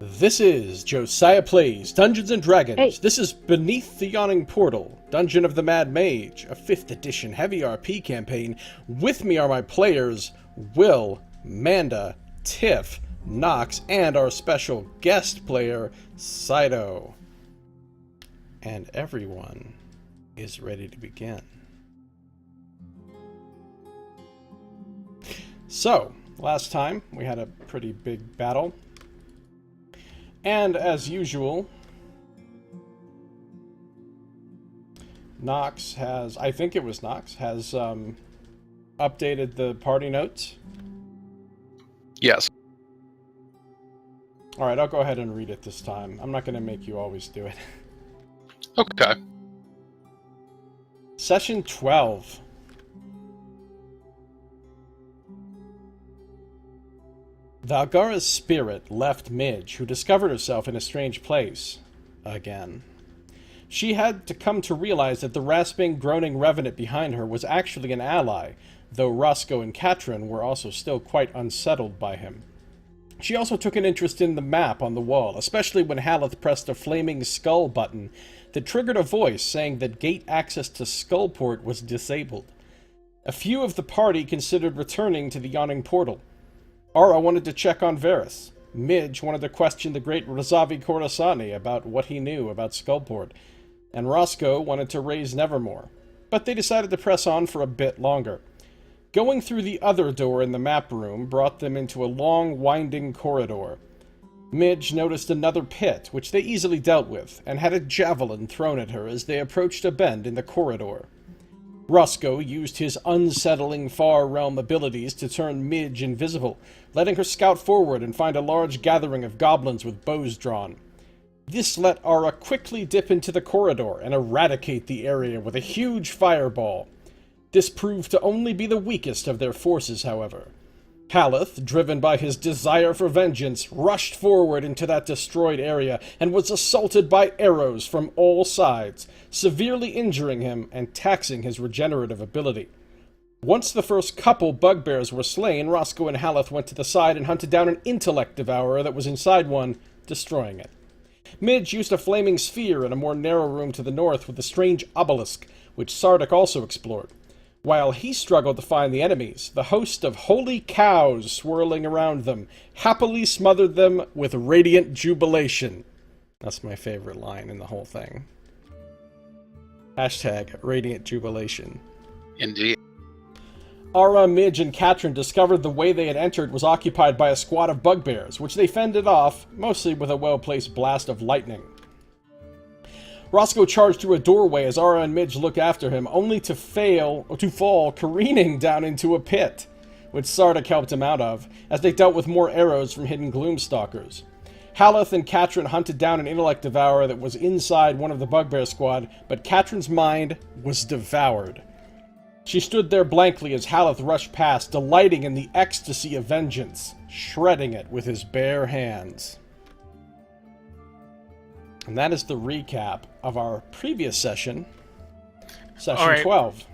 This is Josiah Plays Dungeons & Dragons. Hey. This is Beneath the Yawning Portal, Dungeon of the Mad Mage, a 5th edition heavy RP campaign. With me are my players, Will, Manda, Tiff, Nox, and our special guest player, Saito. And everyone is ready to begin. So, last time we had a pretty big battle. And as usual, Nox has, I think it was Nox, has updated the party notes. Yes. Alright, I'll go ahead and read it this time. I'm not going to make you always do it. Okay. Session 12. Valgara's spirit left Midge, who discovered herself in a strange place. Again. She had to come to realize that the rasping, groaning revenant behind her was actually an ally, though Roscoe and Katrin were also still quite unsettled by him. She also took an interest in the map on the wall, especially when Hathor pressed a flaming skull button that triggered a voice saying that gate access to Skullport was disabled. A few of the party considered returning to the Yawning Portal. Ara wanted to check on Varys. Midge wanted to question the great Razavi Coruscant about what he knew about Skullport. And Roscoe wanted to raise Nevermore. But they decided to press on for a bit longer. Going through the other door in the map room brought them into a long, winding corridor. Midge noticed another pit, which they easily dealt with, and had a javelin thrown at her as they approached a bend in the corridor. Roscoe used his unsettling Far Realm abilities to turn Midge invisible, letting her scout forward and find a large gathering of goblins with bows drawn. This let Ara quickly dip into the corridor and eradicate the area with a huge fireball. This proved to only be the weakest of their forces, however. Hathor, driven by his desire for vengeance, rushed forward into that destroyed area and was assaulted by arrows from all sides, severely injuring him and taxing his regenerative ability. Once the first couple bugbears were slain, Roscoe and Hathor went to the side and hunted down an intellect devourer that was inside one, destroying it. Midge used a flaming sphere in a more narrow room to the north with a strange obelisk, which Sardick also explored. While he struggled to find the enemies, the host of holy cows swirling around them happily smothered them with radiant jubilation. That's my favorite line in the whole thing. Hashtag radiant jubilation. Indeed. Ara, Midge, and Katrin discovered the way they had entered was occupied by a squad of bugbears, which they fended off, mostly with a well-placed blast of lightning. Roscoe charged through a doorway as Ara and Midge looked after him, only to fall careening down into a pit, which Sardick helped him out of, as they dealt with more arrows from hidden gloomstalkers. Hathor and Katrin hunted down an intellect devourer that was inside one of the bugbear squad, but Katrin's mind was devoured. She stood there blankly as Hathor rushed past, delighting in the ecstasy of vengeance, shredding it with his bare hands. And that is the recap of our previous session, Session All right. 12.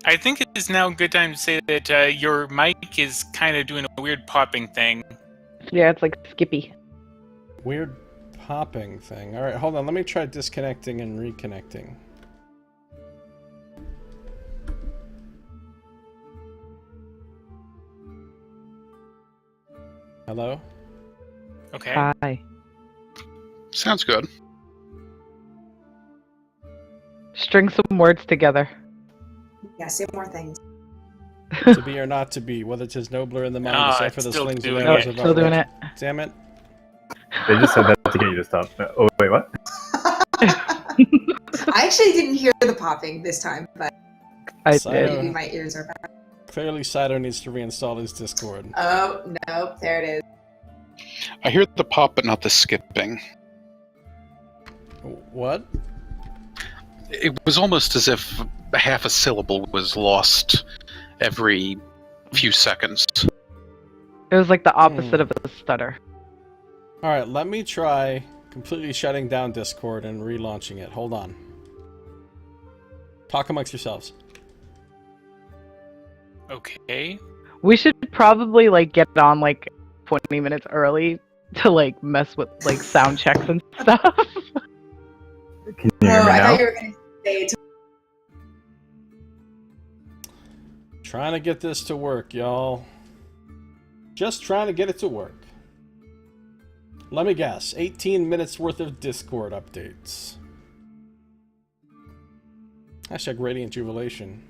I think it is now a good time to say that your mic is kind of doing a weird popping thing. Yeah, it's like Skippy. Weird popping thing. Alright, hold on. Let me try disconnecting and reconnecting. Hello? Okay. Hi. Sounds good. String some words together. Yeah, say more things. To be or not to be, whether 'tis nobler in the mind, Ah, to it's for the still slings and doing arrows it. of Still doing knowledge. it. Damn it. They just said that to get you to stop. Oh, wait, what? I actually didn't hear the popping this time, but I Saito. did. maybe my ears are bad. Clearly, Saito needs to reinstall his Discord. Oh, no, there it is. I hear the pop, but not the skipping. What? It was almost as if half a syllable was lost every few seconds. It was like the opposite of a stutter. Alright, let me try completely shutting down Discord and relaunching it. Hold on. Talk amongst yourselves. Okay. We should probably like get on like 20 minutes early to like mess with like sound checks and stuff. Can you hear Oh, me I now? thought you were going to say Trying to get this to work, y'all. Just trying to get it to work. Let me guess. 18 minutes worth of Discord updates. Hashtag Radiant Jubilation.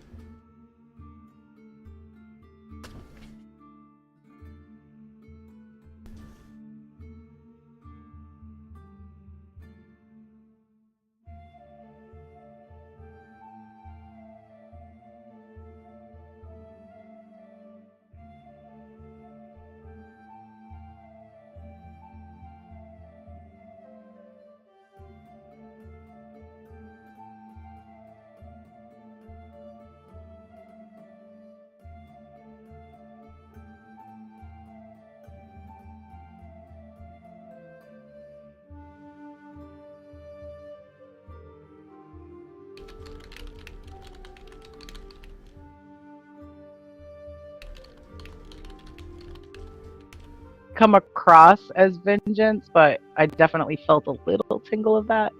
Come across as vengeance, but I definitely felt a little tingle of that.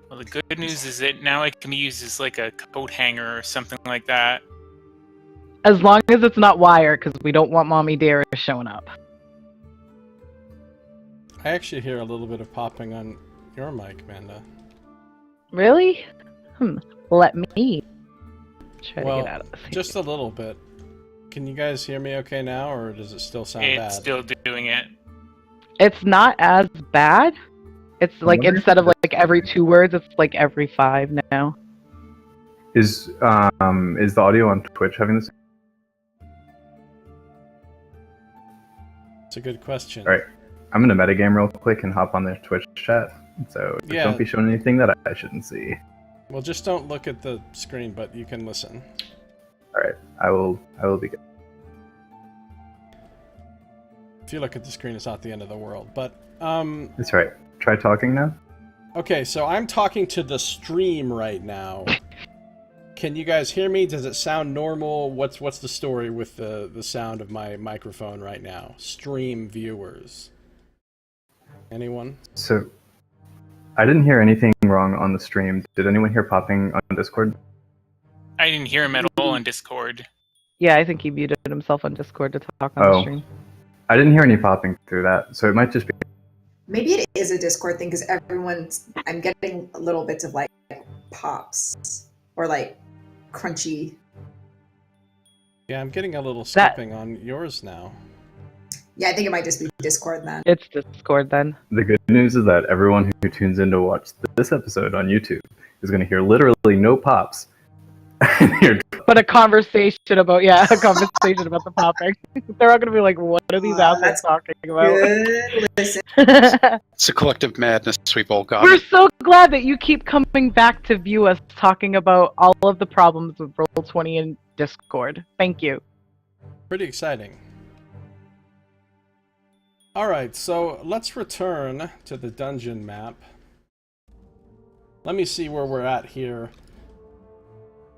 Well, the good news is that now it can be used as like a coat hanger or something like that. As long as it's not wire, because we don't want Mommy Dara showing up. I actually hear a little bit of popping on your mic, Manda. Really? Let me try Well, to get out of this. just a little bit. Can you guys hear me okay now, or does it still sound bad? It's still doing it. It's not as bad. It's like wonder if instead of like every 2 words, it's like every 5 now. Is the audio on Twitch having this? It's a good question. All right. I'm gonna metagame real quick and hop on their Twitch chat. So Yeah. don't be showing anything that I shouldn't see. Well, just don't look at the screen, but you can listen. All right. I will be good. If you look at the screen, it's not the end of the world. But, That's right. Try talking now. okay, so I'm talking to the stream right now. Can you guys hear me? Does it sound normal? What's the story with the sound of my microphone right now? Stream viewers. Anyone? So I didn't hear anything wrong on the stream. Did anyone hear popping on Discord? I didn't hear him at all on Discord. Yeah, I think he muted himself on Discord to talk on the Oh. stream. I didn't hear any popping through that, so it might just be. maybe it is a Discord thing because I'm getting little bits of like pops or like crunchy. Yeah, I'm getting a little skipping on yours now. Yeah, I think it might just be Discord then. It's Discord then. The good news is that everyone who tunes in to watch this episode on YouTube is going to hear literally no pops. But a conversation about a conversation about the popping. They're all gonna be like, "What are these assholes that's talking about?" Good. Listen, It's a collective madness we've all got. We're so glad that you keep coming back to view us talking about all of the problems with Roll20 and Discord. Thank you. Pretty exciting. Alright, so let's return to the dungeon map. Let me see where we're at here.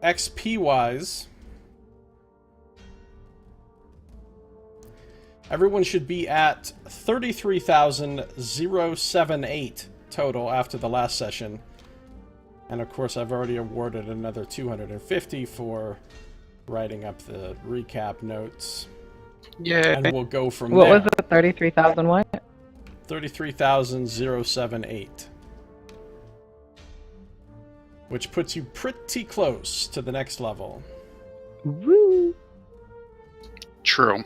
XP-wise, everyone should be at 33,078 total after the last session. And of course, I've already awarded another 250 for writing up the recap notes. Yeah. And we'll go from What there. was it? 33,000 what? 33,078. Which puts you pretty close to the next level. Woo! True.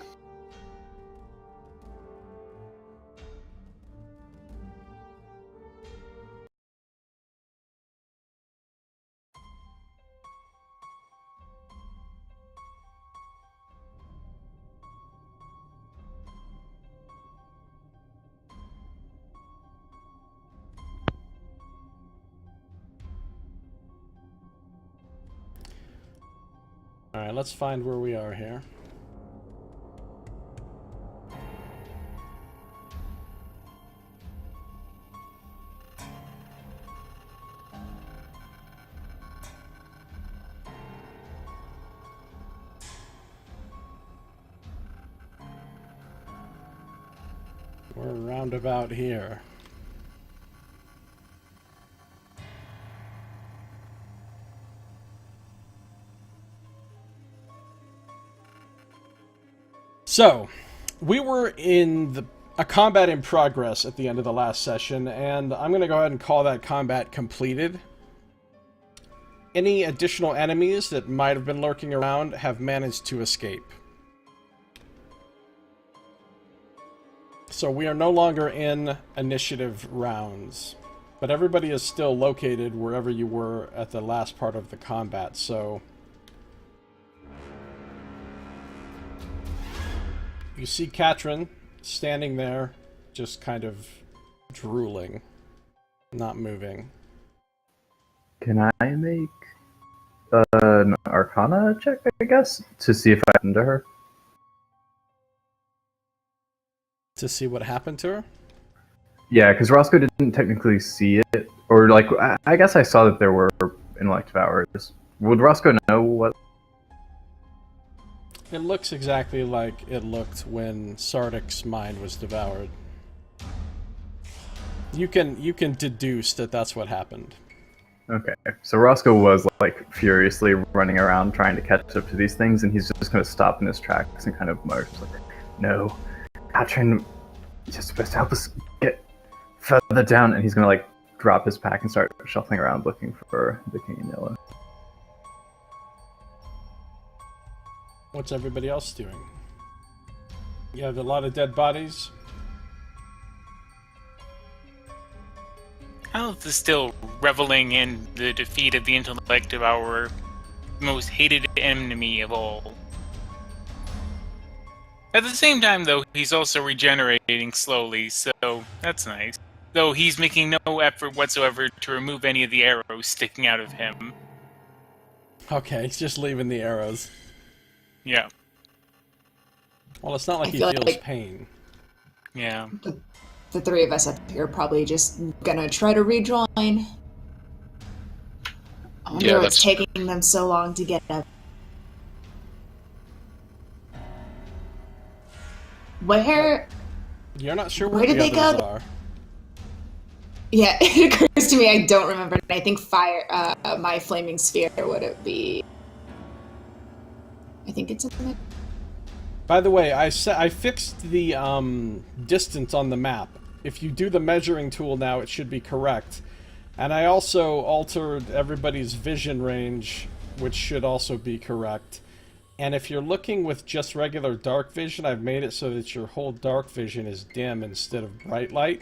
Alright, let's find where we are here. We're around about here. So, we were in a combat in progress at the end of the last session, and I'm going to go ahead and call that combat completed. Any additional enemies that might have been lurking around have managed to escape. So we are no longer in initiative rounds, but everybody is still located wherever you were at the last part of the combat, so... You see Katrin standing there, just kind of drooling, not moving. Can I make an Arcana check, I guess, to see if I happened to her? To see what happened to her? Yeah, because Roscoe didn't technically see it. Or, like, I guess I saw that there were intellect devours. Would Roscoe know what? It looks exactly like it looked when Sardick's mind was devoured. You can deduce that that's what happened. Okay, so Roscoe was, like, furiously running around trying to catch up to these things, and he's just going to stop in his tracks and kind of march, like, no, Katrin, you're supposed to help us get further down, and he's going to, like, drop his pack and start shuffling around looking for the King in Yellow. What's everybody else doing? You have a lot of dead bodies? Health is still reveling in the defeat of the intellect of our most hated enemy of all. At the same time, though, he's also regenerating slowly, so that's nice. Though he's making no effort whatsoever to remove any of the arrows sticking out of him. Okay, he's just leaving the arrows. Yeah. Well, it's not like he feel feels like- pain. Yeah. The three of us up here are probably just gonna try to rejoin. I wonder Yeah, what's that's- taking them so long to get up. Where? You're not sure Where where did the they others go? are. Yeah, it occurs to me I don't remember. I think fire, my flaming sphere, would it be? I think it's in the... By the way, I fixed the distance on the map. If you do the measuring tool now, it should be correct. And I also altered everybody's vision range, which should also be correct. And if you're looking with just regular dark vision, I've made it so that your whole dark vision is dim instead of bright light.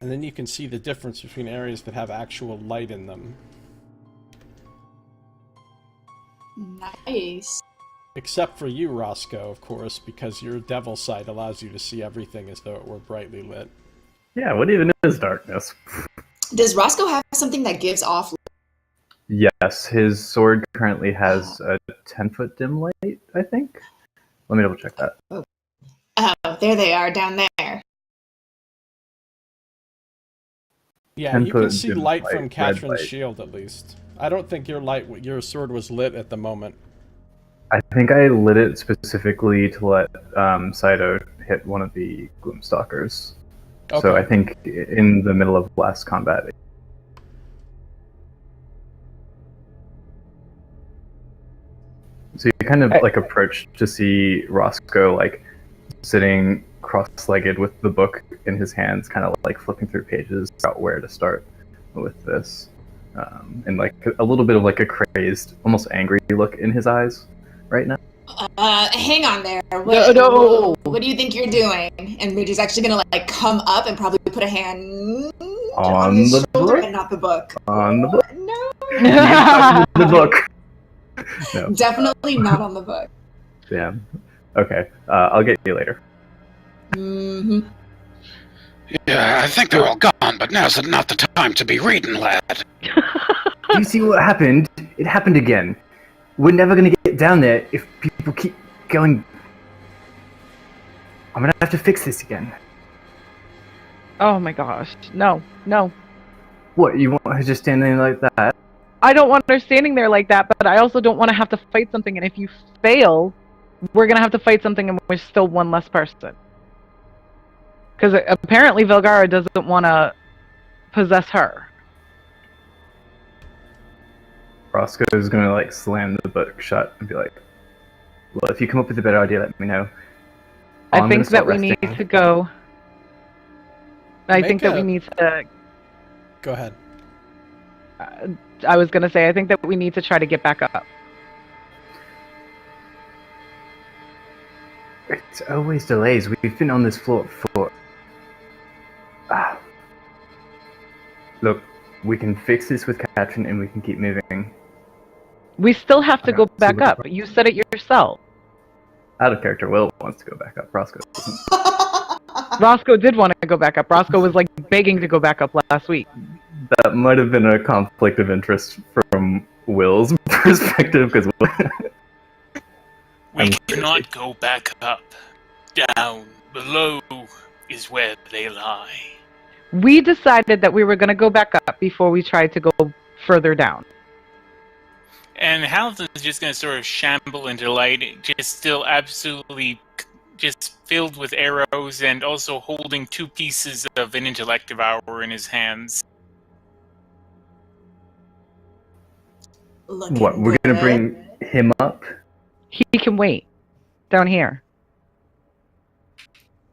And then you can see the difference between areas that have actual light in them. Nice. Except for you, Roscoe, of course, because your devil sight allows you to see everything as though it were brightly lit. Yeah, what even is darkness? Does Roscoe have something that gives off? Yes, his sword currently has a 10-foot dim light, I think. Let me double check that. Oh, there they are down there. Yeah, you can 10-foot see dim light light, from red Katrin's light. shield, at least. I don't think your sword was lit at the moment. I think I lit it specifically to let Saito hit one of the Gloomstalkers. Okay. So I think in the middle of last combat. So you kind of like approach to see Roscoe like sitting cross-legged with the book in his hands, kind of like flipping through pages about where to start with this, and like a little bit of like a crazed, almost angry look in his eyes right now. Hang on there. What, No. what do you think you're doing? And Midge is actually gonna like come up and probably put a hand On his the shoulder book? and not the book. On the book. No, The book. No. definitely not on the book. Damn. Okay. I'll get you later. Hmm. Yeah, I think they're all gone, but now's not the time to be reading, lad. Do you see what happened? It happened again. We're never gonna get down there if people keep going. I'm gonna have to fix this again. Oh my gosh. No, no. What, you want her just standing like that? I don't want her standing there like that, but I also don't want to have to fight something, and if you fail, we're gonna have to fight something and we're still one less person. Because apparently Velgara doesn't want to possess her. Roscoe is gonna like slam the book shut and be like, "Well, if you come up with a better idea, let me know." I I'm think gonna that we start need resting. to go. I Make think that a- we need to. Go ahead. I was gonna say, I think that we need to try to get back up. It's always delays. We've been on this floor for. Look, we can fix this with Katrin and we can keep moving. We still have to I go don't see back what the up. You said it yourself. Out of character, Will wants to go back up. Roscoe doesn't. Roscoe did want to go back up. Roscoe was like begging to go back up last week. That might have been a conflict of interest from Will's perspective, because We I'm cannot go back up. Down below is where they lie. We decided that we were going to go back up before we tried to go further down. And Halton's just going to sort of shamble into light, just still absolutely just filled with arrows and also holding 2 pieces of an intellect devour in his hands. Looking what, we're gonna good. bring him up? He can wait down here.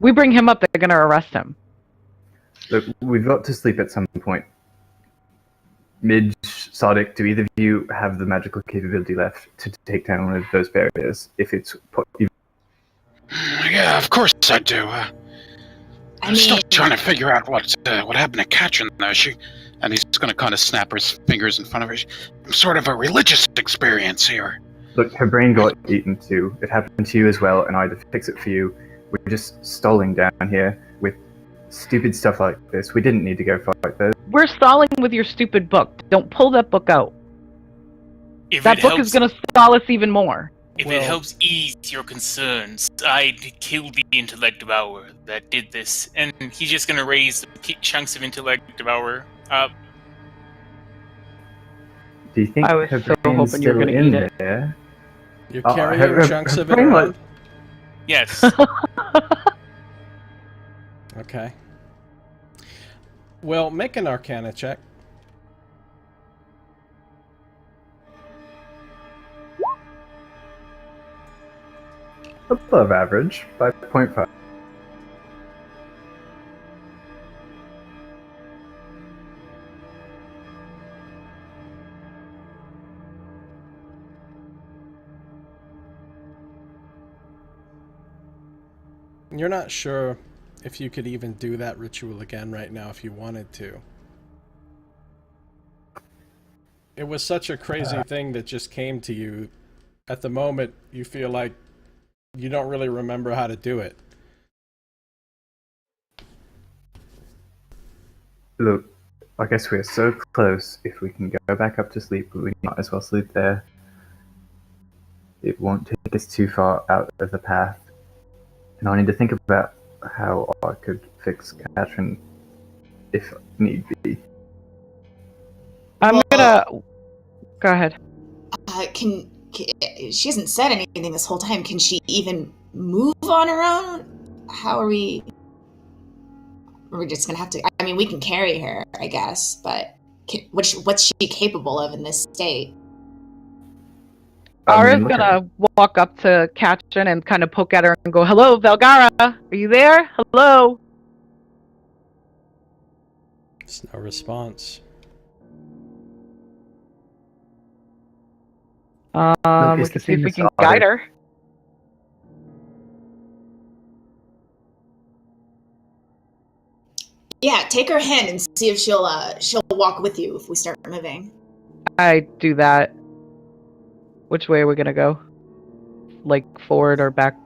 We bring him up, they're going to arrest him. Look, we've got to sleep at some point. Midge, Sardick, do either of you have the magical capability left to take down one of those barriers? If it's Yeah, of course I do. I'm still mean- trying to figure out what happened to Katrin, though. And he's going to kind of snap his fingers in front of her. Sort of a religious experience here. Look, her brain got eaten too. It happened to you as well, and I had to fix it for you. We're just stalling down here with stupid stuff like this. We didn't need to go fight those. We're stalling with your stupid book. Don't pull that book out. If That it book helps, is going to stall us even more. if Well- it helps ease your concerns, I'd kill the intellect devourer that did this, and he's just going to raise the chunks of intellect devourer up. Do you think I was her so brain's hoping you were still gonna in eat it. there? You're Oh, carrying her- chunks her of it brain around? was- Yes. Okay. Well, make an Arcana check. Above average, 5.5. You're not sure if you could even do that ritual again right now if you wanted to. It was such a crazy thing that just came to you. At the moment, you feel like you don't really remember how to do it. Look, I guess we're so close. If we can go back up to sleep, we might as well sleep there. It won't take us too far out of the path. And I need to think about how I could fix Katrin if need be. I'm Well- gonna... Go ahead. Can she hasn't said anything this whole time. Can she even move on her own? How are we? We're just gonna have to. I mean, we can carry her, I guess, but what's she capable of in this state? I mean, Ara's look at gonna walk up to Katrin and kind of poke at her and go, "Hello, Velgara, are you there? Hello." There's no response. Look, We it's can the see if same we as can Sardick. guide her. Yeah, take her hand and see if she'll walk with you if we start moving. I do that. Which way are we gonna go? Like forward or back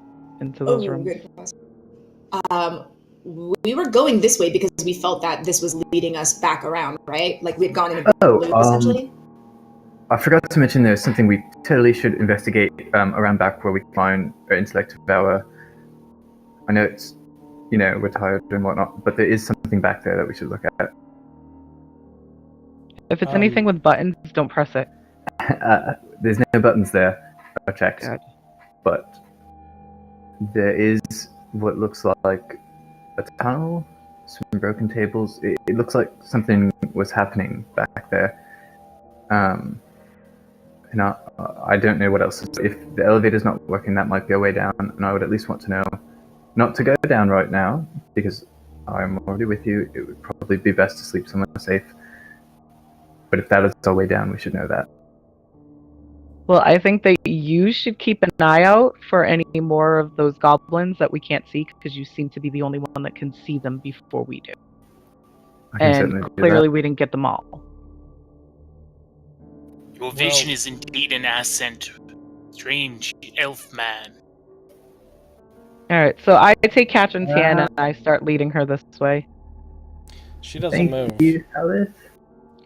into those rooms? Good. We were going this way because we felt that this was leading us back around, right? Like we'd gone in a Oh, loop, essentially. I forgot to mention there's something we totally should investigate around back where we find our intellect devour. I know it's, we're tired and whatnot, but there is something back there that we should look at. If it's anything with buttons, don't press it. There's no buttons there. I checked. God. But there is what looks like a tunnel, some broken tables. It looks like something was happening back there. And I don't know what else is. If the elevator's not working, that might be a way down, and I would at least want to know not to go down right now, because I'm already with you. It would probably be best to sleep somewhere safe. But if that is our way down, we should know that. Well, I think that you should keep an eye out for any more of those goblins that we can't see, because you seem to be the only one that can see them before we do. I can certainly And do clearly that. we didn't get them all. Your vision is indeed an ascent, strange elf man. Alright, so I take Katrin's hand and I start leading her this way. She doesn't move. Thank you, Alice.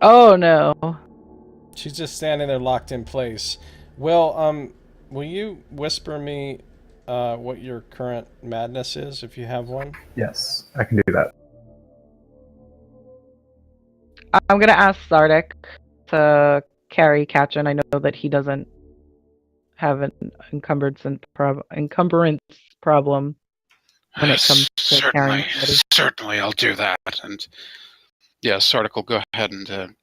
Oh no. She's just standing there locked in place. Will you whisper me what your current madness is, if you have one? Yes, I can do that. I'm gonna ask Sardick to carry Katrin. I know that he doesn't have an encumbrance problem when it comes to carrying somebody. Certainly, I'll do that. And yeah, Sardick will go ahead and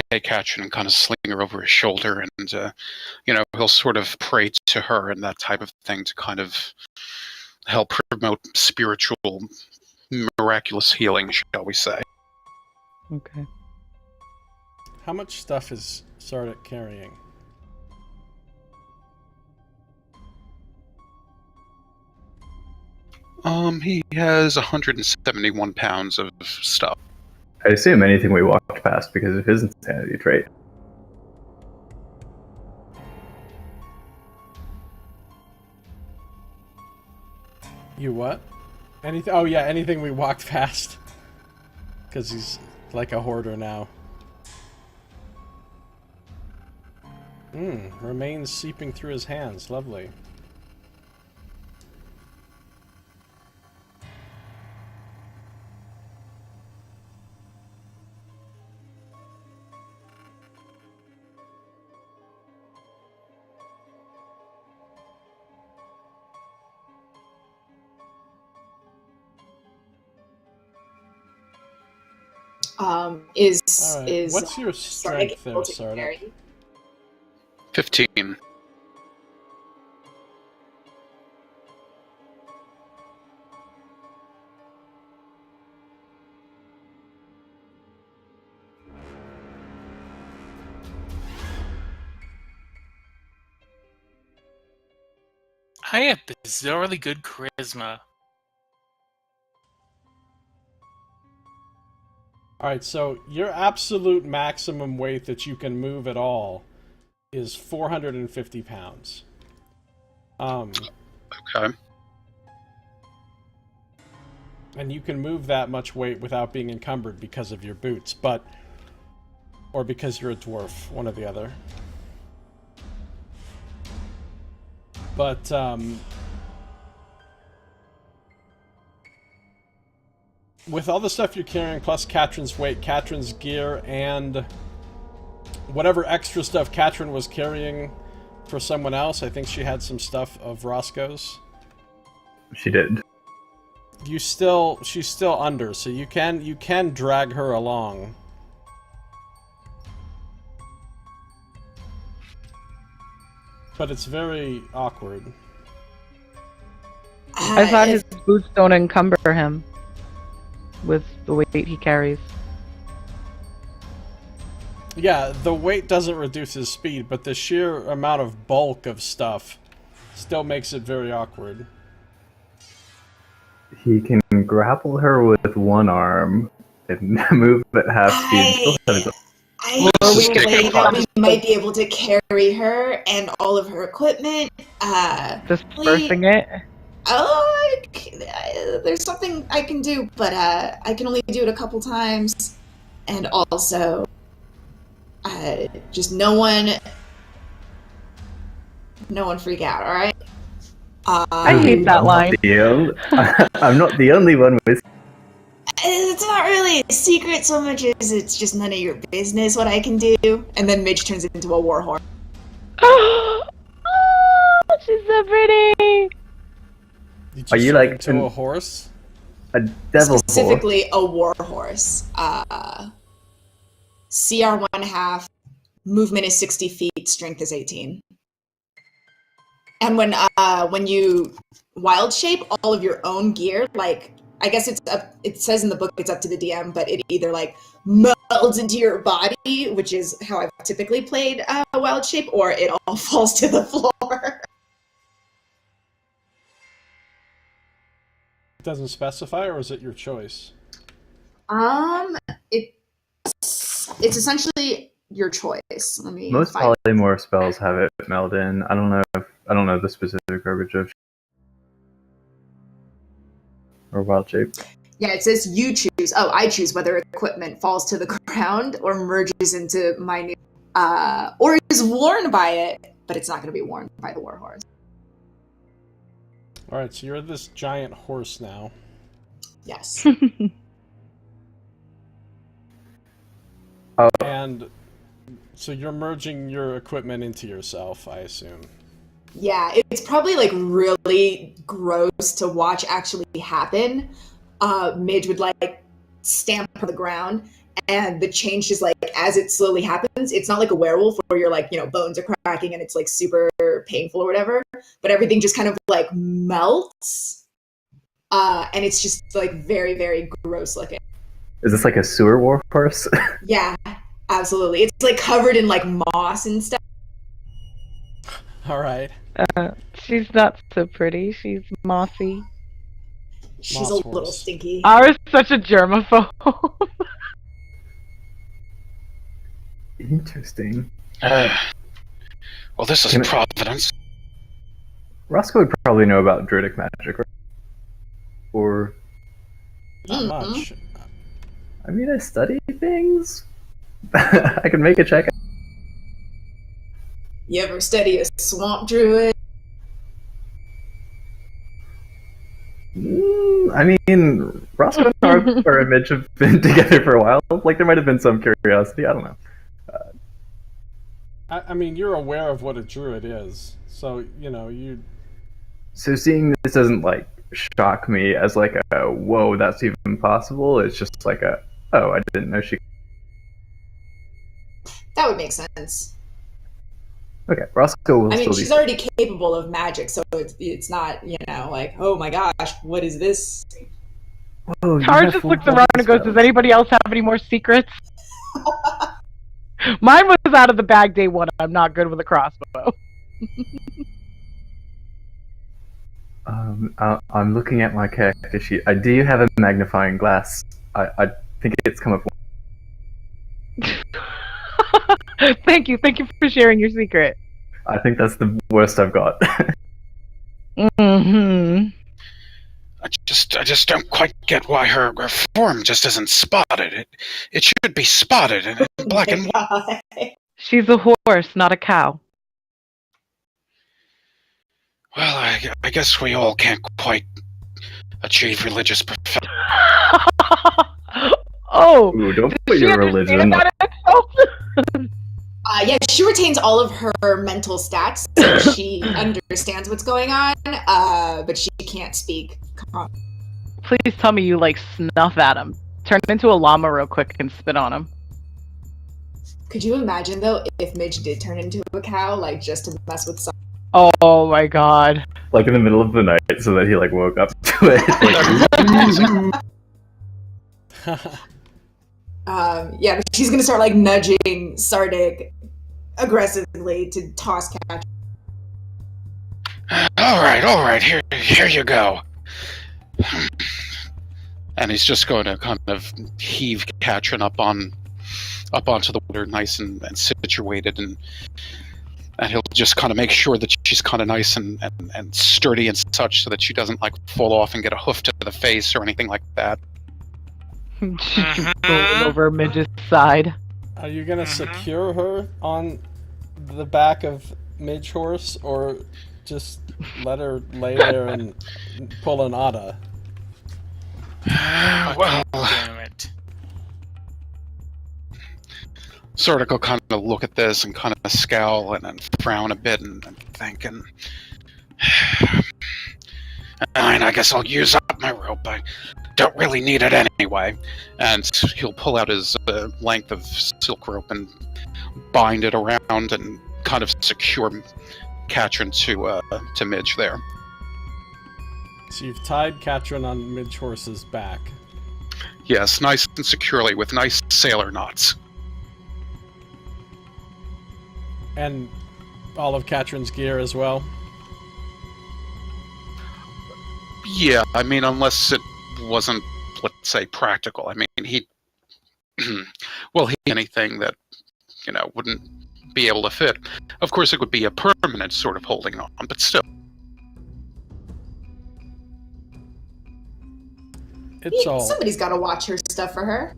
take Katrin and kind of sling her over his shoulder, and he'll sort of pray to her and that type of thing to kind of help promote spiritual, miraculous healing, shall we say. Okay. How much stuff is Sardick carrying? He has 171 pounds of stuff. I assume anything we walked past because of his insanity trait. You what? Anything? Oh yeah, anything we walked past. Because he's like a hoarder now. Remains seeping through his hands. Lovely. Is All right. is What's your Sardick strength there, able to Sardick? carry? 15. I have bizarrely good charisma. Alright, so your absolute maximum weight that you can move at all is 450 pounds. Okay. And you can move that much weight without being encumbered because of your boots, or because you're a dwarf, one or the other. But, with all the stuff you're carrying, plus Katrin's weight, Katrin's gear, and whatever extra stuff Katrin was carrying for someone else, I think she had some stuff of Roscoe's. She did. She's still under, so you can drag her along. But it's very awkward. I thought his boots don't encumber him with the weight he carries. Yeah, the weight doesn't reduce his speed, but the sheer amount of bulk of stuff still makes it very awkward. He can grapple her with one arm and move at half speed. I we might be able to carry her and all of her equipment. Dispersing it? There's something I can do, but I can only do it a couple times. And also, just no one freak out, alright? I hate that line. I'm not the only one with... It's not really a secret so much as it's just none of your business what I can do. And then Midge turns into a war horse. Oh, she's so pretty! You Are you like to a horse? A devil Specifically a war horse. CR 1/2, movement is 60 feet, strength is 18. And when you wild shape all of your own gear, like I guess it's up, it says in the book it's up to the DM, but it either like melds into your body, which is how I've typically played wild shape, or it all falls to the floor. It doesn't specify, or is it your choice? It's essentially your choice. Let me Most find. polymorph spells have it meld in. I don't know the specific verbiage of or wild shape. Yeah, it says you choose. Oh, I choose whether equipment falls to the ground or merges into my new, or is worn by it, but it's not going to be worn by the warhorse. All right, so you're this giant horse now. Yes. And so you're merging your equipment into yourself, I assume. Yeah, it's probably like really gross to watch actually happen. Midge would like stamp on the ground, and the change is like as it slowly happens. It's not like a werewolf where you're like, bones are cracking and it's like super painful or whatever, but everything just kind of like melts. And it's just like very, very gross looking. Is this like a sewer warhorse? Yeah, absolutely. It's like covered in like moss and stuff. All right. She's not so pretty. She's mossy. She's Moss a horse. little stinky. Ours such a germaphobe. Interesting. Well, this is Can I- Providence. Roscoe would probably know about druidic magic, right? Or, Not Mhm. much. I mean, I study things. I can make a check. You ever study a swamp druid? I mean, Roscoe and our Midge have been together for a while. Like, there might have been some curiosity. I don't know. I mean, you're aware of what a druid is, so, you... So seeing this doesn't, like, shock me as, like, a, whoa, that's even possible. It's just like a, oh, I didn't know she... That would make sense. Okay, Roscoe will I mean, still she's be... already capable of magic, so it's not, like, oh my gosh, what is this? Whoa, you Tara have just full looks body around and goes, spells. does anybody else have any more secrets? Mine was out of the bag day one. I'm not good with a crossbow. I'm looking at my character sheet. Do you have a magnifying glass? I think it's come up. Thank you for sharing your secret. I think that's the worst I've got. Mm-hmm. I just don't quite get why her form just isn't spotted. It should be spotted in black and white. She's a horse, not a cow. Well, I guess we all can't quite achieve religious perfection. Oh, Ooh, don't does put she your understand religion. that itself? Yeah, she retains all of her mental stats, so she understands what's going on, but she can't speak. Please tell me you snuff at him. Turn into a llama real quick and spit on him. Could you imagine, though, if Midge did turn into a cow, just to mess with some... Oh my god. Like in the middle of the night, so that he woke up to it. Yeah, but she's gonna start, nudging Sardick aggressively to toss catch. All right, here you go. And he's just going to kind of heave Katrin up onto the water, nice and situated, and he'll just kind of make sure that she's kind of nice and sturdy and such, so that she doesn't fall off and get a hoof to the face or anything like that. She's rolling over Midge's side. Are you gonna secure her on the back of Midge Horse, or just let her lay there and pull an Ada? Well, Damn it. Sardick will kind of look at this and kind of scowl and frown a bit and think, I guess I'll use up my rope. don't really need it anyway. And he'll pull out his length of silk rope and bind it around and kind of secure Katrin to Midge there. So you've tied Katrin on Midge Horse's back. Yes, nice and securely with nice sailor knots. And all of Katrin's gear as well? Yeah, I mean, unless it wasn't, let's say, practical. I mean, anything that, wouldn't be able to fit. Of course, it would be a permanent sort of holding on, but still. It's all... Somebody's got to watch her stuff for her.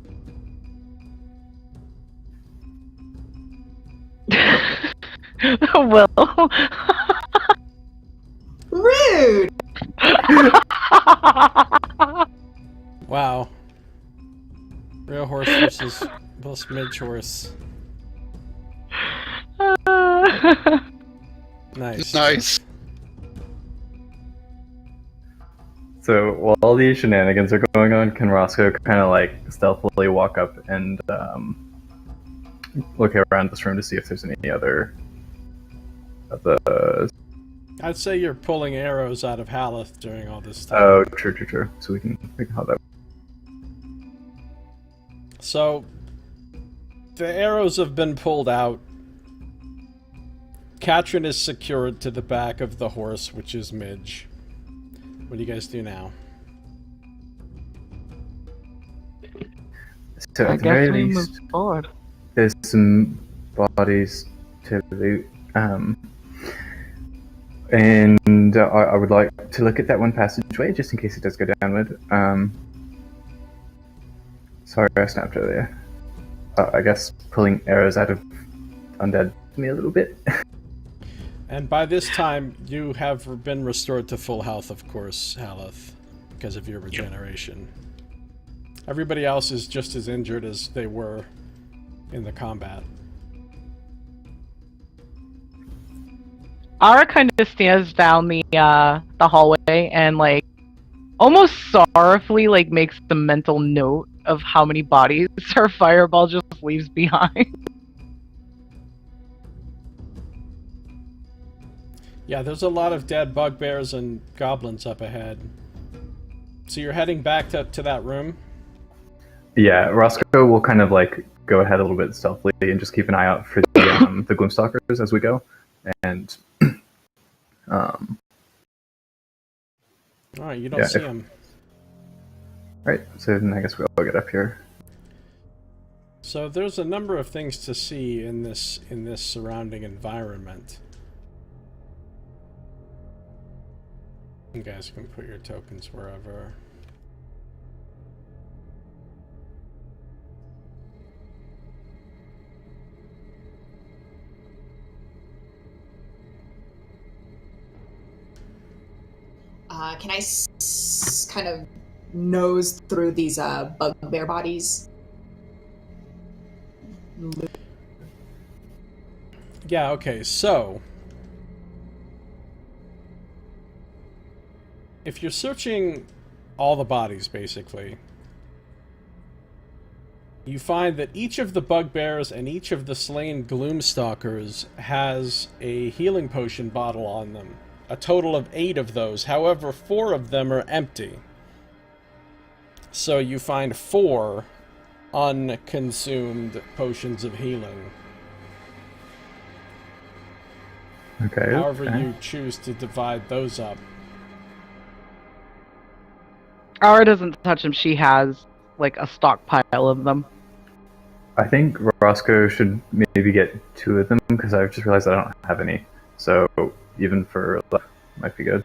Well. Rude! Wow. Real horse versus Midge Horse. Nice. So while all these shenanigans are going on, can Roscoe kind of like stealthily walk up and look around this room to see if there's any other of the... I'd say you're pulling arrows out of Haleth during all this time. Oh, true. So we can have that. So, the arrows have been pulled out. Katrin is secured to the back of the horse, which is Midge. What do you guys do now? So I at the guess very we least, move forward. there's some bodies to loot. And I would like to look at that one passageway, just in case it does go downward. Sorry, I snapped earlier. I guess pulling arrows out of undead me a little bit. And by this time, you have been restored to full health, of course, Haleth, because of your regeneration. Everybody else is just as injured as they were in the combat. Ara kind of stands down the hallway and like almost sorrowfully like makes the mental note of how many bodies her fireball just leaves behind. Yeah, there's a lot of dead bugbears and goblins up ahead. So you're heading back to that room? Yeah, Roscoe will kind of like go ahead a little bit stealthily and just keep an eye out for the Gloomstalkers as we go. And Alright, you don't see them. Right, so then I guess we'll get up here. So there's a number of things to see in this surrounding environment. You guys can put your tokens wherever. Can I kind of nose through these bugbear bodies? Yeah, okay, so if you're searching all the bodies, basically, you find that each of the bugbears and each of the slain Gloomstalkers has a healing potion bottle on them. A total of 8 of those. However, 4 of them are empty. So you find 4 unconsumed potions of healing. Okay. However you choose to divide those up. Ara doesn't touch them. She has like a stockpile of them. I think Roscoe should maybe get 2 of them because I've just realized I don't have any. So even for luck, might be good.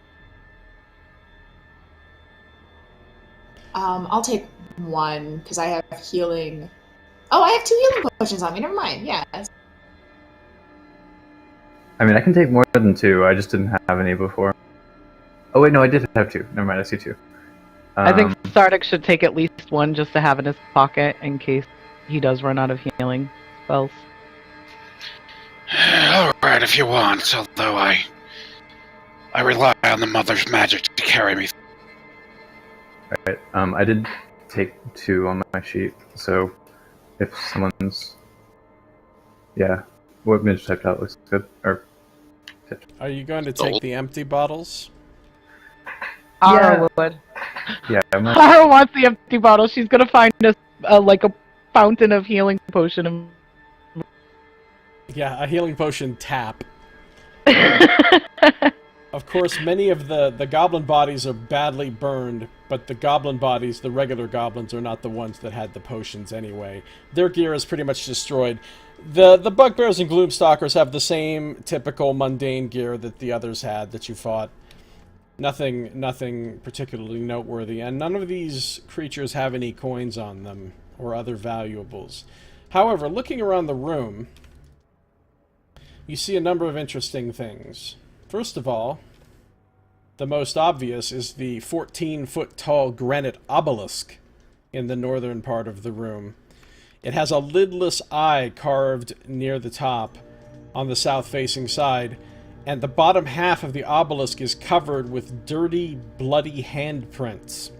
I'll take 1 because I have healing. Oh, I have 2 healing potions on me. Never mind. Yeah. I mean, I can take more than 2. I just didn't have any before. Oh wait, no, I did have 2. Never mind, I see 2. I think Sardick should take at least 1 just to have in his pocket in case he does run out of healing spells. Alright, if you want, although I rely on the mother's magic to carry me. Alright, I did take 2 on my sheet, so if someone's... Yeah, what Midge typed out looks good. Or... Are you going to take the empty bottles? Ara would. Yeah, I'm not... Ara wants the empty bottle. She's gonna find like a fountain of healing potion. Yeah, a healing potion tap. Of course, many of the goblin bodies are badly burned, but the goblin bodies, the regular goblins, are not the ones that had the potions anyway. Their gear is pretty much destroyed. The bugbears and gloomstalkers have the same typical mundane gear that the others had that you fought. Nothing particularly noteworthy, and none of these creatures have any coins on them or other valuables. However, looking around the room, you see a number of interesting things. First of all, the most obvious is the 14-foot-tall granite obelisk in the northern part of the room. It has a lidless eye carved near the top on the south-facing side, and the bottom half of the obelisk is covered with dirty, bloody handprints.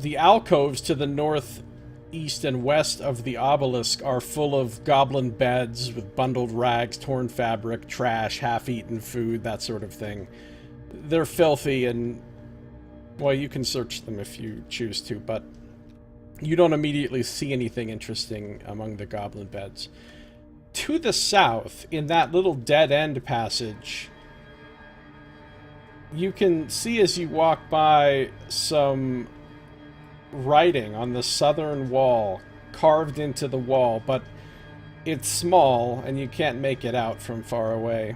The alcoves to the north, east, and west of the obelisk are full of goblin beds with bundled rags, torn fabric, trash, half-eaten food, that sort of thing. They're filthy and, well, you can search them if you choose to, but you don't immediately see anything interesting among the goblin beds. To the south, in that little dead-end passage, you can see as you walk by some writing on the southern wall, carved into the wall, but it's small and you can't make it out from far away.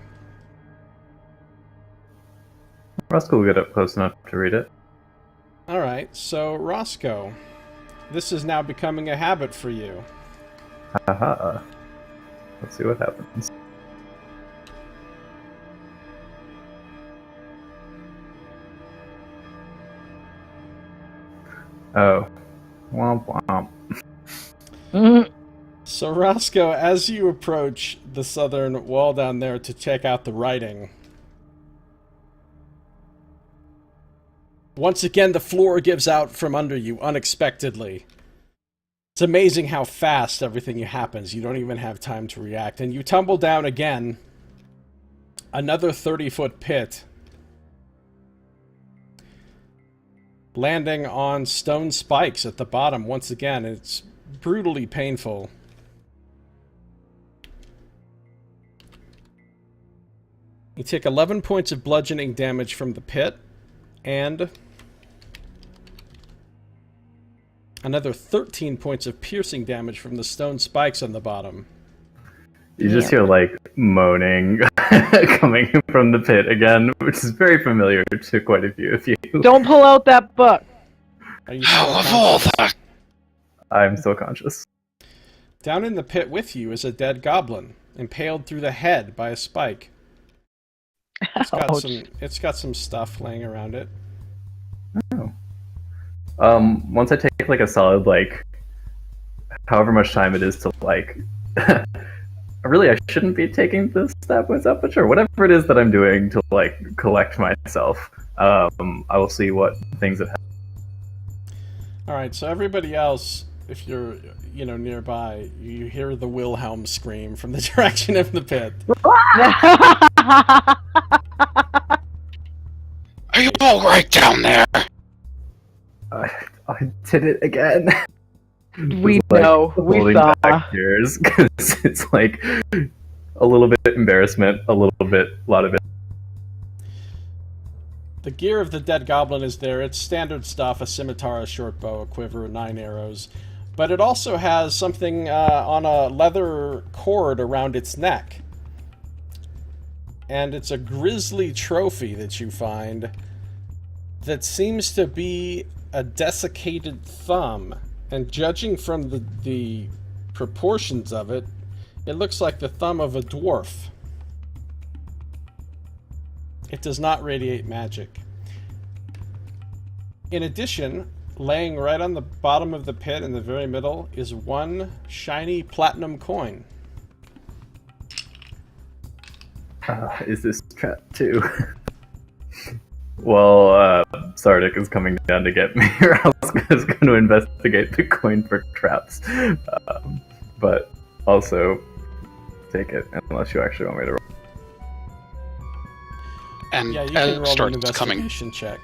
Roscoe will get up close enough to read it. Alright, so Roscoe, this is now becoming a habit for you. Haha. Let's see what happens. Oh. Womp womp. So Roscoe, as you approach the southern wall down there to check out the writing, once again the floor gives out from under you unexpectedly. It's amazing how fast everything happens. You don't even have time to react. And you tumble down again. Another 30-foot pit. Landing on stone spikes at the bottom once again. It's brutally painful. You take 11 points of bludgeoning damage from the pit. And another 13 points of piercing damage from the stone spikes on the bottom. You just hear, like, moaning coming from the pit again, which is very familiar to quite a few of you. Don't pull out that book! Are you still conscious? I'm still conscious. Down in the pit with you is a dead goblin, impaled through the head by a spike. It's got some stuff laying around it. Oh. Once I take, like, a solid, like, however much time it is to, like, really, I shouldn't be taking the stat points up, but sure, whatever it is that I'm doing to, like, collect myself, I will see what things have happened. Alright, so everybody else, if you're, nearby, you hear the Wilhelm scream from the direction of the pit. Are you all right down there? I did it again. We know. We saw. Back tears, 'cause it's like a little bit embarrassment, a lot of it. The gear of the dead goblin is there. It's standard stuff, a scimitar, a short bow, a quiver, 9 arrows. But it also has something on a leather cord around its neck. And it's a grisly trophy that you find that seems to be a desiccated thumb. And judging from the proportions of it, it looks like the thumb of a dwarf. It does not radiate magic. In addition, laying right on the bottom of the pit in the very middle is one shiny platinum coin. Is this trap too? Well, Sardick is coming down to get me. Roscoe is going to investigate the coin for traps. But also take it, unless you actually want me to roll. And Yeah, you can roll an starts coming. investigation check.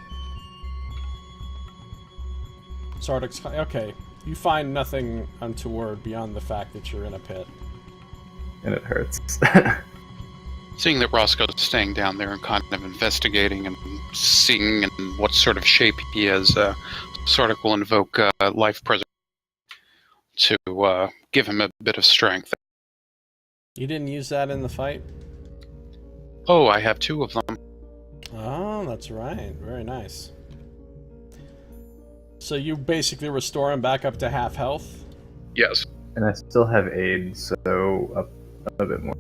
Sardick's okay. You find nothing untoward beyond the fact that you're in a pit. And it hurts. Seeing that Roscoe's staying down there and kind of investigating and seeing in what sort of shape he is, Sardick will invoke life preservation to give him a bit of strength. You didn't use that in the fight? Oh, I have 2 of them. Oh, that's right. Very nice. So you basically restore him back up to half health? Yes. And I still have aid, so up a bit more.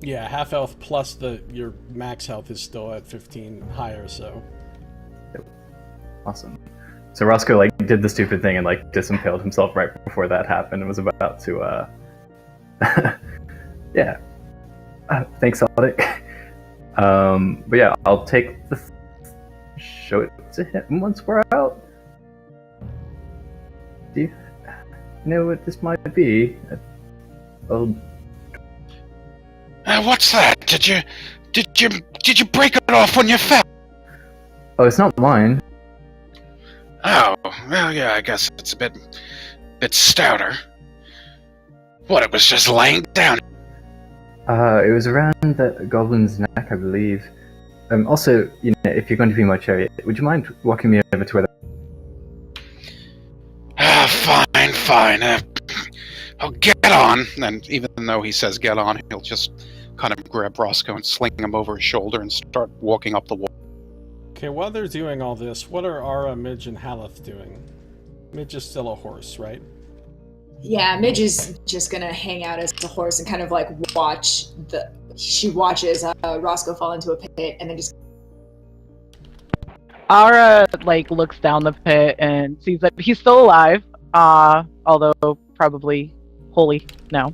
Yeah, half health plus your max health is still at 15 higher, so. Yep. Awesome. So Roscoe did the stupid thing and disimpaled himself right before that happened and was about to yeah. Thanks, Sardick. But yeah, I'll take show it to him once we're out. Do you know what this might be? What's that? Did you break it off when you fell? Oh, it's not mine. Oh, well, yeah, I guess it's a bit stouter. What, it was just laying down? It was around the goblin's neck, I believe. Also, if you're going to be my chariot, would you mind walking me over to where Fine. I'll get on. And even though he says get on, he'll just kind of grab Roscoe and sling him over his shoulder and start walking up the wall. Okay, while they're doing all this, what are Ara, Midge, and Haleth doing? Midge is still a horse, right? Yeah, Midge is just gonna hang out as a horse and kind of watch she watches Roscoe fall into a pit and then just. Ara looks down the pit and sees that he's still alive, although probably wholly no.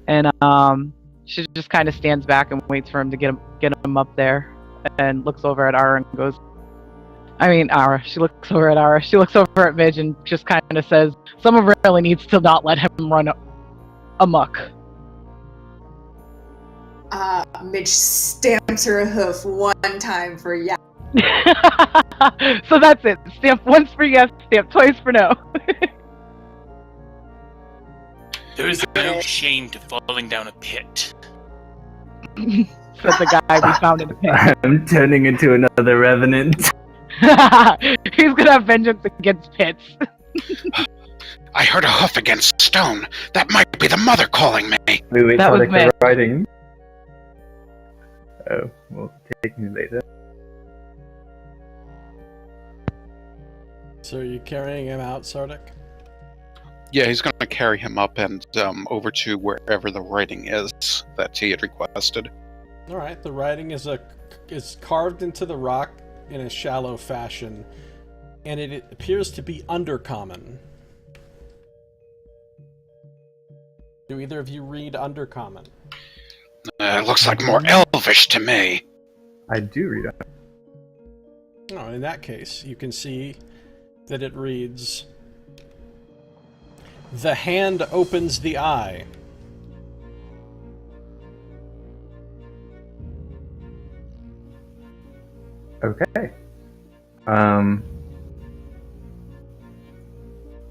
And she just kind of stands back and waits for him to get him up there, and looks over at Ara and goes. Ara. She looks over at Ara. She looks over at Midge and just kind of says, "Someone really needs to not let him run amok." Midge stamps her hoof one time for yeah. So that's it. Stamp once for yes, stamp twice for no. There is no shame to falling down a pit. Said the guy we found in the pit. I'm turning into another revenant. He's gonna have vengeance against pits. I heard a hoof against stone. That might be the mother calling me. Wait, That was Sardick, me. you're writing. Oh, we'll take me later. So are you carrying him out, Sardick? Yeah, he's going to carry him up and over to wherever the writing is that he had requested. All right. The writing is carved into the rock in a shallow fashion, and it appears to be undercommon. Do either of you read undercommon? It looks like more elvish to me. I do read it. No, in that case, you can see that it reads, "The hand opens the eye." Okay.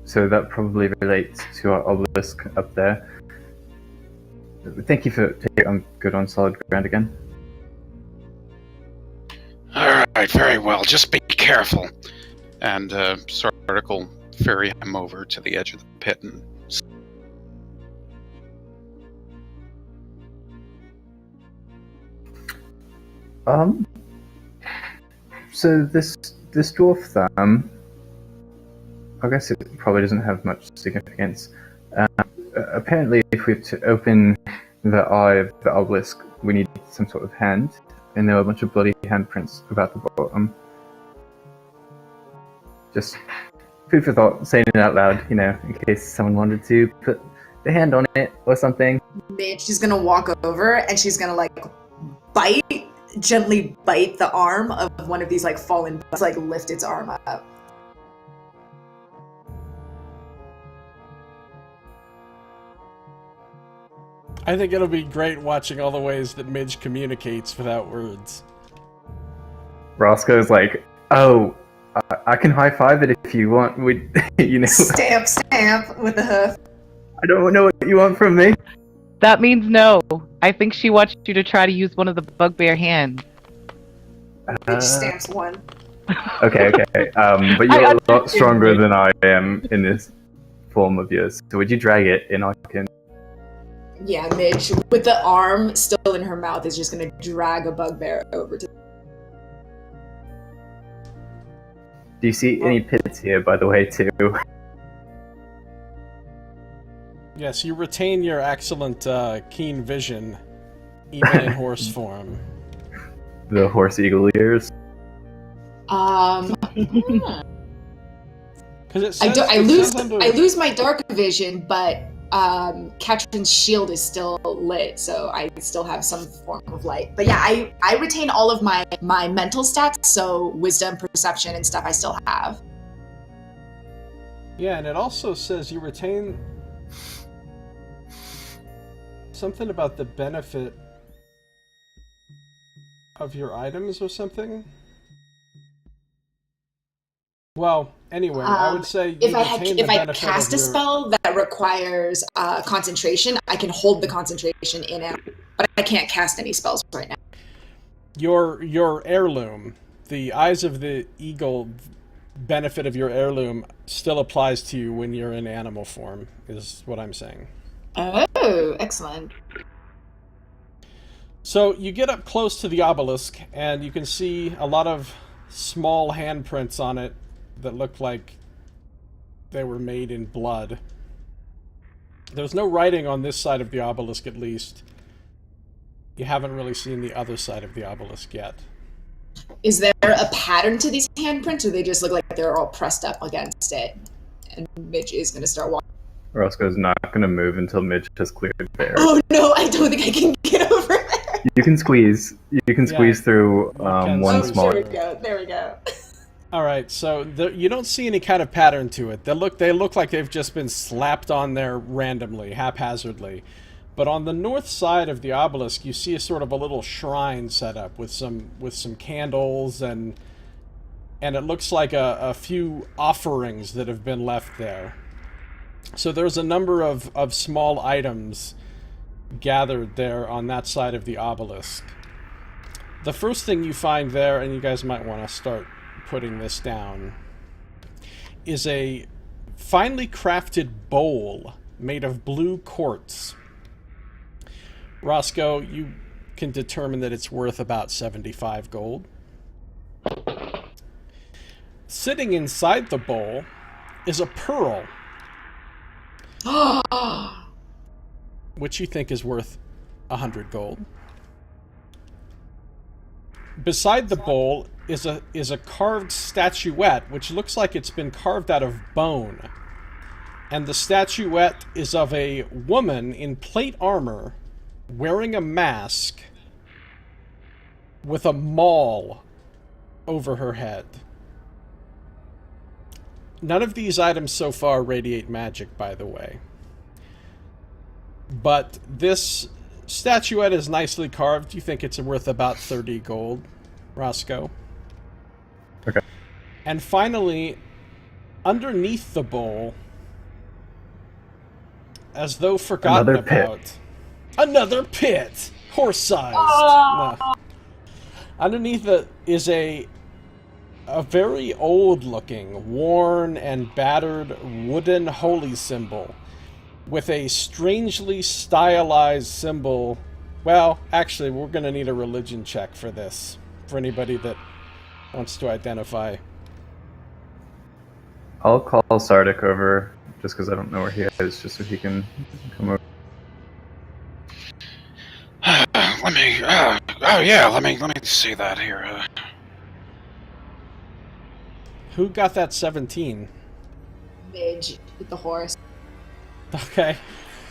So that probably relates to our obelisk up there. Thank you for taking on good on solid ground again. Alright, very well. Just be careful. And Sardick will ferry him over to the edge of the pit and... So this dwarf thumb, I guess it probably doesn't have much significance. Apparently, if we to open the eye of the obelisk, we need some sort of hand, and there are a bunch of bloody handprints about the bottom. Just food for thought, saying it out loud, in case someone wanted to put the hand on it or something. Midge is gonna walk over and she's gonna bite gently bite the arm of one of these like fallen bugs, like lift its arm up. I think it'll be great watching all the ways that Midge communicates without words. Roscoe's like, oh, I can high five it if you want. You know, Stamp, stamp with the hoof. I don't know what you want from me. That means no. I think she wants you to try to use one of the bugbear hands. Midge stamps one. Okay. But you're a lot stronger than I am in this form of yours. So would you drag it and I can... Yeah, Midge, with the arm still in her mouth, is just gonna drag a bugbear over to... Do you see any pits here, by the way, too? Yes, you retain your excellent keen vision, even in horse form. The horse eagle ears? Because it says, I lose my dark vision, but Katrin's shield is still lit, so I still have some form of light. But yeah, I retain all of my mental stats, so wisdom, perception, and stuff I still have. Yeah, and it also says you retain something about the benefit of your items or something. Well, anyway, I would say you if I cast a spell that requires concentration, I can hold the concentration in it, but I can't cast any spells right now. Your heirloom, the Eyes of the Eagle benefit of your heirloom still applies to you when you're in animal form, is what I'm saying. Oh, excellent. So you get up close to the obelisk, and you can see a lot of small handprints on it that look like they were made in blood. There's no writing on this side of the obelisk, at least. You haven't really seen the other side of the obelisk yet. Is there a pattern to these handprints, or they just look like they're all pressed up against it? And Midge is going to start walking. Roscoe's not going to move until Midge has cleared there. Oh no, I don't think I can get over there. You can squeeze. You can squeeze through one small... There we go. Alright, so you don't see any kind of pattern to it. They look like they've just been slapped on there randomly, haphazardly. But on the north side of the obelisk, you see a sort of a little shrine set up with some candles, and it looks like a few offerings that have been left there. So there's a number of small items gathered there on that side of the obelisk. The first thing you find there, and you guys might want to start putting this down, is a finely crafted bowl made of blue quartz. Roscoe, you can determine that it's worth about 75 gold. Sitting inside the bowl is a pearl, which you think is worth 100 gold. Beside the bowl is a carved statuette, which looks like it's been carved out of bone. And the statuette is of a woman in plate armor, wearing a mask, with a maul over her head. None of these items so far radiate magic, by the way. But this statuette is nicely carved. You think it's worth about 30 gold, Roscoe? Okay. And finally, underneath the bowl, as though forgotten about... Another pit! Horse-sized! No. Underneath it is a very old-looking, worn and battered wooden holy symbol with a strangely stylized symbol. Well, actually, we're going to need a religion check for this, for anybody that wants to identify. I'll call Sardick over, just because I don't know where he is, just so he can come over. Let me see that here. Who got that 17? Midge with the horse. Okay.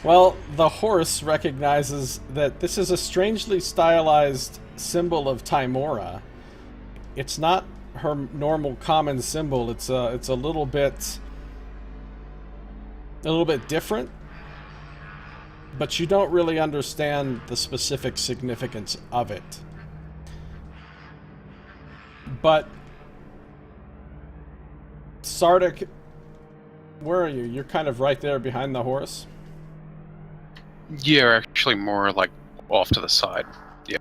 Well, the horse recognizes that this is a strangely stylized symbol of Timora. It's not her normal common symbol. It's a little bit different, but you don't really understand the specific significance of it. But Sardick, where are you? You're kind of right there behind the horse. Yeah, actually more like off to the side. Yeah.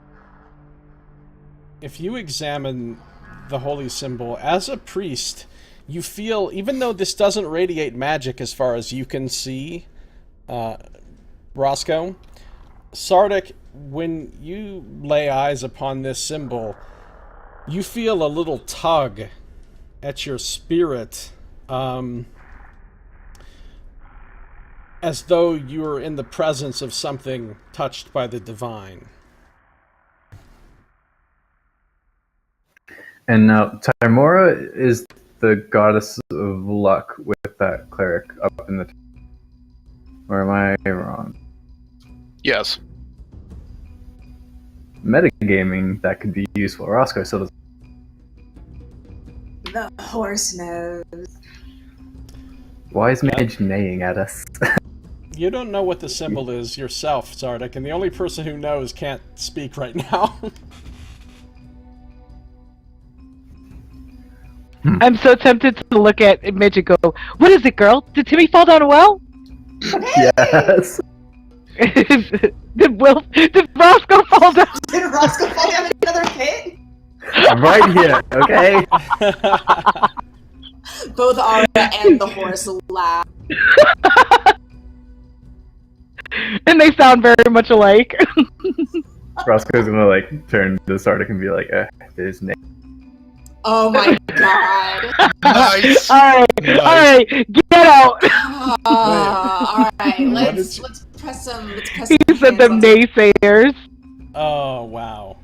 If you examine the holy symbol as a priest, you feel, even though this doesn't radiate magic as far as you can see, Roscoe, Sardick, when you lay eyes upon this symbol, you feel a little tug at your spirit, as though you're in the presence of something touched by the divine. And now, Timora is the goddess of luck with that cleric up in the... Or am I wrong? Yes. Metagaming, that could be useful. Roscoe still doesn't... The horse knows. Why is Midge neighing at us? You don't know what the symbol is yourself, Sardick, and the only person who knows can't speak right now. I'm so tempted to look at Midge and go, "What is it, girl? Did Timmy fall down a well? Yes. Did Roscoe fall down?" Did Roscoe fall down another pit? I'm right here, okay? Both Ara and the horse laugh. And they sound very much alike. Roscoe's gonna like turn to Sardick and be like, there's Nate. Oh my god. Nice. Alright, get out. Alright, let's press some. He said them naysayers. Oh, wow.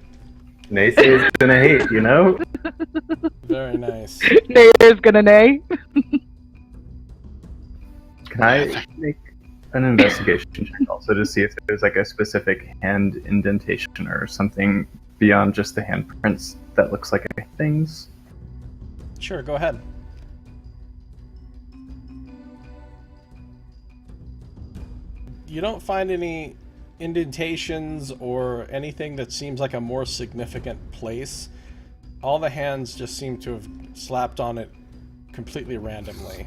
Naysayer's gonna hate, you know? Very nice. Naysayer's gonna nay. Can I make an investigation check also to see if there's like a specific hand indentation or something beyond just the handprints that looks like things? Sure, go ahead. You don't find any indentations or anything that seems like a more significant place. All the hands just seem to have slapped on it completely randomly.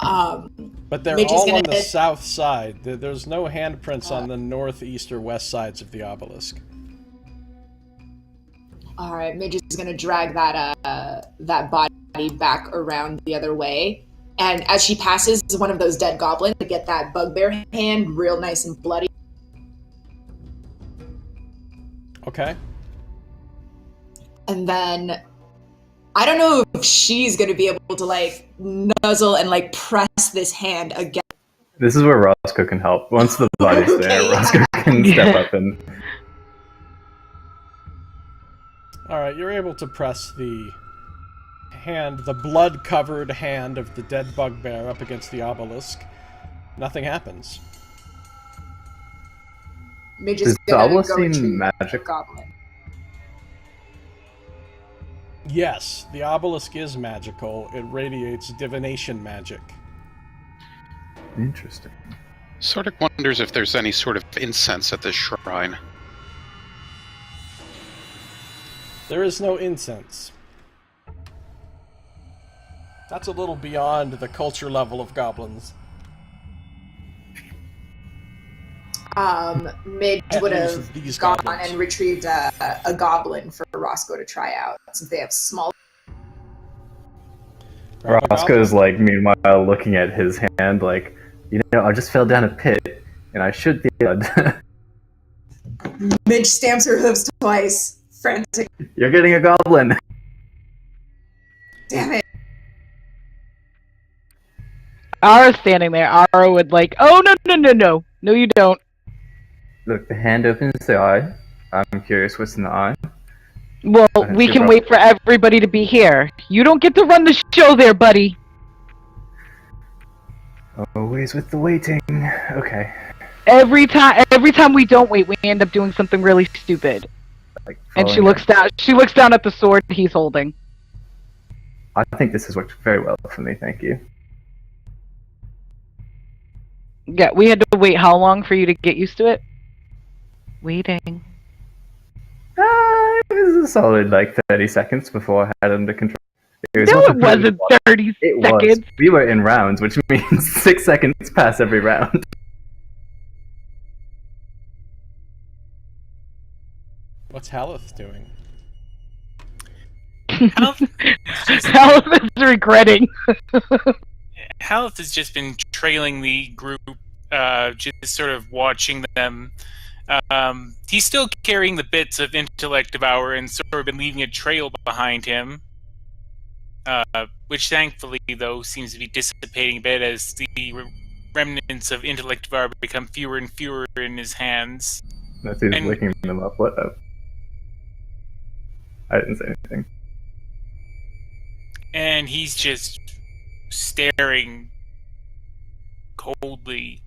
But they're Midge is all on gonna- the south side. There's no handprints on the northeast or west sides of the obelisk. Alright, Midge is gonna drag that body back around the other way. And as she passes one of those dead goblins to get that bugbear hand real nice and bloody. Okay. And then I don't know if she's gonna be able to like nuzzle and like press this hand again. This is where Roscoe can help. Once the body's there, Okay. Roscoe can step up and... Alright, you're able to press the hand, the blood-covered hand of the dead bugbear up against the obelisk. Nothing happens. Midge Does is the gonna obelisk go seem retrieve the magic? goblin. Yes, the obelisk is magical. It radiates divination magic. Interesting. Sardick wonders if there's any sort of incense at this shrine. There is no incense. That's a little beyond the culture level of goblins. Midge At would least have these gone goblins. and retrieved a goblin for Roscoe to try out, since they have small. Grab a Roscoe's like, meanwhile, looking at his hand like, you know, I just fell down a pit, and I should be dead. Midge stamps her hooves twice, frantic. You're getting a goblin! Damn it. Ara's standing there. Ara would like, "Oh, no. No, you don't." Look, the hand opens the eye. I'm curious what's in the eye. Well, didn't we see can Rob. wait for everybody to be here. You don't get to run the show there, buddy. Always with the waiting. Okay. Every time we don't wait, we end up doing something really stupid. Like, And she following looks down. She looks down at the sword he's holding. I think this has worked very well for me, thank you. Yeah, we had to wait how long for you to get used to it? Waiting. It was a solid, 30 seconds before I had it under control. No, it wasn't 30 It seconds. was. We were in rounds, which means 6 seconds pass every round. What's Haleth doing? Haleth is regretting. Haleth has just been trailing the group, just sort of watching them. He's still carrying the bits of Intellect Devour and sort of been leaving a trail behind him, which thankfully, though, seems to be dissipating a bit as the remnants of Intellect Devour become fewer and fewer in his hands. That's he's licking them up. What up? I didn't say anything. And he's just staring coldly.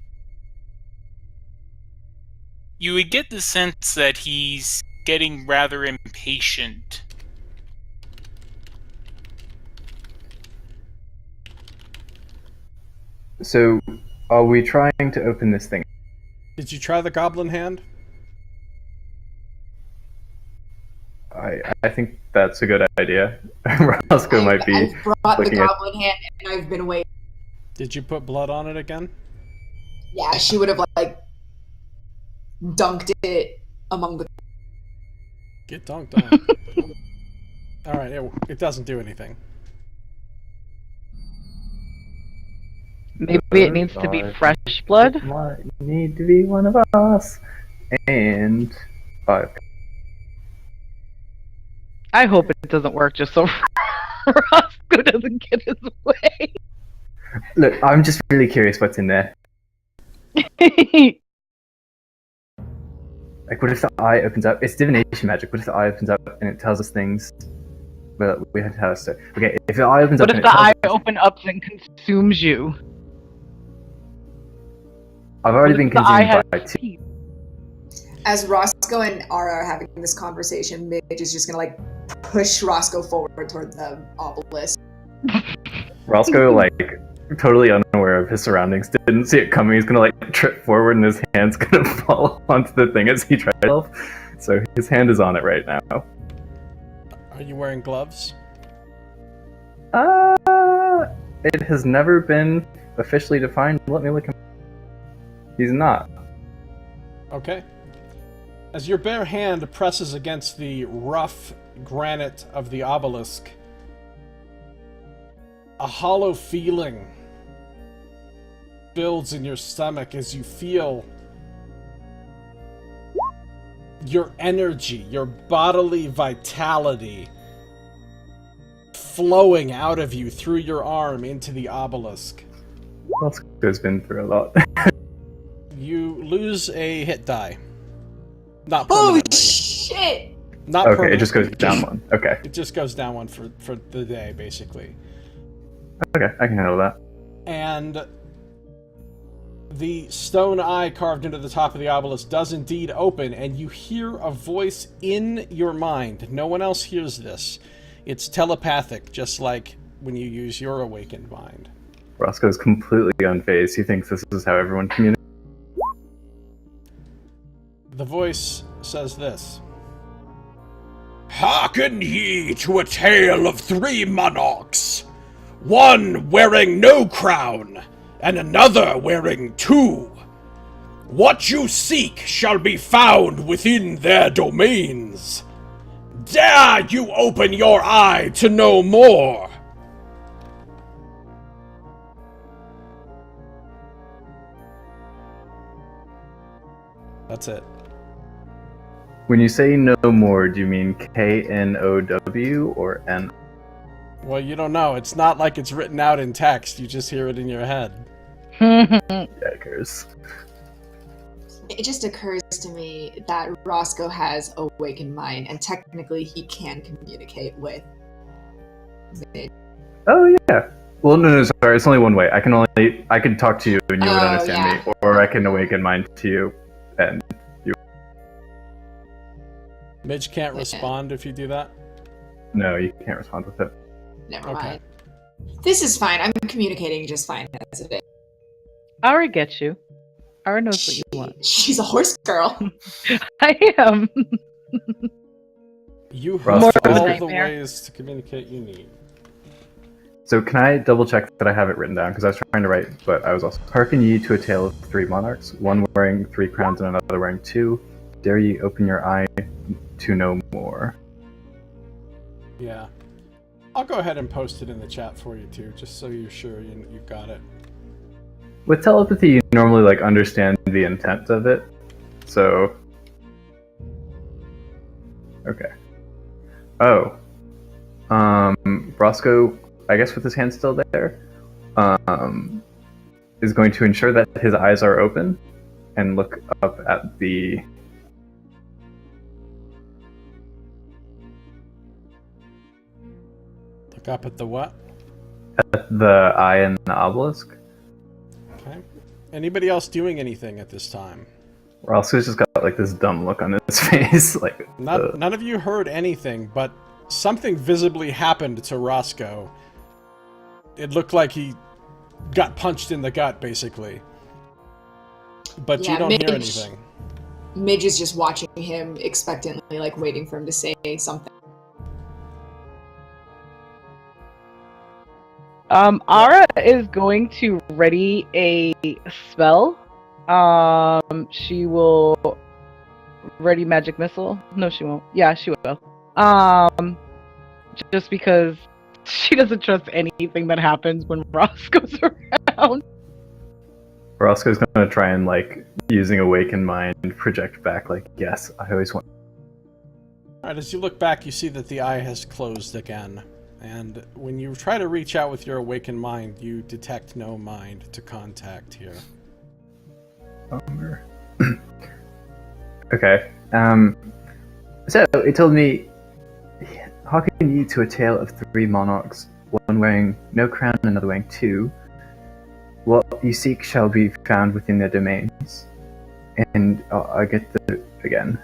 You would get the sense that he's getting rather impatient. So, are we trying to open this thing? Did you try the goblin hand? I think that's a good idea. Roscoe might be I've brought the looking at... goblin hand and I've been waiting. Did you put blood on it again? Yeah, she would have dunked it among the. Get dunked on. Alright, it doesn't do anything. Maybe it needs to be fresh blood? Might need to be one of us. And 5. I hope it doesn't work just so Roscoe doesn't get his way. Look, I'm just really curious what's in there. Like, what if the eye opens up? It's divination magic. What if the eye opens up and it tells us things? Well, we have to tell us. Okay, if the eye opens up What if the eye opens up and consumes you? I've already been consumed by 2. Teeth? As Roscoe and Ara are having this conversation, Midge is just gonna push Roscoe forward toward the obelisk. Roscoe, totally unaware of his surroundings, didn't see it coming. He's gonna trip forward and his hand's gonna fall onto the thing as he tries to help. So his hand is on it right now. Are you wearing gloves? It has never been officially defined. Let me look him. He's not. Okay. As your bare hand presses against the rough granite of the obelisk, a hollow feeling builds in your stomach as you feel your energy, your bodily vitality flowing out of you through your arm into the obelisk. Roscoe's been through a lot. You lose a hit die. Not Oh permanently. shit! Not Okay, permanently. it just goes down 1. Okay. It just goes down 1 for the day, basically. Okay, I can handle that. And the stone eye carved into the top of the obelisk does indeed open, and you hear a voice in your mind. No one else hears this. It's telepathic, just like when you use your awakened mind. Roscoe's completely unfazed. He thinks this is how everyone communicates. The voice says this. Hearken ye to a tale of 3 monarchs, one wearing no crown, and another wearing 2. What you seek shall be found within their domains. Dare you open your eye to know more? That's it. When you say no more, do you mean K-N-O-W or N? Well, you don't know. It's not like it's written out in text. You just hear it in your head. Yikers. It just occurs to me that Roscoe has awakened mind, and technically he can communicate with Midge. Oh, yeah. Well, no, sorry. It's only one way. I could talk to you and you would understand yeah. me, or I can awaken mine to you, and you. Midge can't respond if you do that? No, you can't respond with it. Never Okay. mind. This is fine. I'm communicating just fine as it is. Ara gets you. Ara knows what you want. She's a horse girl. I am. You More have of a all the nightmare. ways to communicate you need. So can I double check that I have it written down? Because I was trying to write, but I was also hearken ye to a tale of three monarchs, one wearing 3 crowns and another wearing 2. Dare ye open your eye to know more. Yeah. I'll go ahead and post it in the chat for you too, just so you're sure you got it. With telepathy, you normally like understand the intent of it. So, okay. Oh, Roscoe, I guess with his hand still there, is going to ensure that his eyes are open and look up at the. Look up at the what? At the eye in the obelisk. Okay. Anybody else doing anything at this time? Roscoe's just got like this dumb look on his face, like. None of you heard anything, but something visibly happened to Roscoe. It looked like he got punched in the gut, basically. But Yeah, you don't Midge. hear anything. Midge is just watching him expectantly, like waiting for him to say something. Ara is going to ready a spell. She will ready magic missile. No, she won't. Yeah, she will. Just because she doesn't trust anything that happens when Ross goes around. Roscoe's gonna try and like using awaken mind project back like, yes, I always want. Alright, as you look back, you see that the eye has closed again. And when you try to reach out with your awakened mind, you detect no mind to contact here. Bummer. Okay. So it told me, hearken ye to a tale of 3 monarchs, one wearing no crown, another wearing 2. What you seek shall be found within their domains. And I get the again.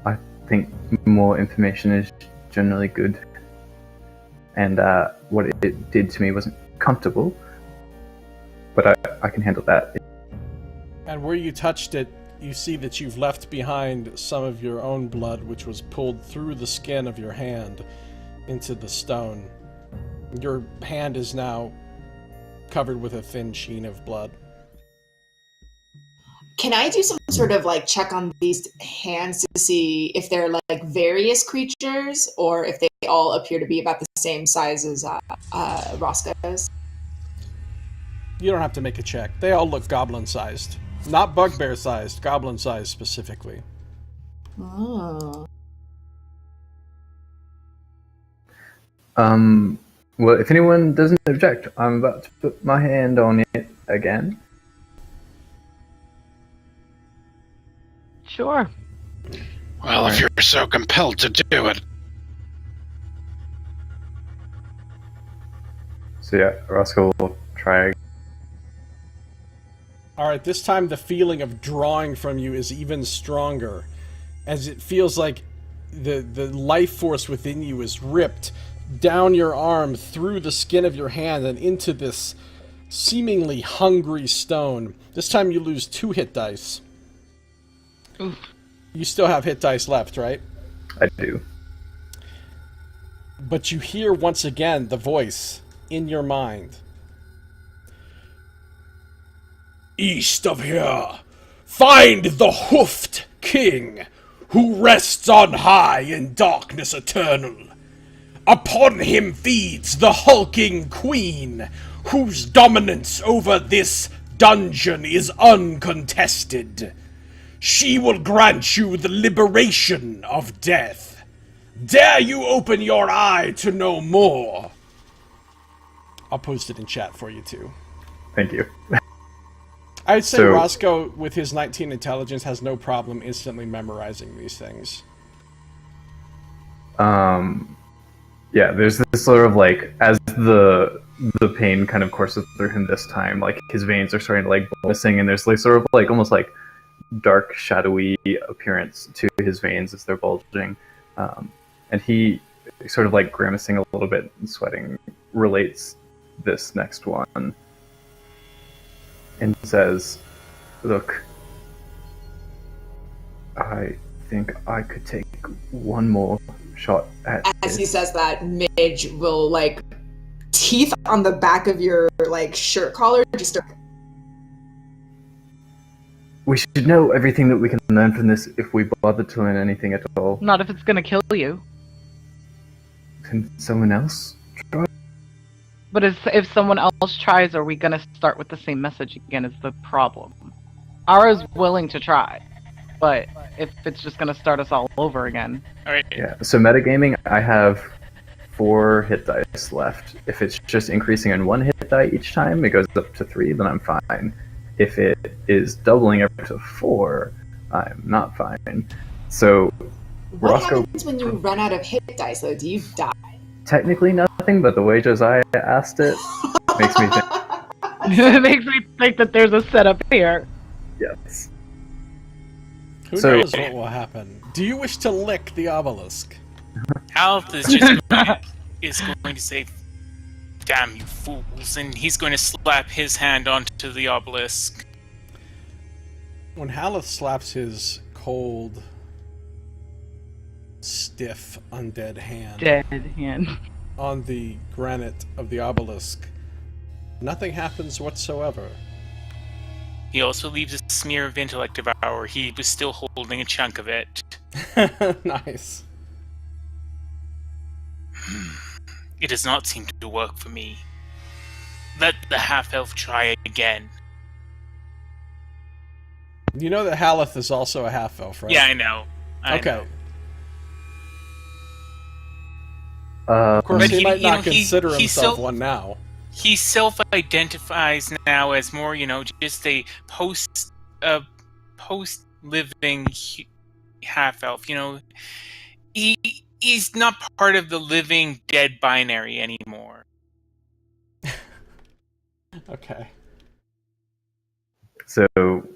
I think more information is generally good. And what it did to me wasn't comfortable, but I can handle that. And where you touched it, you see that you've left behind some of your own blood, which was pulled through the skin of your hand into the stone. Your hand is now covered with a thin sheen of blood. Can I do some sort of like check on these hands to see if they're like various creatures or if they all appear to be about the same size as Roscoe's? You don't have to make a check. They all look goblin-sized. Not bugbear-sized, goblin-sized specifically. Oh. Well, if anyone doesn't object, I'm about to put my hand on it again. Sure. Well, if you're so compelled to do it. So yeah, Roscoe will try. Alright, this time the feeling of drawing from you is even stronger, as it feels like the life force within you is ripped down your arm, through the skin of your hand, and into this seemingly hungry stone. This time you lose 2 hit dice. Oof. You still have hit dice left, right? I do. But you hear once again the voice in your mind. East of here, find the hoofed king, who rests on high in darkness eternal. Upon him feeds the hulking queen, whose dominance over this dungeon is uncontested. She will grant you the liberation of death. Dare you open your eye to know more? I'll post it in chat for you too. Thank you. I'd say So- Roscoe, with his 19 intelligence, has no problem instantly memorizing these things. Yeah, there's this sort of like, as the pain kind of courses through him this time, like his veins are starting to like missing, and there's like sort of like almost like dark shadowy appearance to his veins as they're bulging, and he sort of like grimacing a little bit and sweating relates this next one and says, "Look, I think I could take one more shot at As this." he says that, Midge will like teeth on the back of your like shirt collar just start. We should know everything that we can learn from this if we bother to learn anything at all. Not if it's gonna kill you. Can someone else try? But if someone else tries, are we gonna start with the same message again is the problem. Ara's willing to try, but if it's just gonna start us all over again. Alright. Yeah, so metagaming, I have 4 hit dice left. If it's just increasing in 1 hit die each time, it goes up to 3, then I'm fine. If it is doubling up to 4, I'm not fine. So, What Roscoe, happens when you run out of hit dice though? Do you die? technically nothing, but the way Josiah asked it makes me think It makes me think that there's a setup here. yes. Who So- knows what will happen? Do you wish to lick the obelisk? Halth is going to say, "Damn you fools," and he's going to slap his hand onto the obelisk. When Haleth slaps his cold, stiff, undead hand Dead hand. on the granite of the obelisk, nothing happens whatsoever. He also leaves a smear of intellect devour. He was still holding a chunk of it. Nice. It does not seem to work for me. Let the half-elf try again. You know that Haleth is also a half-elf, right? Yeah, I know. I Okay. know. Of course, But he he- might you not know, he- consider he's himself so- one now. He self-identifies now as more, just a post-living half-elf. He's not part of the living dead binary anymore. Okay. So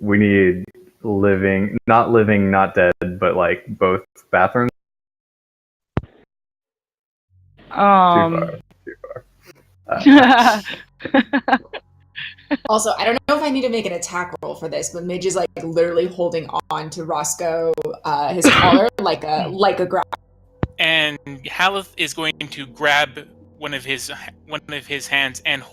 we need living, not dead, but like both bathrooms. Too far. Also, I don't know if I need to make an attack roll for this, but Midge is like literally holding on to Roscoe, his collar, like a grab. And Haleth is going to grab one of his hands and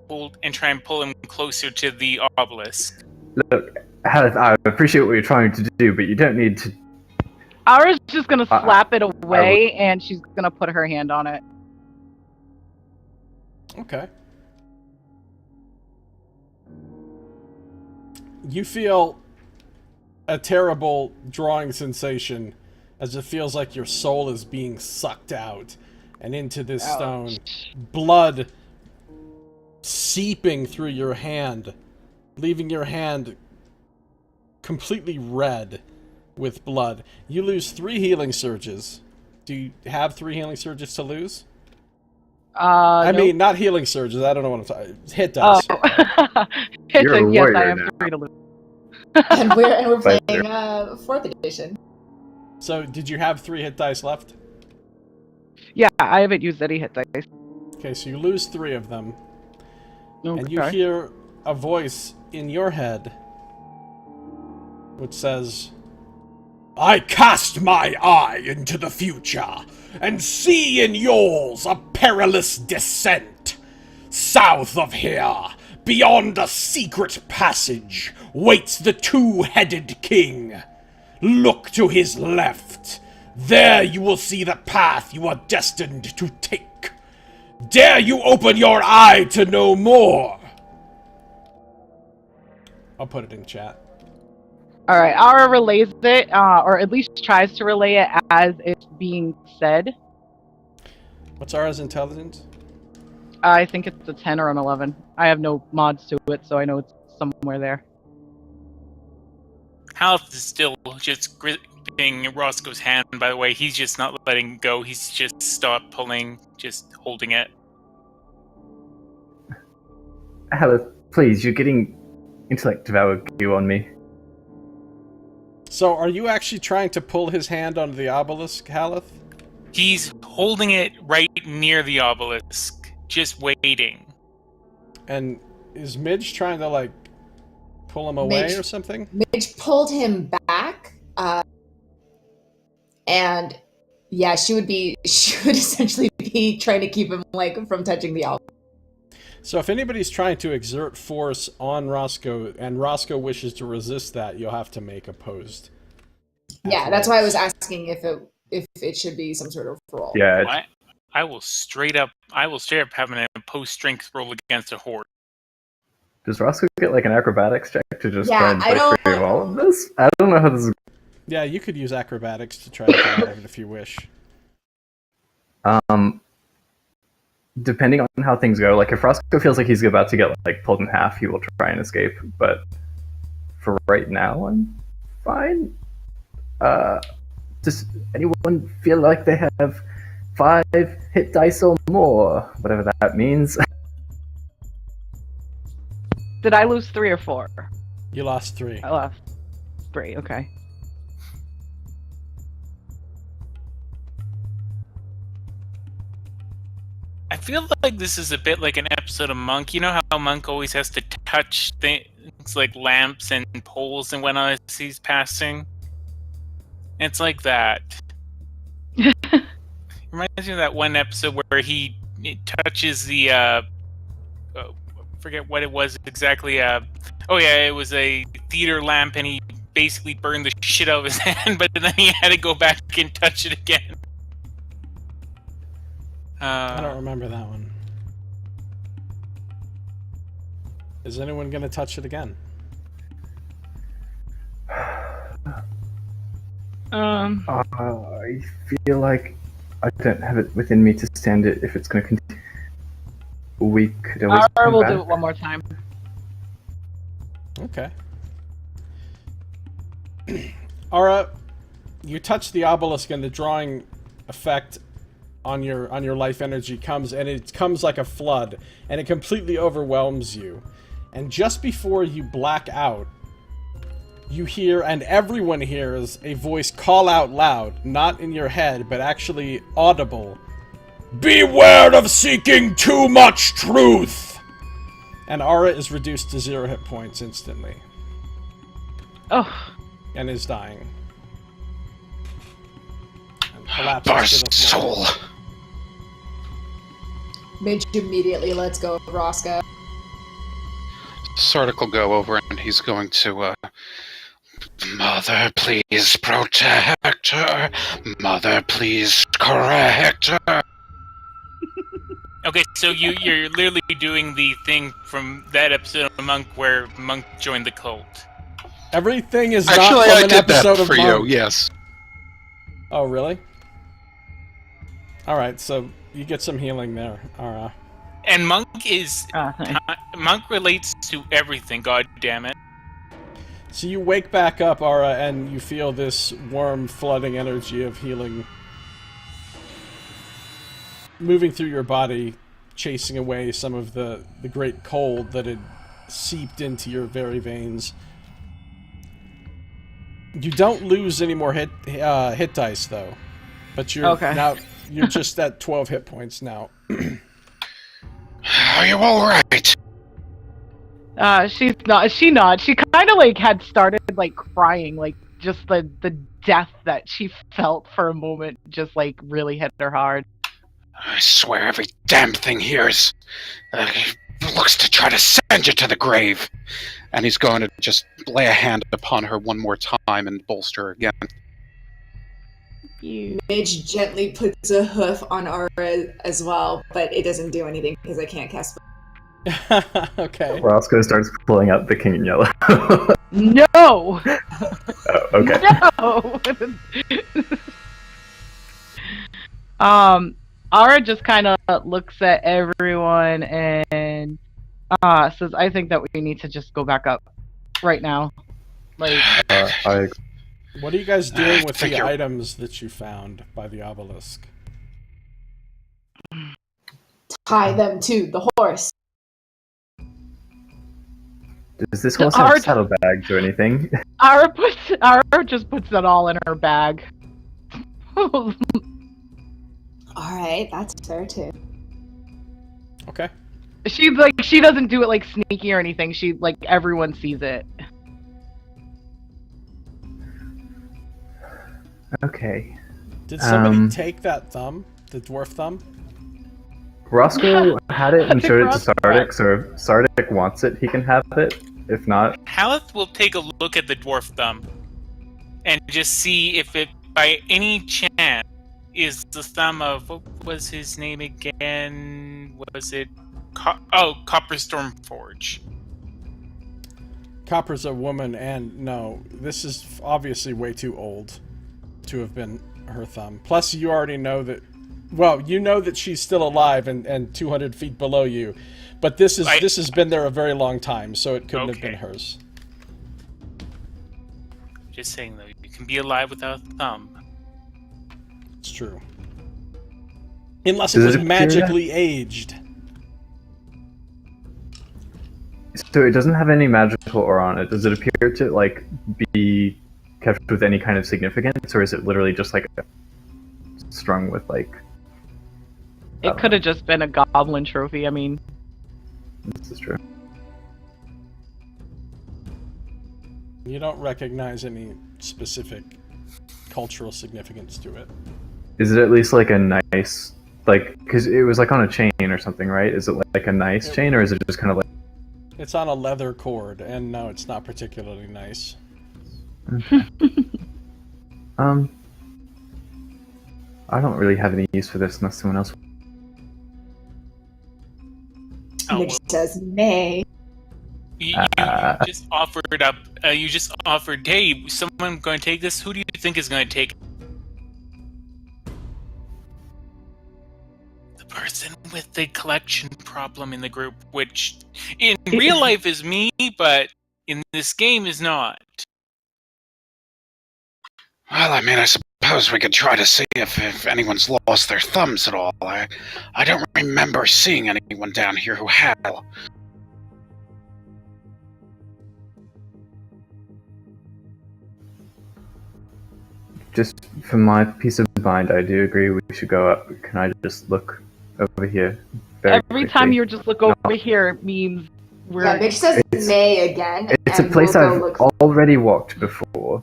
try and pull him closer to the obelisk. Look, Haleth, I appreciate what you're trying to do, but you don't need to. Ara's just gonna slap it away, and she's gonna put her hand on it. Okay. You feel a terrible drawing sensation as it feels like your soul is being sucked out and into this stone. Blood seeping through your hand, leaving your hand completely red with blood. You lose 3 healing surges. Do you have 3 healing surges to lose? I Nope. mean, not healing surges. I don't know what I'm talking. Hit dice. Oh. You're a yes, I warrior have now. 3 to lose. and we're But playing 4th edition. So, did you have 3 hit dice left? Yeah, I haven't used any hit dice. Okay, so you lose 3 of them, Okay. and you hear a voice in your head which says, "I cast my eye into the future, and see in yours a perilous descent. South of here, beyond a secret passage, waits the 2-headed king. Look to his left. There you will see the path you are destined to take. Dare you open your eye to know more?" I'll put it in chat. Alright, Ara relays it, or at least tries to relay it as it's being said. What's Ara's intelligence? I think it's a 10 or an 11. I have no mods to it, so I know it's somewhere there. Haleth is still just gripping Roscoe's hand, by the way. He's just not letting go. He's just stopped pulling, just holding it. Haleth, please, you're getting into like devour goo on me. So, are you actually trying to pull his hand onto the obelisk, Haleth? He's holding it right near the obelisk, just waiting. And is Midge trying to, like, pull him away Midge- or something? Midge pulled him back, and yeah, she would essentially be trying to keep him like from touching the altar. So if anybody's trying to exert force on Roscoe, and Roscoe wishes to resist that, you'll have to make opposed. Yeah, that's why I was asking if it should be some sort of roll. Yeah. I will straight up have an opposed strength roll against a horde. Does Roscoe get like an acrobatics check to just Yeah, try and break free of all of this? I don't know how this is. Yeah, you could use acrobatics to try to get out of it if you wish. Depending on how things go, like if Roscoe feels like he's about to get like pulled in half, he will try and escape. But for right now, I'm fine. Does anyone feel like they have 5 hit dice or more? Whatever that means. Did I lose 3 or 4? You lost 3. I lost 3, okay. I feel like this is a bit like an episode of Monk. You know how Monk always has to touch things like lamps and poles and whatnot as he's passing? It's like that. Reminds me of that one episode where he touches the forget what it was exactly. Oh yeah, it was a theater lamp, and he basically burned the shit out of his hand, but then he had to go back and touch it again. I don't remember that one. Is anyone going to touch it again? I feel like I don't have it within me to stand it if it's going to continue. We could always come We'll back. do it one more time. Okay. Ara, you touch the obelisk and the drawing effect on your life energy comes, and it comes like a flood, and it completely overwhelms you. And just before you black out, you hear, and everyone hears, a voice call out loud, not in your head, but actually audible. Beware of seeking too much truth! And Ara is reduced to 0 hit points instantly. Oh. And is dying. And collapses to the floor. soul. Midge immediately lets go of Roscoe. Sardick will go over and he's going to, Mother, please protect her. Mother, please correct her. Okay, so you're literally doing the thing from that episode of Monk where Monk joined the cult. Everything is Actually, not from I an did episode that of for Monk. you, yes. Oh, really? Alright, so you get some healing there. Alright. And Monk is... Nice. Monk relates to everything, god damn it. So you wake back up, Ara, and you feel this warm, flooding energy of healing moving through your body, chasing away some of the great cold that had seeped into your very veins. You don't lose any more hit dice, though. But you're now you're just at 12 hit points now. Are you alright? She's not. She not. She kind of like had started like crying, like just the death that she felt for a moment, just like really hit her hard. I swear every damn thing here is... looks to try to send you to the grave. And he's going to just lay a hand upon her one more time and bolster her again. Midge gently puts a hoof on Aura as well, but it doesn't do anything because I can't cast. Okay. Roscoe starts pulling out the king in yellow. No! Oh, okay. No! Ara just kind of looks at everyone and says, I think that we need to just go back up right now. Like, What are you guys doing with think the you're- items that you found by the obelisk? Tie them to the horse. Does this horse have saddlebags or anything? Ara just puts it all in her bag. All right, that's fair too. Okay. She doesn't do it like sneaky or anything. She like everyone sees it. Okay. Did somebody take that thumb? The dwarf thumb? Roscoe had it and I think showed it to Roscoe- Sardick, so if Sardick wants it, he can have it. If not, Haleth will take a look at the dwarf thumb and just see if it, by any chance, is the thumb of, what was his name again? Was it Copper Stormforge? Copper's a woman, and no, this is obviously way too old to have been her thumb. Plus, you already know that. Well, you know that she's still alive and 200 feet below you, but this has been there a very long time, so it couldn't have been hers. Just saying, though, you can be alive without a thumb. It's true. Unless it was magically aged. so it doesn't have any magical aura on it. Does it appear to like be kept with any kind of significance, or is it literally just like strung with like? It could have just been a goblin trophy. I mean, This is true. You don't recognize any specific cultural significance to it. Is it at least like a nice, like, because it was like on a chain or something, right? Is it like a nice chain, or is it just kind of like? It's on a leather cord, and no, it's not particularly nice. I don't really have any use for this unless someone else. Midge says nay. You just offered up. You just offered, hey, someone going to take this? Who do you think is going to take it? The person with the collection problem in the group, which in real life is me, but in this game is not. Well, I mean, I suppose we could try to see if anyone's lost their thumbs at all. I don't remember seeing anyone down here who had. Just for my peace of mind, I do agree we should go up. Can I just look over here? every time you just look over here, it means we're. Yeah, Midge says nay again. It's a and place we'll I've go look. already walked before.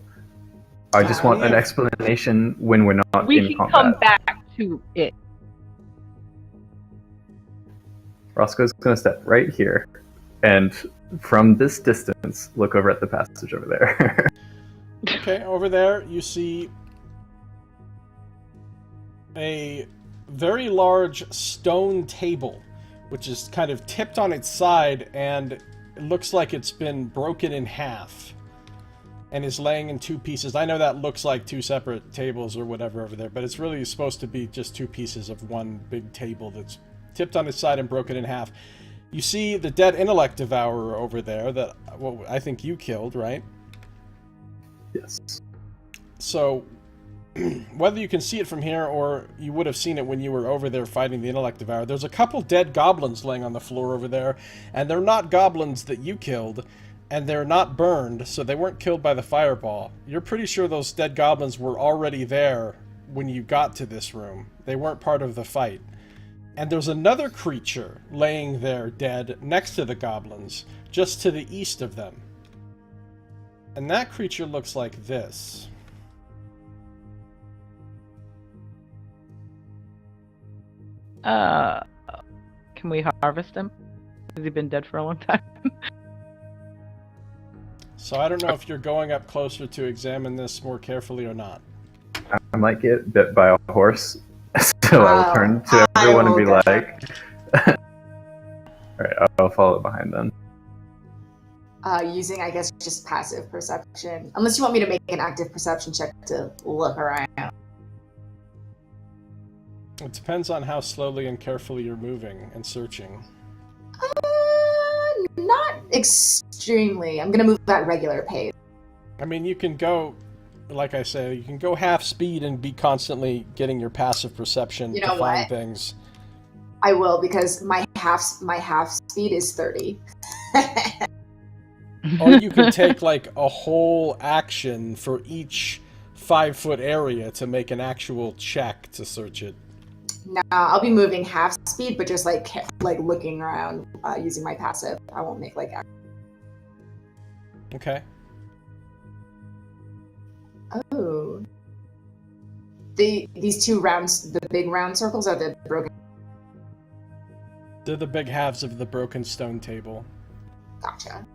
I just want an explanation when we're not We in can combat. come back to it. Roscoe's gonna step right here, and from this distance, look over at the passage over there. Okay, over there you see a very large stone table, which is kind of tipped on its side, and it looks like it's been broken in half and is laying in two pieces. I know that looks like two separate tables or whatever over there, but it's really supposed to be just two pieces of one big table that's tipped on its side and broken in half. You see the dead intellect devourer over there that I think you killed, right? Yes. So, whether you can see it from here or you would have seen it when you were over there fighting the intellect devourer, there's a couple dead goblins laying on the floor over there, and they're not goblins that you killed, and they're not burned, so they weren't killed by the fireball. You're pretty sure those dead goblins were already there when you got to this room. They weren't part of the fight. And there's another creature laying there dead next to the goblins, just to the east of them. And that creature looks like this. Can we harvest him? Has he been dead for a long time? So I don't know if you're going up closer to examine this more carefully or not. I might get bit by a horse, so I'll turn to everyone and be like, alright, I'll follow behind then. Using, I guess, just passive perception. Unless you want me to make an active perception check to look around. It depends on how slowly and carefully you're moving and searching. Not extremely. I'm gonna move at regular pace. I mean, you can go like I say, you can go half speed and be constantly getting your passive perception You to know find what? things. I will, because my half speed is 30. Or you can take like a whole action for each 5-foot area to make an actual check to search it. Nah, I'll be moving half speed, but just like looking around using my passive. I won't make like. Okay. Oh. These two rounds, the big round circles, are the broken. They're the big halves of the broken stone table. Gotcha.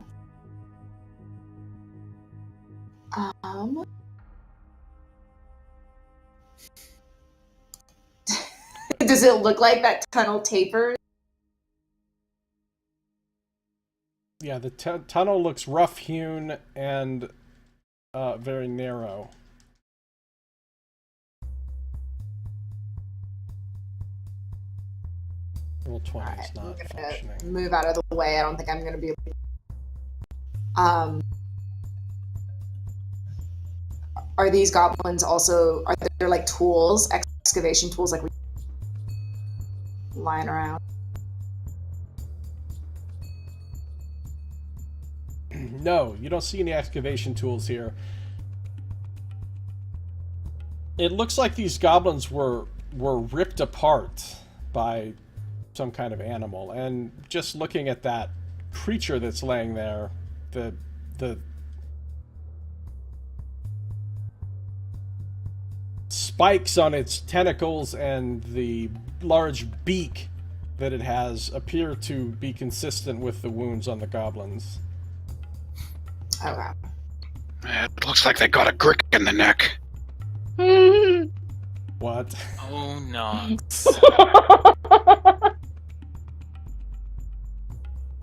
Does it look like that tunnel tapers? Yeah, the tunnel looks rough-hewn and very narrow. Roll20 is not functioning. Move out of the way. I don't think I'm gonna be able to. Are these goblins also, are there like tools, excavation tools, like lying around? No, you don't see any excavation tools here. It looks like these goblins were ripped apart by some kind of animal, and just looking at that creature that's laying there, the spikes on its tentacles and the large beak that it has appear to be consistent with the wounds on the goblins. Okay. It looks like they got a grick in the neck. What? Oh no.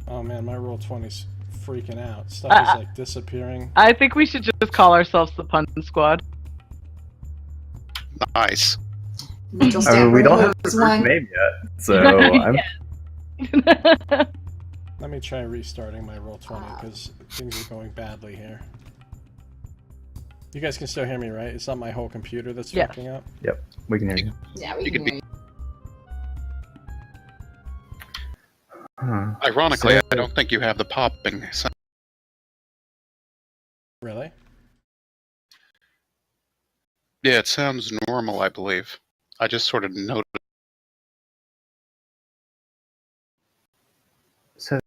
Oh man, my Roll20's freaking out. Stuff is like disappearing. I think we should just call ourselves the Pun Squad. Nice. Mitchell I mean, we don't have Stanford a one. group name yet, so I'm... Let me try restarting my Roll20 because things are going badly here. You guys can still hear me, right? It's not my whole computer that's Yes. fucking up? Yep, we can hear you. Yeah, we You can could hear you. Huh. Ironically, So- I don't think you have the popping. So Really? yeah, it sounds normal, I believe. I just sort of noticed. So,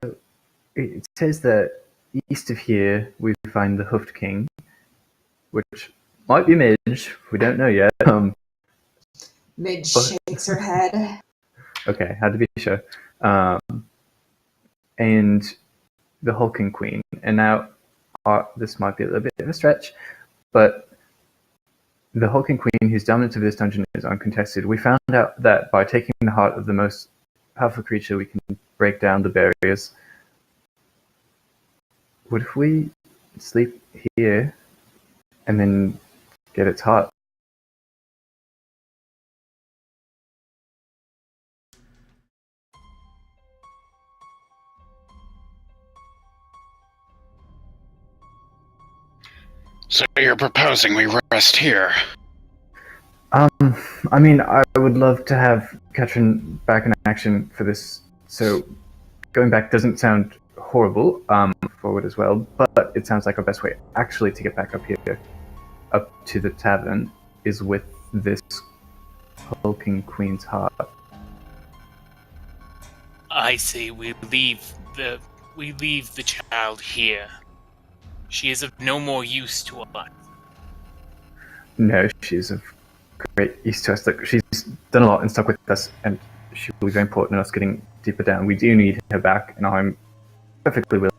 it says that east of here we find the Hoofed King, which might be Midge, we don't know yet. Midge But- shakes her head. Okay, had to be sure. And the Hulking Queen. And now, this might be a little bit of a stretch, but the Hulking Queen, whose dominance of this dungeon is uncontested, we found out that by taking the heart of the most powerful creature, we can break down the barriers. What if we sleep here and then get its heart? So you're proposing we rest here? I mean, I would love to have Katrin back in action for this, so going back doesn't sound horrible, forward as well, but it sounds like our best way actually to get back up here, up to the tavern, is with this hulking queen's heart. I say we leave the child here. She is of no more use to us. No, she's of great use to us. Look, she's done a lot and stuck with us, and she will be very important in us getting deeper down. We do need her back, and I'm perfectly willing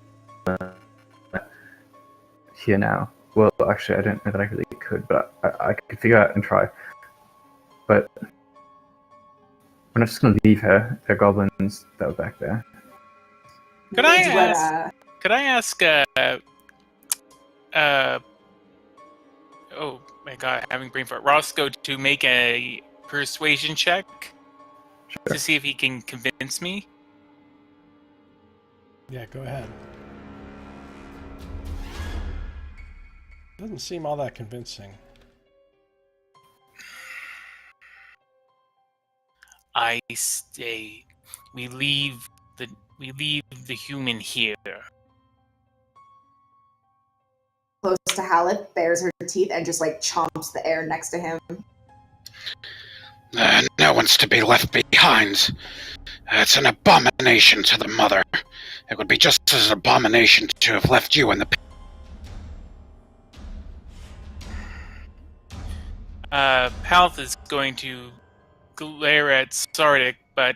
here now. Well, actually, I don't know that I really could, but I could figure out and try. But we're not just going to leave her. There are goblins that were back there. Could I Midge would, ask? Could I ask? Oh my god, having brain fart. Roscoe to make a persuasion check Sure. to see if he can convince me. Yeah, go ahead. Doesn't seem all that convincing. I stay. We leave the human here. Close to Hallett, bares her teeth, and just like chomps the air next to him. No one's to be left behind. It's an abomination to the mother. It would be just as an abomination to have left you in the Palth is going to glare at Sardick, but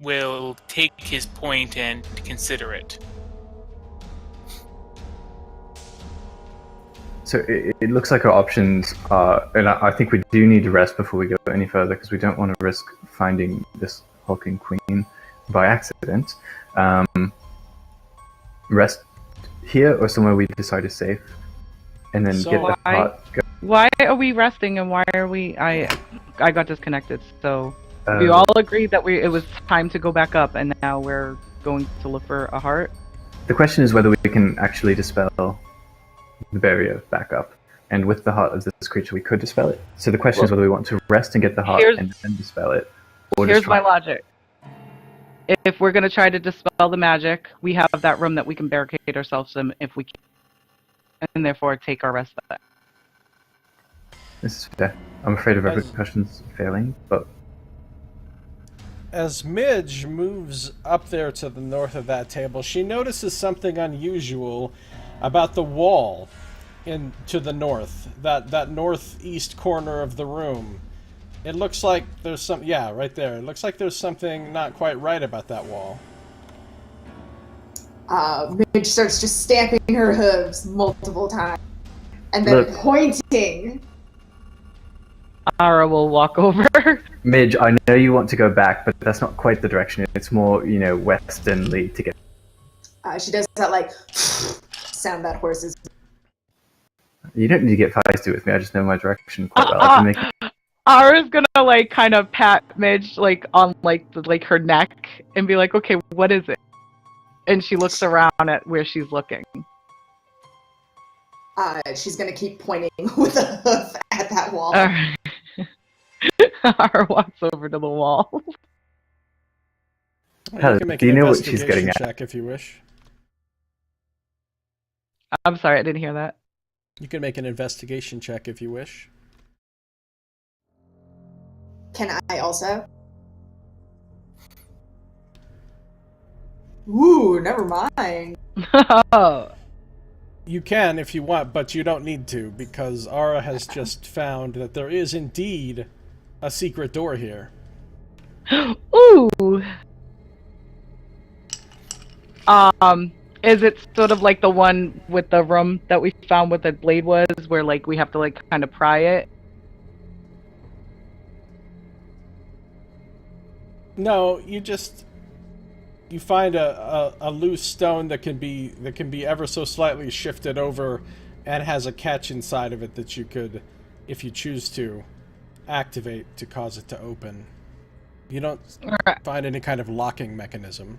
will take his point and consider it. So it looks like our options are, and I think we do need to rest before we go any further, because we don't want to risk finding this hulking queen by accident. Rest here or somewhere we decide is safe, and then So get the heart. Why are we resting and why are we... I got disconnected, so... we all agreed that it was time to go back up, and now we're going to look for a heart? The question is whether we can actually dispel the barrier back up. And with the heart of this creature, we could dispel it. So the question is whether we want to rest and get the heart and then dispel it. Or Here's just try my logic. If we're going to try to dispel the magic, we have that room that we can barricade ourselves in if we can. And therefore take our rest back. This is fair. I'm afraid of repercussions failing, but... As Midge moves up there to the north of that table, she notices something unusual about the wall to the north, that northeast corner of the room. It looks like there's some... Yeah, right there. It looks like there's something not quite right about that wall. Midge starts just stamping her hooves multiple times. And then pointing. Ara will walk over. Midge, I know you want to go back, but that's not quite the direction. It's more, westernly to get... She does that, like, sound that horses... You don't need to get feisty with me, I just know my direction quite well. I can make... Ara's gonna, kind of pat Midge, on, her neck, and be like, okay, what is it? And she looks around at where she's looking. She's gonna keep pointing with a hoof at that wall. Alright. Ara walks over to the wall. Well, you can make do you an know what she's getting investigation at? check if you wish. I'm sorry, I didn't hear that. You can make an investigation check if you wish. Can I also? Ooh, never mind. Oh. You can if you want, but you don't need to, because Ara has just found that there is indeed a secret door here. Ooh. Is it sort of like the one with the room that we found with the blade was, where we have to kind of pry it? No, you find a loose stone that can be ever so slightly shifted over, and has a catch inside of it that you could, if you choose to, activate to cause it to open. You don't find any kind of locking mechanism.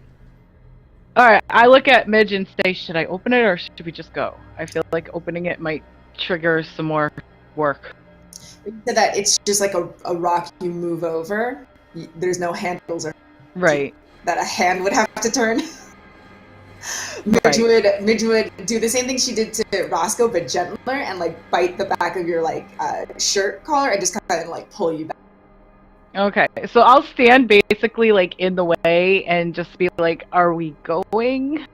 Alright, I look at Midge and say, should I open it or should we just go? I feel like opening it might trigger some more work. So that it's just like a rock you move over. There's no handles or... Right. That a hand would have to turn. Midge would do the same thing she did to Roscoe, but gentler, and bite the back of your shirt collar and just kind of pull you back. Okay, so I'll stand basically in the way and just be like, "Are we going?"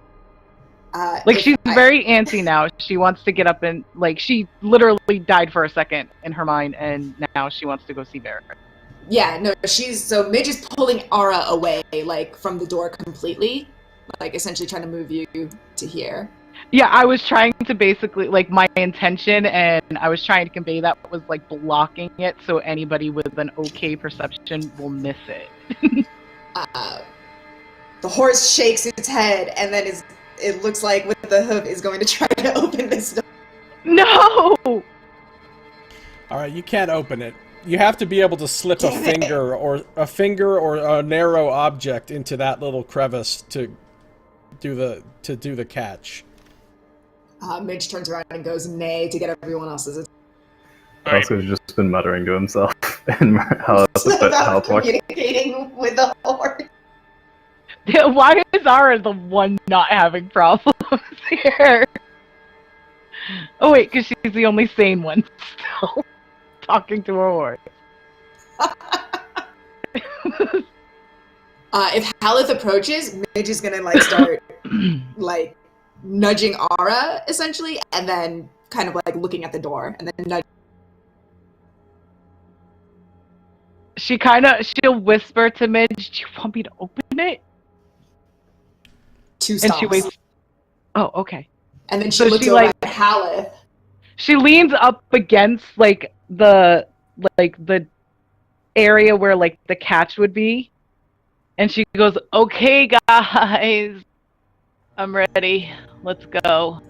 She's very antsy now. She wants to get up and she literally died for a second in her mind, and now she wants to go see Barrett. Yeah, no, Midge is pulling Ara away, from the door completely, essentially trying to move you to here. Yeah, I was trying to basically, my intention, and I was trying to convey that was, blocking it, so anybody with an okay perception will miss it. The horse shakes its head, and then it looks like with the hoof is going to try to open this door. No! Alright, you can't open it. You have to be able to slip a finger or a narrow object into that little crevice to do the catch. Midge turns around and goes nay to get everyone else's attention. All right. Roscoe's just been muttering to himself and how About communicating with the horse. Why is Ara the one not having problems here? Oh wait, because she's the only sane one still talking to her horse. If Haleth approaches, Midge is gonna like start like nudging Ara essentially, and then kind of like looking at the door, and then nudge. She'll whisper to Midge, "Do you want me to open it?" Two And stomps. she waits. Oh, okay. And then she So looks she, over like- at Haleth. She leans up against like the area where like the catch would be, and she goes, "Okay, guys, I'm ready. Let's go."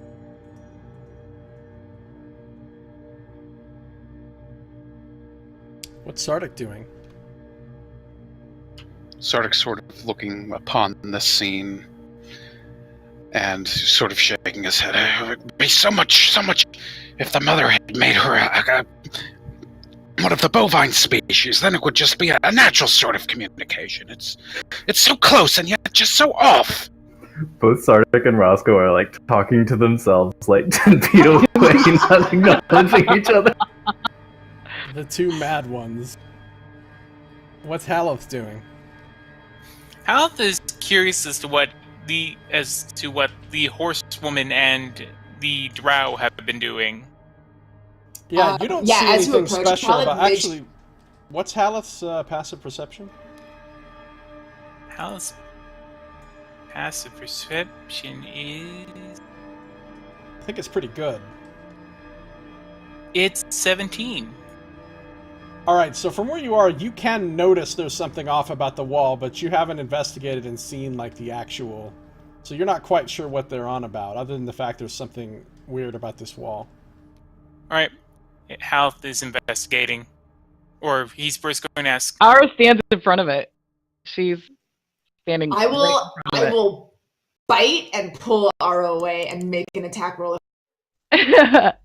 What's Sardick doing? Sardick sort of looking upon this scene and sort of shaking his head. It would be so much if the mother had made her one of the bovine species. Then it would just be a natural sort of communication. It's so close and yet just so off. Both Sardick and Roscoe are like talking to themselves, like 10 feet away, not acknowledging each other. The two mad ones. What's Haleth doing? Haleth is curious as to what the horsewoman and the drow have been doing. Yeah, you don't yeah, see as you anything approach special, Haleth, but Midge- actually, what's Haleth's passive perception? Haleth's passive perception is... I think it's pretty good. It's 17. Alright, so from where you are, you can notice there's something off about the wall, but you haven't investigated and seen, like, the actual... So you're not quite sure what they're on about, other than the fact there's something weird about this wall. Alright, Haleth is investigating. Or he's first going to ask... Ara stands in front of it. She's standing. I will. right in I front of will bite and pull Ara away and make an attack roll. it.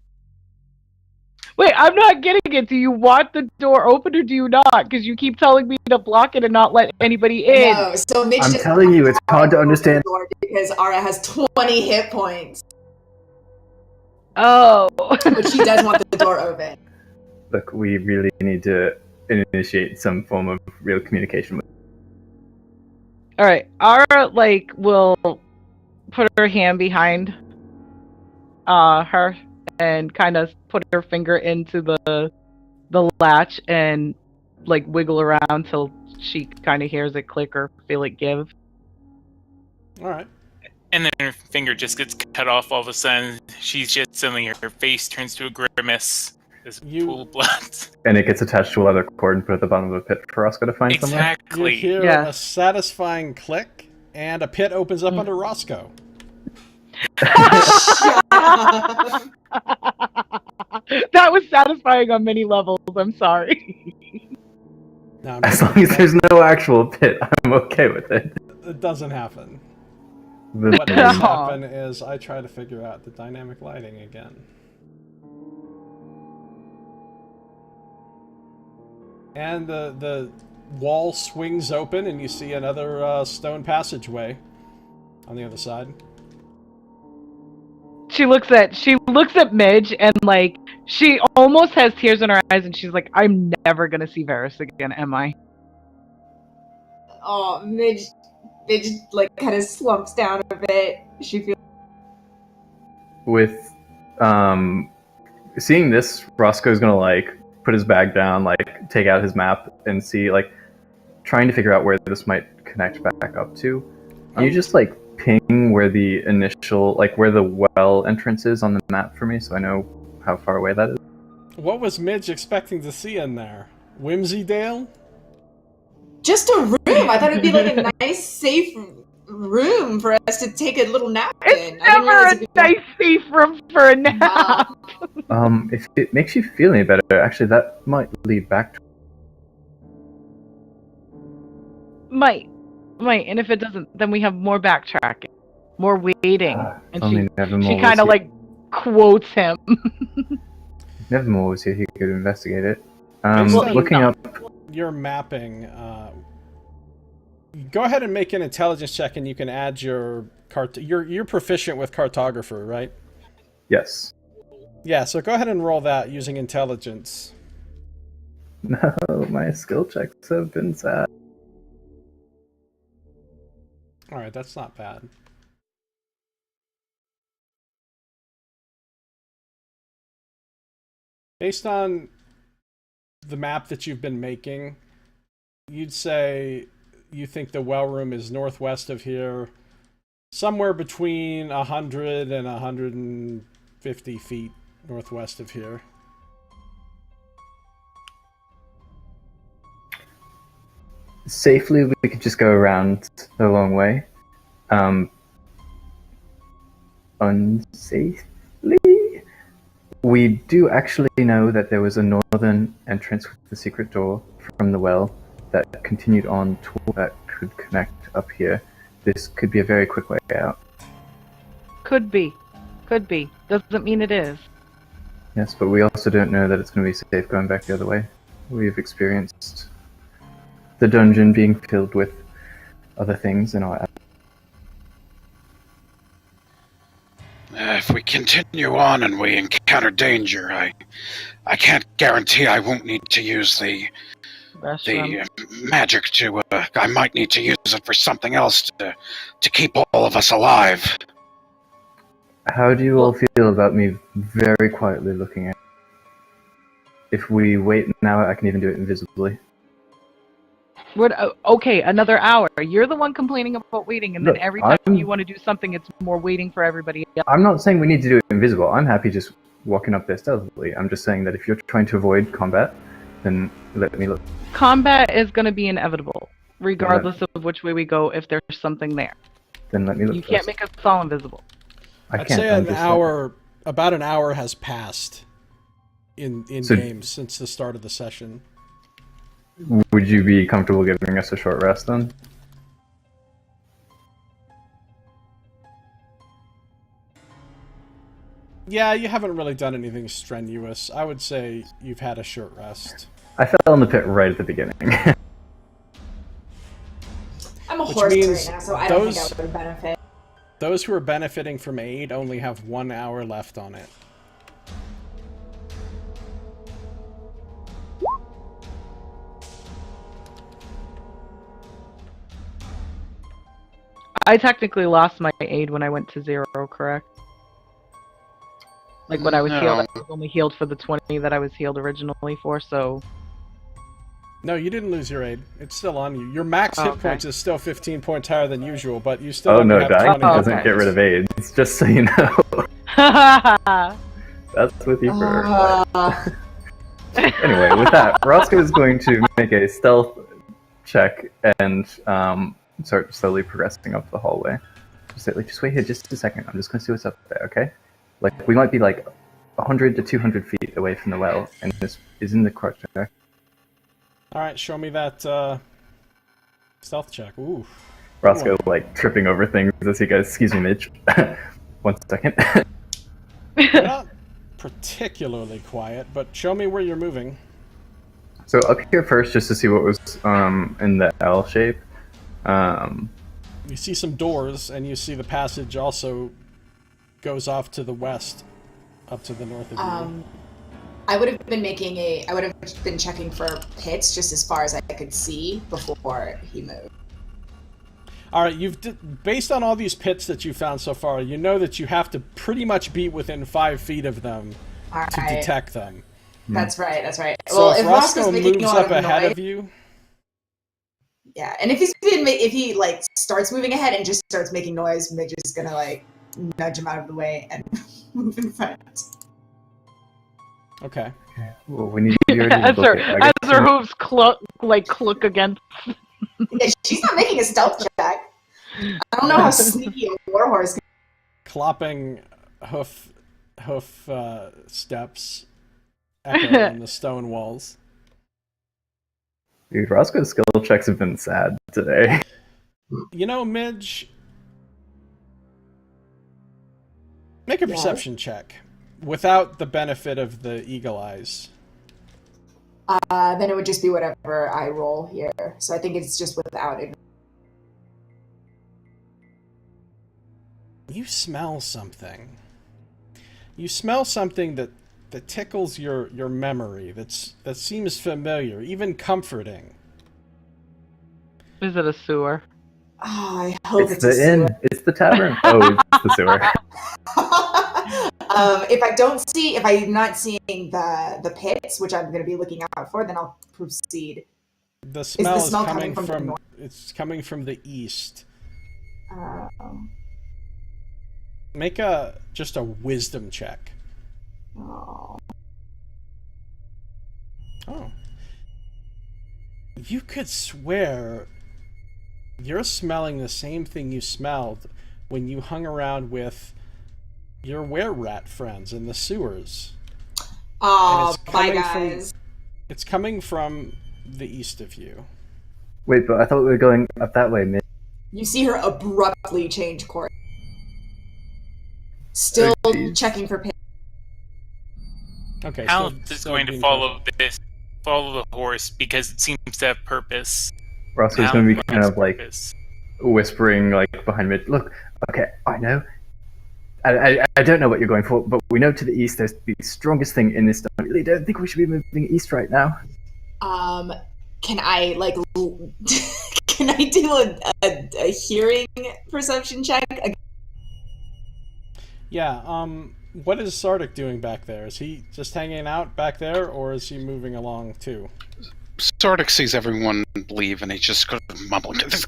Wait, I'm not getting it. Do you want the door open or do you not? Because you keep telling me to block it and not let anybody in. No, so Midge I'm just telling you, it's hard to understand. because Ara has 20 hit points, Oh. but she does want the door open. Look, we really need to initiate some form of real communication with. All right, Ara will put her hand behind her and kind of put her finger into the latch and like wiggle around till she kind of hears it click or feel it give. Alright. And then her finger just gets cut off all of a sudden. She's just suddenly, her face turns to a grimace. This pool of blood. And it gets attached to a leather cord and put at the bottom of a pit for Roscoe to find somewhere. You Exactly. hear Yeah. a satisfying click, and a pit opens up under Roscoe. Shut up. That was satisfying on many levels. I'm sorry. No, As long as there's no actual pit, I'm okay with it. it doesn't happen. The- What does happen is I try to figure out the dynamic lighting again. And the wall swings open, and you see another stone passageway on the other side. She looks at Midge and like she almost has tears in her eyes and she's like, I'm never gonna see Varys again, am I? Oh, Midge like kind of slumps down a bit. She feels. With seeing this, Roscoe's gonna like put his bag down, like take out his map and see, like trying to figure out where this might connect back up to. Can you just like ping where the initial, like where the well entrance is on the map for me, so I know how far away that is? What was Midge expecting to see in there? Whimsydale? Just a room. I thought it'd be like a nice, safe room for us to take a little nap in. It's never a nice safe room for a nap. If it makes you feel any better, actually that might lead back to... Might, and if it doesn't, then we have more backtracking, more waiting, and only she Nevermore kind of was like quotes him. Nevermore was here. He could investigate it. Based on Looking up. your mapping, go ahead and make an intelligence check, and you can add your you're proficient with cartographer, right? Yes. Yeah, so go ahead and roll that using intelligence. No, my skill checks have been sad. All right, that's not bad. Based on the map that you've been making, you'd say you think the well room is northwest of here, somewhere between 100 and 150 feet northwest of here. Safely, we could just go around the long way. Unsafely? We do actually know that there was a northern entrance with the secret door from the well that continued on that could connect up here. This could be a very quick way out. Could be. Doesn't mean it is. Yes, but we also don't know that it's going to be safe going back the other way. We've experienced the dungeon being filled with other things in our... If we continue on and we encounter danger, I can't guarantee I won't need to use the magic to... I might need to use it for something else to keep all of us alive. How do you all feel about me very quietly looking at... If we wait an hour, I can even do it invisibly. Okay, another hour. You're the one complaining about waiting, and Look, then every time you want to do something, it's more waiting for everybody else. I'm not saying we need to do it invisible. I'm happy just walking up there stealthily. I'm just saying that if you're trying to avoid combat, then let me look. Combat is going to be inevitable, regardless of which way we go, if there's something there. Then let me look. You can't make us all invisible. I'd say about an hour has passed in game since the start of the session. Would you be comfortable giving us a short rest then? Yeah, you haven't really done anything strenuous. I would say you've had a short rest. I fell in the pit right at the beginning. I'm a Which horse means right now, so I don't think I would benefit. Those who are benefiting from aid only have 1 hour left on it. I technically lost my aid when I went to 0, correct? Like when I was healed, I was only healed for the 20 that I was healed originally for, so... No, you didn't lose your aid. It's still on you. Your max hit points is still 15 points higher than usual, but you still no, have dying 20 doesn't get rid of aid. It's just so you know. That's with you for... Anyway, with that, Roscoe is going to make a stealth check and start slowly progressing up the hallway. Just wait here just a second. I'm just going to see what's up there, okay? Like, we might be like 100 to 200 feet away from the well, and this is in the correct there. Alright, show me that stealth check. Ooh. Roscoe, like, tripping over things as he goes, excuse me, Midge. 1 second. You're not particularly quiet, but show me where you're moving. So up here first, just to see what was in the L shape. You see some doors, and you see the passage also goes off to the west, up to the north of you. I would have been checking for pits just as far as I could see before he moved. All right, based on all these pits that you found so far, you know that you have to pretty much be within 5 feet of them to detect them. That's right. So well, if Roscoe moves up ahead of you, yeah, and if he like starts moving ahead and just starts making noise, Midge is gonna like nudge him out of the way and move in front. Okay. Well, we need you to look as her hooves cluck against. Yeah, she's not making a stealth check. I don't know how sneaky a warhorse can. Clopping hoof steps echo on the stone walls. Dude, Roscoe's skill checks have been sad today. You know, Midge, make a perception check. without the benefit of the eagle eyes. Then it would just be whatever I roll here. So I think it's just without it. You smell something. You smell something that tickles your memory. That seems familiar, even comforting. Is it a sewer? Oh, I hope It's a the inn. sewer. It's the tavern. Oh, it's the sewer. If I'm not seeing the pits, which I'm going to be looking out for, then I'll proceed. The smell is smell coming coming from the from. north? It's coming from the east. Um, Make just a wisdom check. oh. Oh. You could swear you're smelling the same thing you smelled when you hung around with your were-rat friends in the sewers. Oh, And bye guys. It's coming from the east of you. Wait, but I thought we were going up that way, Midge. You see her abruptly change course. Still Oh, jeez. checking for pits. Okay, Hal so is so going to being follow the horse because it seems to have purpose. Roscoe's Hal going to be has kind of like purpose. whispering like behind Midge. Look, okay, I know. I don't know what you're going for, but we know to the east there's the strongest thing in this town. I really don't think we should be moving east right now. Can I can I do a hearing perception check? Yeah, what is Sardick doing back there? Is he just hanging out back there, or is he moving along too? Sardick sees everyone leave, and he's just kind of mumbling. This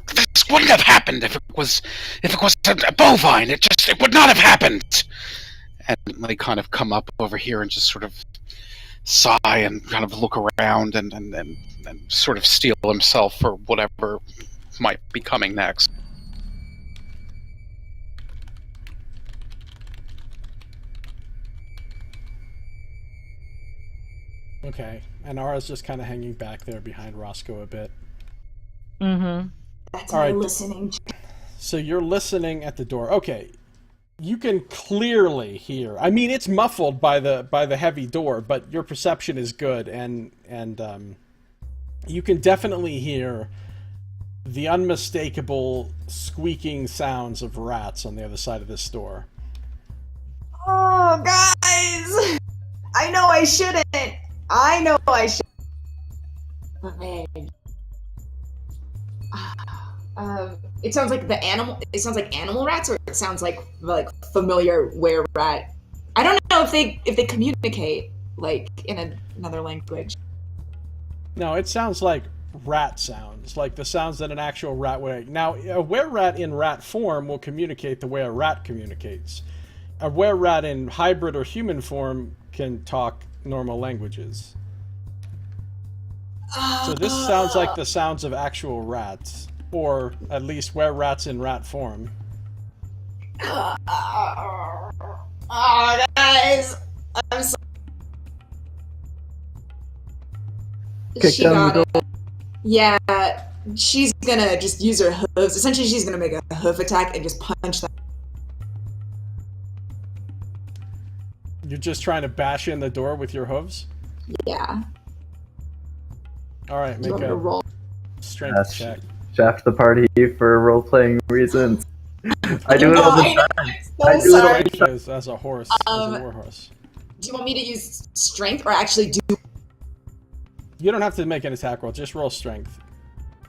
wouldn't have happened if it was a bovine. It would not have happened. And they kind of come up over here and just sort of sigh and kind of look around and sort of steel himself for whatever might be coming next. Okay, and Ara's just kind of hanging back there behind Roscoe a bit. Mm-hmm. That's All my right. listening check. So you're listening at the door. Okay, you can clearly hear. I mean, it's muffled by the heavy door, but your perception is good, and you can definitely hear the unmistakable squeaking sounds of rats on the other side of this door. Oh, guys! I know I shouldn't. I know I should. But man, it sounds like the animal. It sounds like animal rats, or it sounds like familiar were rat. I don't know if they communicate like in another language. No, it sounds like rat sounds, like the sounds that an actual rat would make. Now, a were-rat in rat form will communicate the way a rat communicates. A were-rat in hybrid or human form can talk normal languages. So this sounds like the sounds of actual rats, or at least were-rats in rat form. Oh, guys, I'm sorry. Kick She down the got it. Yeah, she's gonna just use her hooves. Essentially, she's gonna make a hoof attack and just punch them. You're just trying to bash in the door with your hooves? Yeah. All right, Do you make want me to a roll? strength That's check. shaft the party for role-playing reasons. I do it No, all the I know. time. I'm I so do it all sorry. the time. As a horse, as a warhorse. Do you want me to use strength or actually do? You don't have to make an attack roll, just roll strength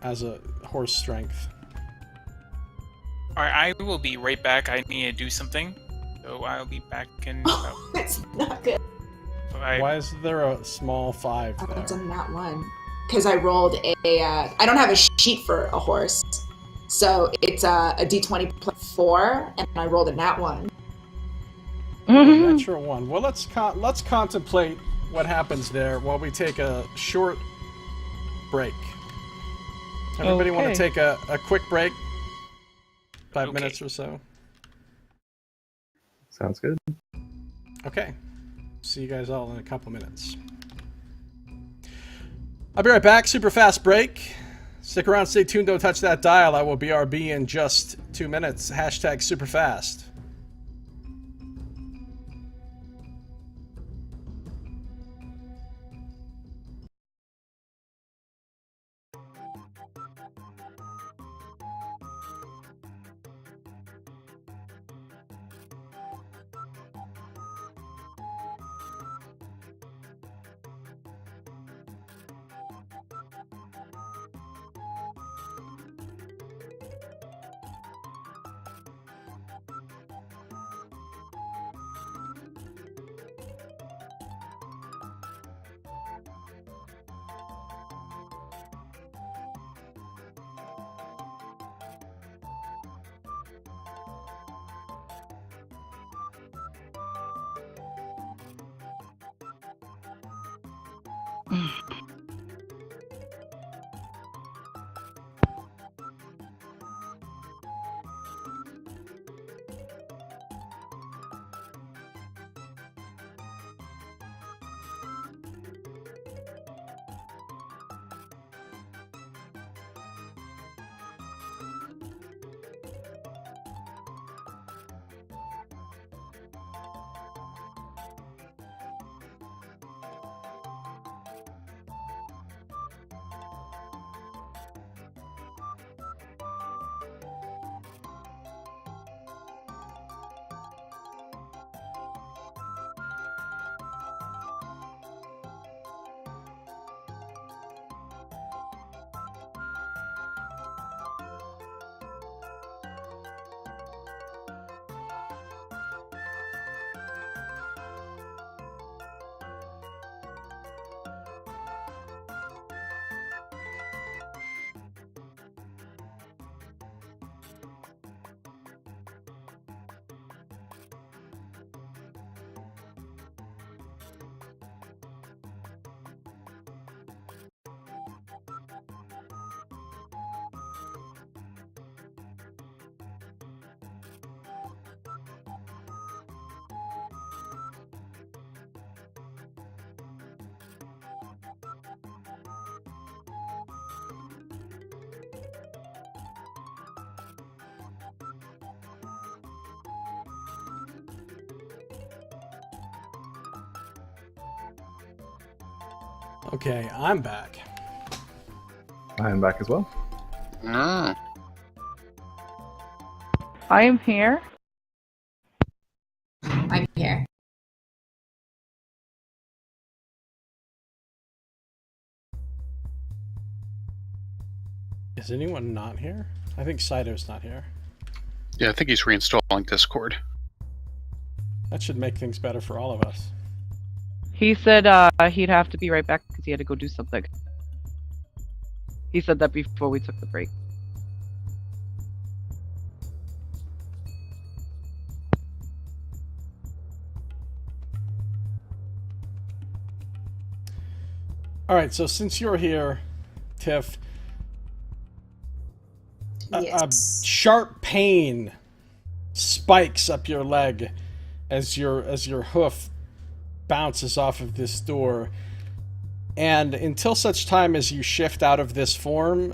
as a horse strength. Alright, I will be right back. I need to do something. So I'll be back in about It's not good. 5. Why is there a small 5 Oh, it's there? on that one. Because I rolled I don't have a sheet for a horse. So it's a d20 plus 4, and I rolled a nat 1. Mm-hmm. Natural 1. Well, let's contemplate what happens there while we take a short break. Everybody want to Okay. take a quick break? 5 Okay. minutes or so? Sounds good. Okay. See you guys all in a couple minutes. I'll be right back. Super fast break. Stick around, stay tuned, don't touch that dial. I will BRB in just 2 minutes. Hashtag super fast. Okay, I'm back. I am back as well. Mm. I am here. I'm here. Is anyone not here? I think Saito's not here. Yeah, I think he's reinstalling Discord. That should make things better for all of us. He said he'd have to be right back because he had to go do something. He said that before we took the break. Alright, so since you're here, Tiff, a Yes. sharp pain spikes up your leg as your hoof bounces off of this door, and until such time as you shift out of this form,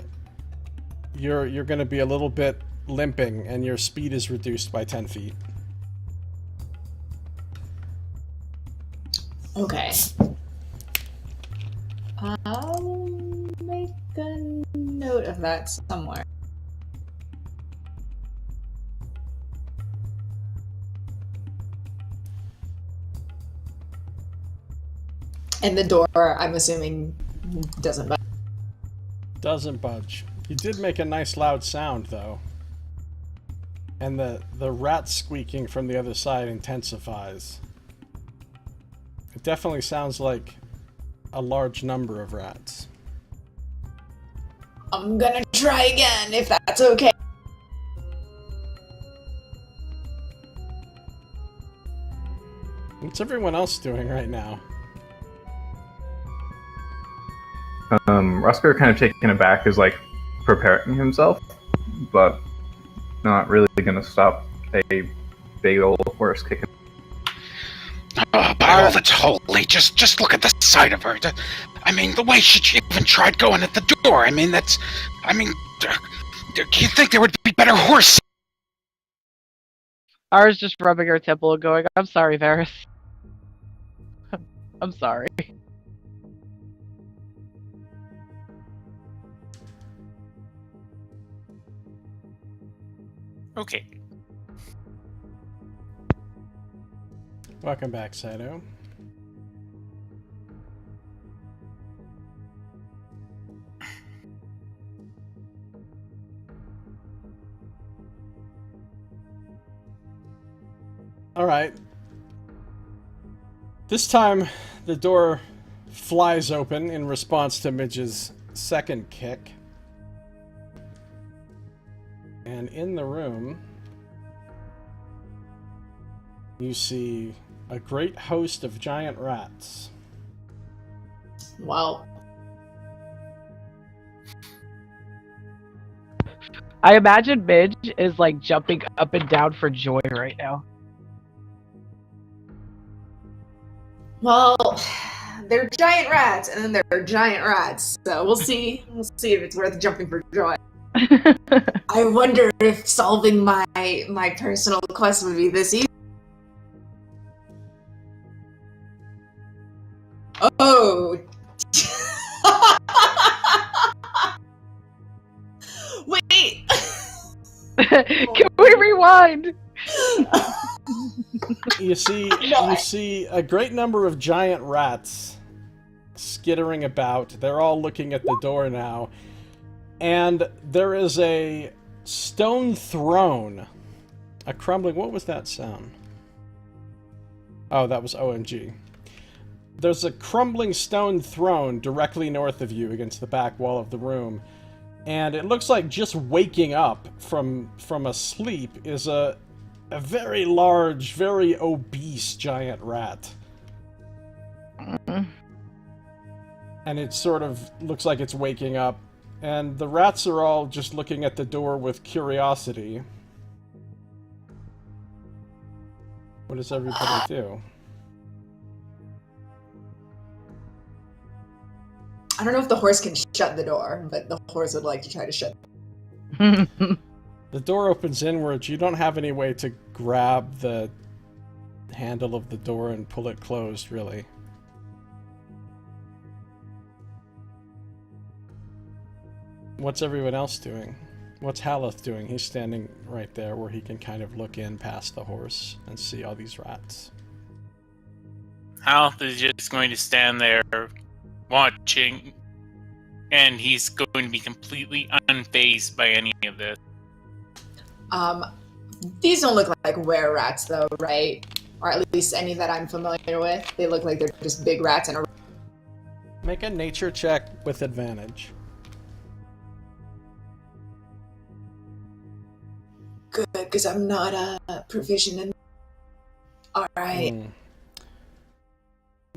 you're going to be a little bit limping, and your speed is reduced by 10 feet. Okay. I'll make a note of that somewhere. And the door, I'm assuming, doesn't budge. Doesn't budge. You did make a nice loud sound, though. And the rat squeaking from the other side intensifies. It definitely sounds like a large number of rats. I'm gonna try again, if that's okay. What's everyone else doing right now? Roscoe kind of taken aback is like preparing himself, but not really gonna stop a big old horse kicking. Oh, by all that's holy, just look at the sight of her. I mean, the way she even tried going at the door. I mean, do you think there would be better horses? Ara's just rubbing her temple and going, I'm sorry, Varys. I'm sorry. Okay. Welcome back, Saito. Alright. This time, the door flies open in response to Midge's second kick. And in the room, you see a great host of giant rats. Well, I imagine Midge is like jumping up and down for joy right now. well, they're giant rats, and then they're giant rats. So we'll see. We'll see if it's worth jumping for joy. I wonder if solving my personal quest would be this easy. Oh. Wait. Can we rewind? You see a great number of giant rats skittering about. They're all looking at the door now. And there is a stone throne. A crumbling... What was that sound? Oh, that was OMG. There's a crumbling stone throne directly north of you against the back wall of the room. And it looks like just waking up from a sleep is a very large, very obese giant rat. And it sort of looks like it's waking up. And the rats are all just looking at the door with curiosity. What does everybody do? I don't know if the horse can shut the door, but the horse would like to try to shut. The door opens inwards. You don't have any way to grab the handle of the door and pull it closed, really. What's everyone else doing? What's Haleth doing? He's standing right there where he can kind of look in past the horse and see all these rats. Haleth is just going to stand there watching, and he's going to be completely unfazed by any of this. These don't look like were rats though, right? Or at least any that I'm familiar with. They look like they're just big rats in a... Make a nature check with advantage. Good, because I'm not proficient in... Alright.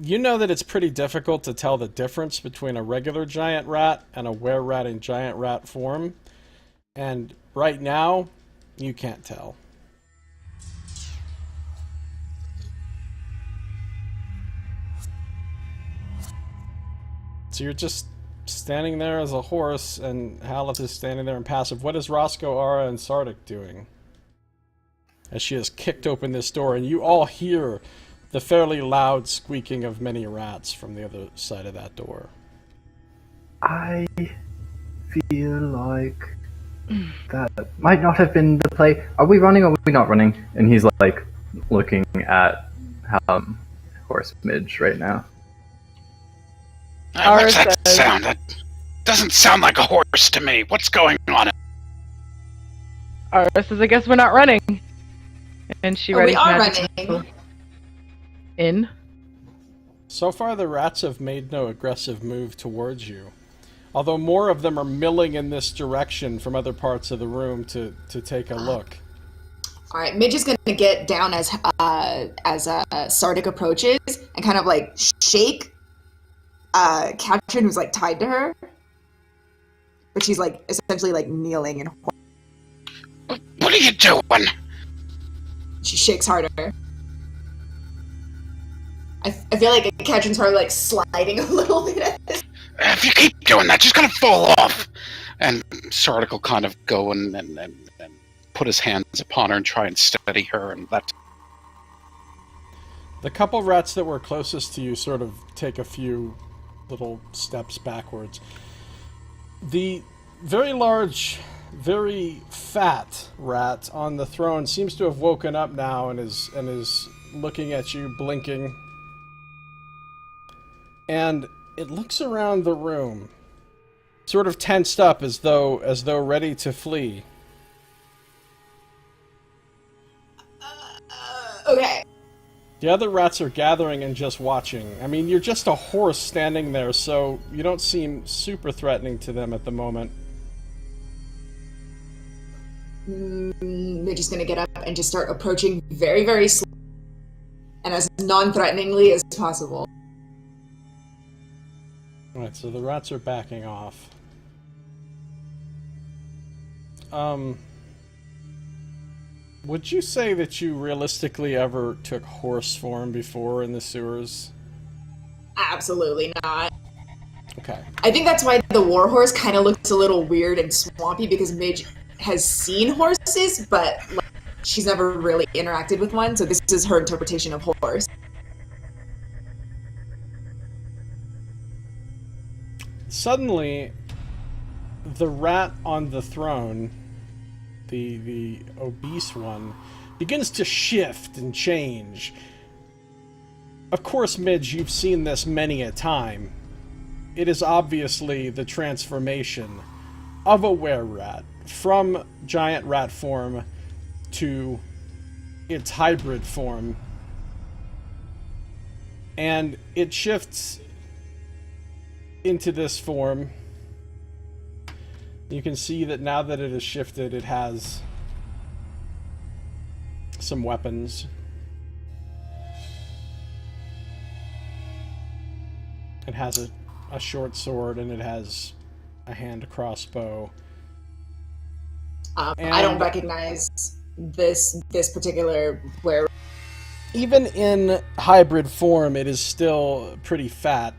You know that it's pretty difficult to tell the difference between a regular giant rat and a were-rat in giant rat form. And right now, you can't tell. So you're just standing there as a horse, and Haleth is standing there impassive. What is Roscoe, Ara, and Sardick doing? As she has kicked open this door, and you all hear the fairly loud squeaking of many rats from the other side of that door. I feel like that might not have been the play. Are we running or are we not running? And he's like looking at horse Midge right now. What's that sound? That doesn't sound like a horse to me. What's going on? Ara says, I guess we're not running. And she ready we are running. In. So far, the rats have made no aggressive move towards you. Although more of them are milling in this direction from other parts of the room to take a look. Alright, Midge is gonna get down as Sardick approaches and kind of like shake Katrin, who's like tied to her. But she's like essentially like kneeling and... What are you doing? She shakes harder. I feel like Katrin's probably like sliding a little bit. If you keep doing that, she's gonna fall off. And Sardick will kind of go and put his hands upon her and try and steady her, and that. The couple rats that were closest to you sort of take a few little steps backwards. The very large, very fat rat on the throne seems to have woken up now and is looking at you, blinking. And it looks around the room, sort of tensed up as though ready to flee. Okay. The other rats are gathering and just watching. I mean, you're just a horse standing there, so you don't seem super threatening to them at the moment. They're just gonna get up and just start approaching very, very slowly and as non-threateningly as possible. Alright, so the rats are backing off. Would you say that you realistically ever took horse form before in the sewers? Absolutely not. Okay. I think that's why the warhorse kind of looks a little weird and swampy, because Midge has seen horses, but like, she's never really interacted with one, so this is her interpretation of horse. Suddenly, the rat on the throne, the obese one, begins to shift and change. Of course, Midge, you've seen this many a time. It is obviously the transformation of a were-rat from giant rat form to its hybrid form. And it shifts into this form. You can see that now that it has shifted, it has some weapons. It has a short sword, and it has a hand crossbow. I don't recognize this particular where. Even in hybrid form, it is still pretty fat.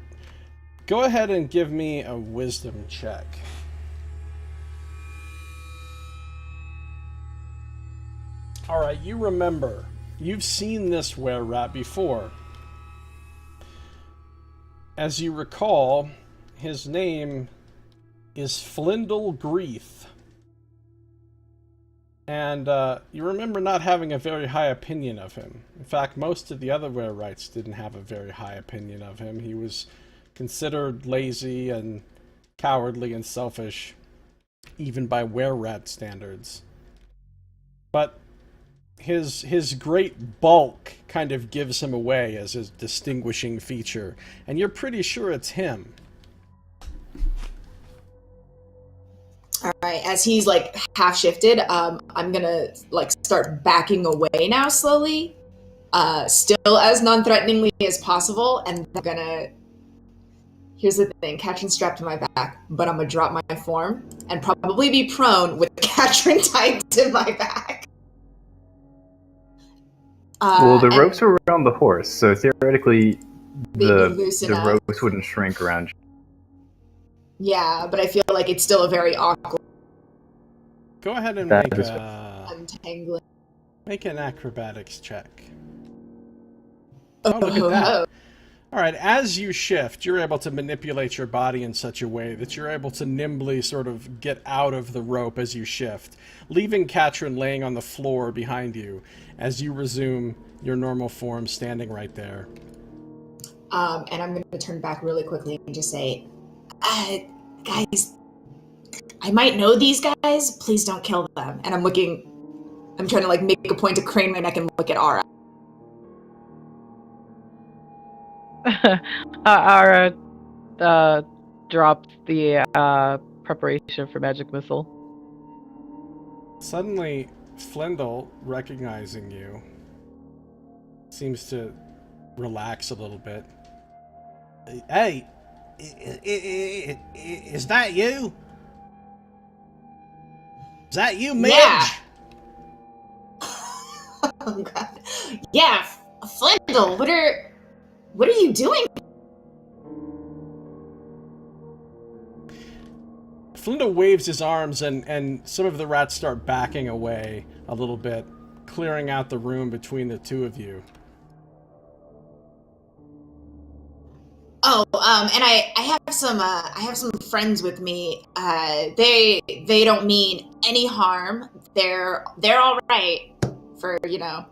Go ahead and give me a wisdom check. Alright, you remember. You've seen this were-rat before. As you recall, his name is Flindle Greeth. And you remember not having a very high opinion of him. In fact, most of the other were-rats didn't have a very high opinion of him. He was considered lazy and cowardly and selfish, even by were-rat standards. But his great bulk kind of gives him away as a distinguishing feature, and you're pretty sure it's him. Alright, as he's like half shifted, I'm gonna like start backing away now slowly, still as non-threateningly as possible, and I'm gonna, here's the thing, Katrin strapped to my back, but I'm gonna drop my form and probably be prone with Katrin tied to my back. Well, the ropes are around the horse, so theoretically the ropes wouldn't shrink around you. Yeah, but I feel like it's still a very awkward Go ahead and untangling. make an acrobatics check. Oh, look at that. Alright, as you shift, you're able to manipulate your body in such a way that you're able to nimbly sort of get out of the rope as you shift, leaving Katrin laying on the floor behind you as you resume your normal form standing right there. And I'm going to turn back really quickly and just say, guys, I might know these guys, please don't kill them. And I'm trying to like make a point to crane my neck and look at Ara. Ara drops the preparation for magic missile. Suddenly, Flindle, recognizing you, seems to relax a little bit. Hey, is that you? Is that you, Midge? Yeah. Oh god. Yeah, Flindle, what are you doing? Flindle waves his arms, and some of the rats start backing away a little bit, clearing out the room between the two of you. Oh, and I have some friends with me. They don't mean any harm. They're all right for, you know.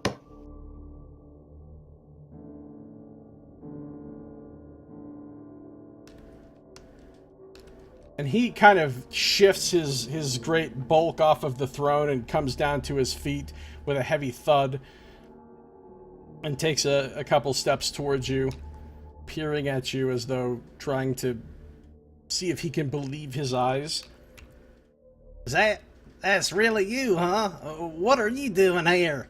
And he kind of shifts his great bulk off of the throne and comes down to his feet with a heavy thud and takes a couple steps towards you, peering at you as though trying to see if he can believe his eyes. That's really you, huh? What are you doing here?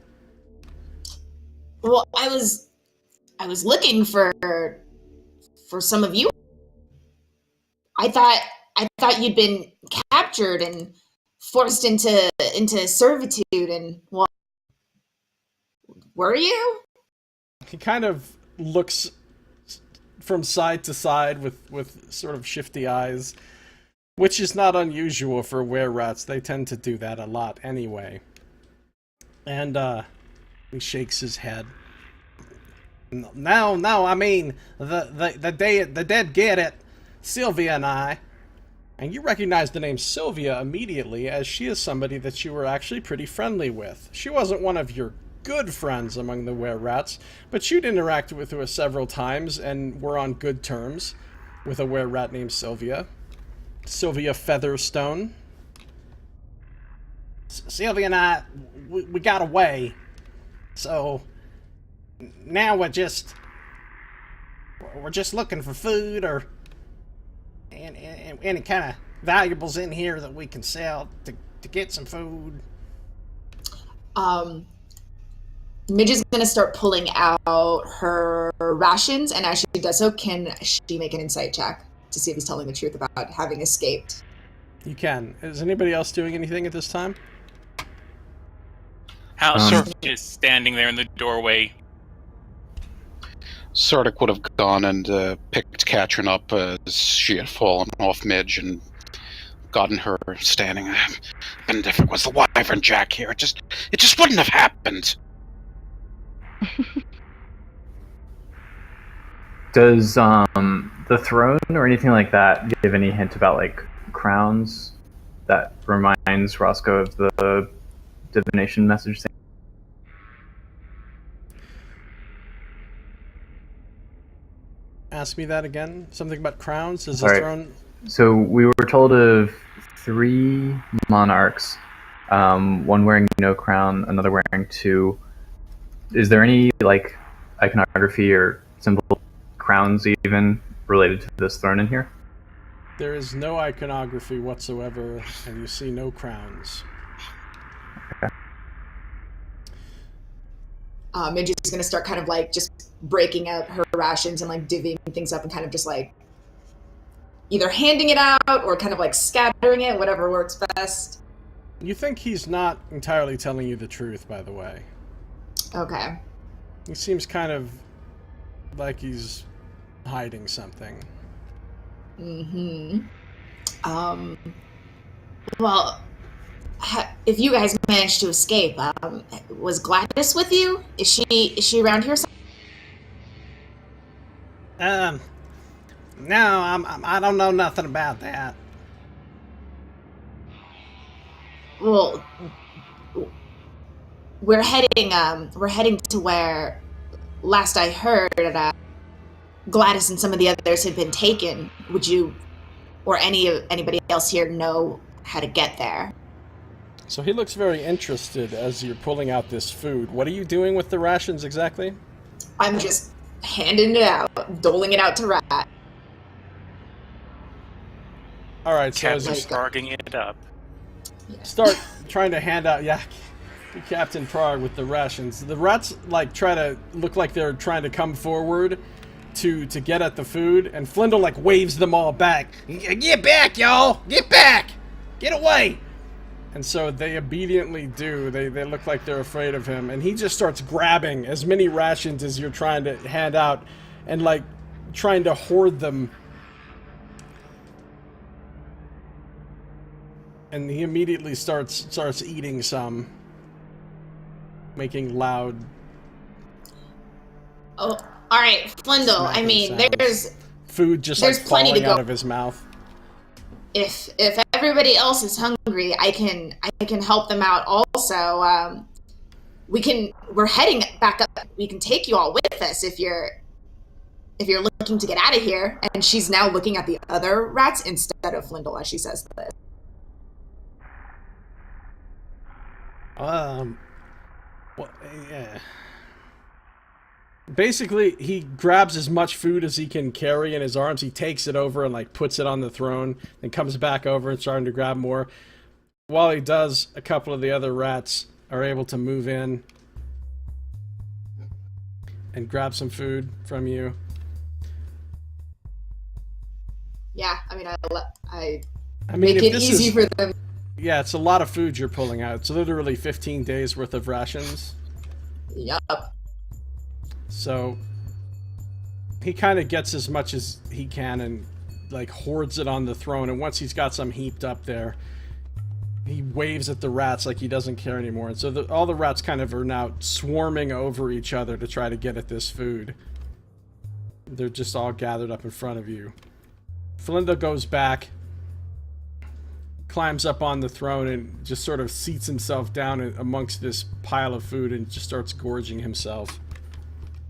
Well, I was looking for some of you. I thought you'd been captured and forced into servitude, and well, were you? He kind of looks from side to side with sort of shifty eyes, which is not unusual for were-rats. They tend to do that a lot anyway. And he shakes his head. No, I mean the dead get it. Sylvia and I. And you recognize the name Sylvia immediately, as she is somebody that you were actually pretty friendly with. She wasn't one of your good friends among the were-rats, but you'd interacted with her several times and were on good terms with a were-rat named Sylvia. Sylvia Featherstone. Sylvia and I, we got away. So now we're just looking for food or any kind of valuables in here that we can sell to get some food. Midge is going to start pulling out her rations, and as she does so, can she make an insight check to see if he's telling the truth about having escaped? You can. Is anybody else doing anything at this time? Hal's just standing there in the doorway. Sardick would have gone and picked Katrin up as she had fallen off Midge and gotten her standing. And if it was the Wyvern Jack here, it just wouldn't have happened. Does the throne or anything like that give any hint about like crowns that reminds Roscoe of the divination message thing? Ask me that again. Something about crowns? Is All the right. throne? So we were told of 3 monarchs, one wearing no crown, another wearing 2. Is there any like iconography or symbol crowns even related to this throne in here? There is no iconography whatsoever, and you see no crowns. Okay. Midge is going to start kind of like just breaking up her rations and like divvying things up and kind of just like either handing it out or kind of like scattering it, whatever works best. You think he's not entirely telling you the truth, by the way. Okay. He seems kind of like he's hiding something. Mm-hmm. Well, if you guys managed to escape, was Gladys with you? Is she around here? No, I don't know nothing about that. Well, we're heading to where last I heard Gladys and some of the others had been taken. Would you or anybody else here know how to get there? So he looks very interested as you're pulling out this food. What are you doing with the rations exactly? I'm just handing it out, doling it out to Rat. All right, so as you Captain it up. start trying to hand out, Captain Prague with the rations. The rats like try to look like they're trying to come forward to get at the food, and Flindle like waves them all back. Get back, y'all! Get back! Get away! And so they obediently do. They look like they're afraid of him, and he just starts grabbing as many rations as you're trying to hand out, and like trying to hoard them. And he immediately starts eating some, making loud. Oh, all right, Flindle. I mean, sounds. there's Food just there's like plenty to falling go. out of his mouth. If everybody else is hungry, I can help them out also. We're heading back up. We can take you all with us if you're looking to get out of here. And she's now looking at the other rats instead of Flindle as she says this. Well, yeah. Basically, he grabs as much food as he can carry in his arms. He takes it over and like puts it on the throne, then comes back over and starting to grab more. While he does, a couple of the other rats are able to move in and grab some food from you. Yeah, I mean, I I mean, make if it this easy is, for them. yeah, it's a lot of food you're pulling out. It's literally 15 days worth of rations. Yup. So he kind of gets as much as he can and like hoards it on the throne. And once he's got some heaped up there, he waves at the rats like he doesn't care anymore. And so all the rats kind of are now swarming over each other to try to get at this food. They're just all gathered up in front of you. Flindo goes back, climbs up on the throne, and just sort of seats himself down amongst this pile of food and just starts gorging himself.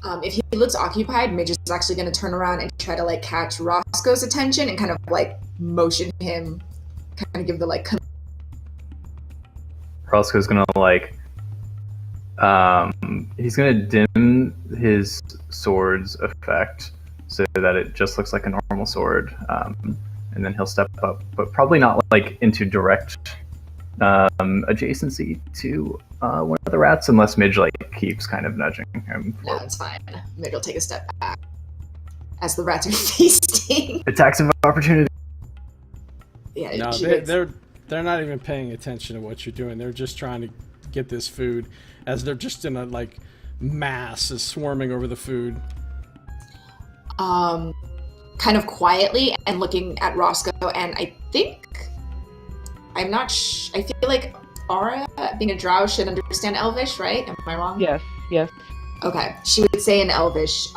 If he looks occupied, Midge is actually going to turn around and try to like catch Roscoe's attention and kind of like motion him, kind of give the like. Roscoe's gonna like, he's gonna dim his sword's effect so that it just looks like a normal sword, and then he'll step up, but probably not like into direct adjacency to one of the rats, unless Midge like keeps kind of nudging him. No, it's fine. Midge will take a step back as the rats are feasting. Attacks of opportunity. Yeah, No, they're not even paying attention to what you're doing. They're just trying to get this food, as they're just in a like mass is swarming over the food. Kind of quietly and looking at Roscoe, and I think I feel like Aura, being a drow, should understand Elvish, right? Am I wrong? Yes, yes. Okay, she would say in Elvish,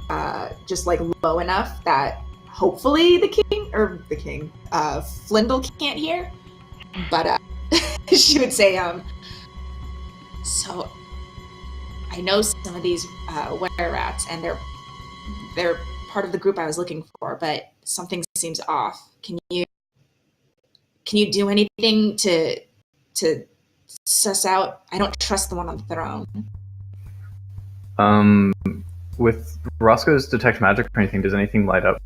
just like low enough that hopefully the king, Flindle can't hear. But she would say, so I know some of these were-rats, and they're part of the group I was looking for, but something seems off. Can you do anything to suss out? I don't trust the one on the throne. With Roscoe's detect magic or anything, does anything light up?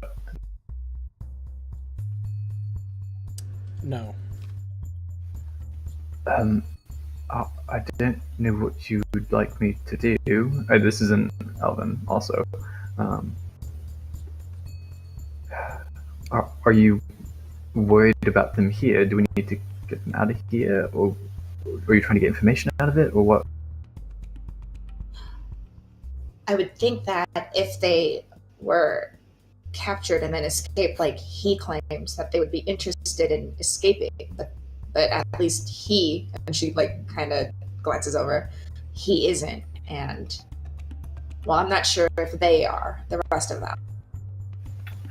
No. I didn't know what you would like me to do. This is an Elven, also. Are you worried about them here? Do we need to get them out of here, or are you trying to get information out of it, or what? I would think that if they were captured and then escaped, like he claims, that they would be interested in escaping, but at least he, and she like kind of glances over, he isn't, and well, I'm not sure if they are, the rest of them.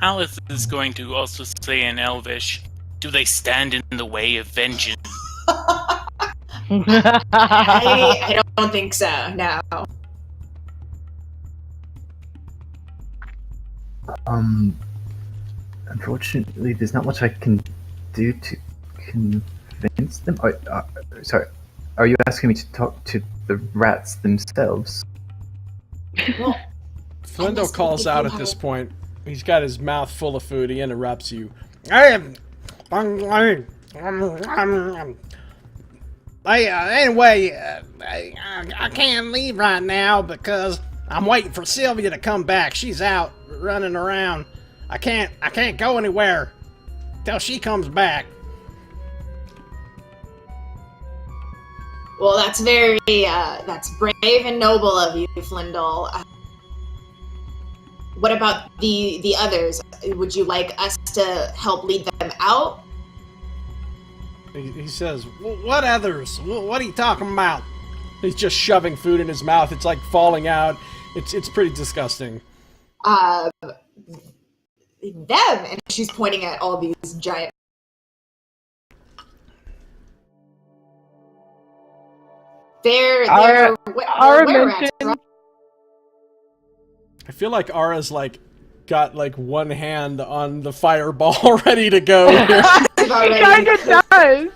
Alice is going to also say in Elvish, do they stand in the way of vengeance? I don't think so, no. Unfortunately, there's not much I can do to convince them. Sorry, are you asking me to talk to the rats themselves? Well, Flindo calls out at this point. He's got his mouth full of food. He interrupts you. Anyway, I can't leave right now because I'm waiting for Sylvia to come back. She's out running around. I can't go anywhere till she comes back. Well, that's that's brave and noble of you, Flindle. What about the others? Would you like us to help lead them out? He says, what others? What are you talking about? He's just shoving food in his mouth. It's like falling out. It's pretty disgusting. Them, and she's pointing at all these giant. They're were-rats, right? I feel like Ara's like got like one hand on the fireball ready to go here. He kind of does.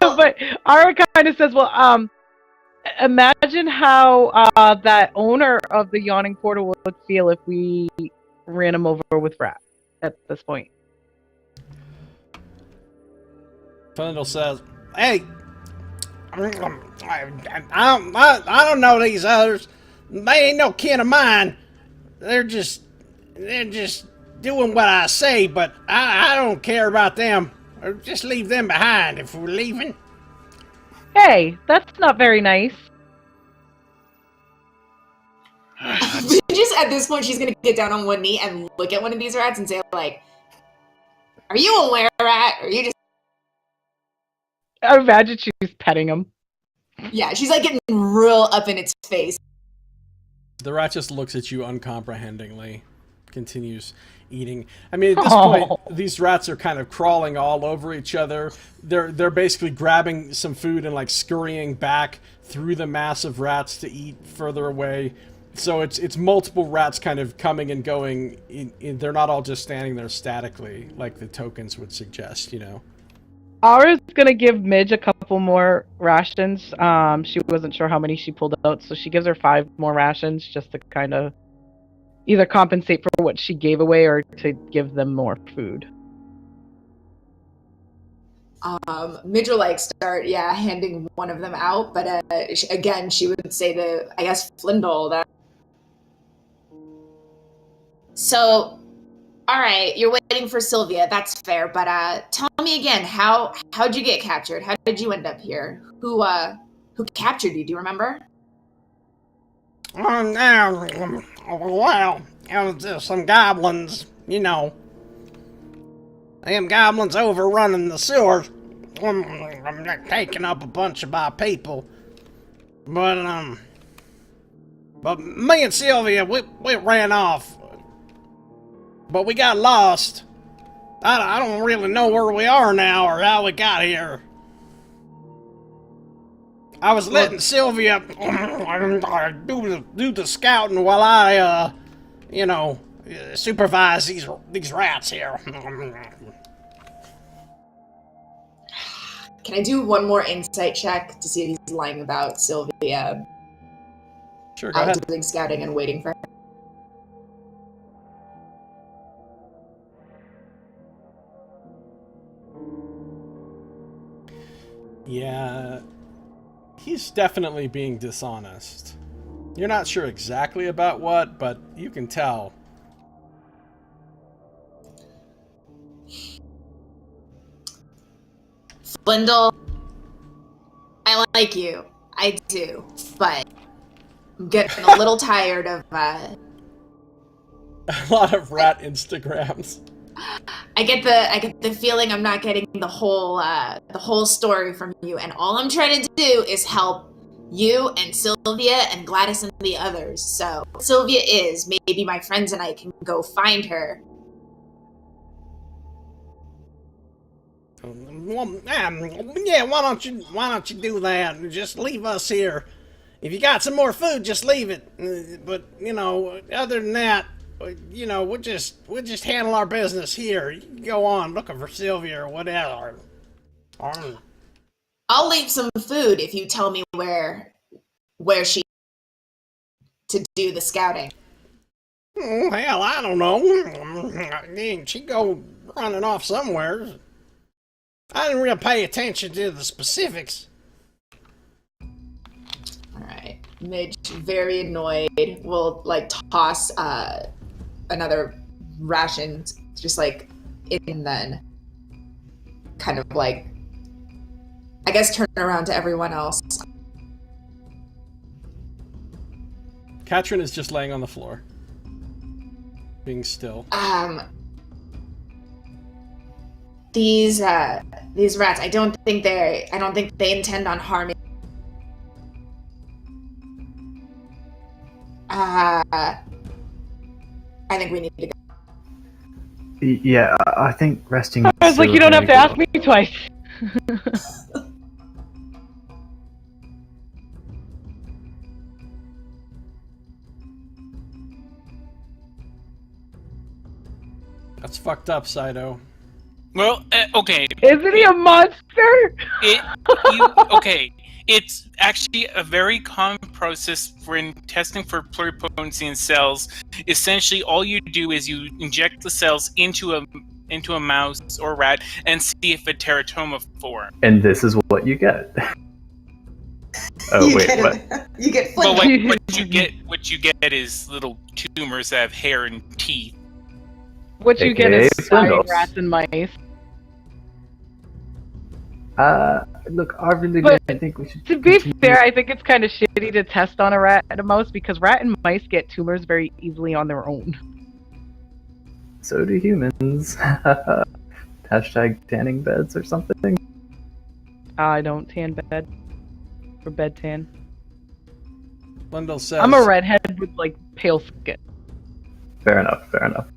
But Ara kind of says, well, imagine how that owner of the Yawning Portal would feel if we ran him over with rats at this point. Fendel says, hey, I don't know these others. They ain't no kin of mine. They're just doing what I say, but I don't care about them. Or just leave them behind if we're leaving. Hey, that's not very nice. Just at this point, she's gonna get down on one knee and look at one of these rats and say, like, "Are you a were-rat? Or are you just..." I imagine she's petting him. Yeah, she's like getting real up in its face. The rat just looks at you uncomprehendingly, continues eating. I mean, at this point, these rats are kind of crawling all over each other. They're basically grabbing some food and like scurrying back through the mass of rats to eat further away. So it's multiple rats kind of coming and going. They're not all just standing there statically like the tokens would suggest, you know. Aura's gonna give Midge a couple more rations. She wasn't sure how many she pulled out, so she gives her 5 more rations just to kind of either compensate for what she gave away or to give them more food. Midge will like start, handing one of them out, but again, she would say to, I guess, Flindle that. So, all right, you're waiting for Sylvia. That's fair, but tell me again, how'd you get captured? How did you end up here? Who captured you? Do you remember? Well, it was some goblins, you know. Them goblins overrunning the sewers. They're taking up a bunch of my people. But me and Sylvia, we ran off. But we got lost. I don't really know where we are now or how we got here. I was letting Sylvia do the scouting while I, supervise these rats here. Can I do one more insight check to see if he's lying about Sylvia? Sure, go ahead. Doing scouting and waiting for her. Yeah, he's definitely being dishonest. You're not sure exactly about what, but you can tell. Flindle, I like you. I do, but I'm getting a little tired of A lot of rat Instagrams. I get the feeling I'm not getting the whole story from you, and all I'm trying to do is help you and Sylvia and Gladys and the others. So Sylvia is, maybe my friends and I can go find her. Well, yeah, why don't you do that and just leave us here? If you got some more food, just leave it. But other than that, we'll just handle our business here. You can go on looking for Sylvia or whatever. I'll leave some food if you tell me where she to do the scouting. Hell, I don't know. She go running off somewhere. I didn't really pay attention to the specifics. All right, Midge, very annoyed, will toss another ration, just and then kind of I guess turn around to everyone else. Katrin is just laying on the floor, being still. These rats, I don't think they intend on harming. I think we need to go. Yeah, I think resting. I was like, you don't have to ask me twice. That's fucked up, Saito. Well, okay. Isn't he a monster? Okay. It's actually a very common process for testing for pluripotency in cells. Essentially, all you do is you inject the cells into a mouse or rat and see if a teratoma forms. And this is what you get. What? You get Well, what you get is little tumors that have hair and teeth. What you get is AKA dying Flindles. rats and mice. Look, I really But don't think we should. To be continue. fair, I think it's kind of shitty to test on a rat and a mouse because rat and mice get tumors very easily on their own. So do humans. Hashtag tanning beds or something. I don't tan bed. Or bed tan. Lindell says, I'm a redhead with, like, pale skin. Fair enough, fair enough.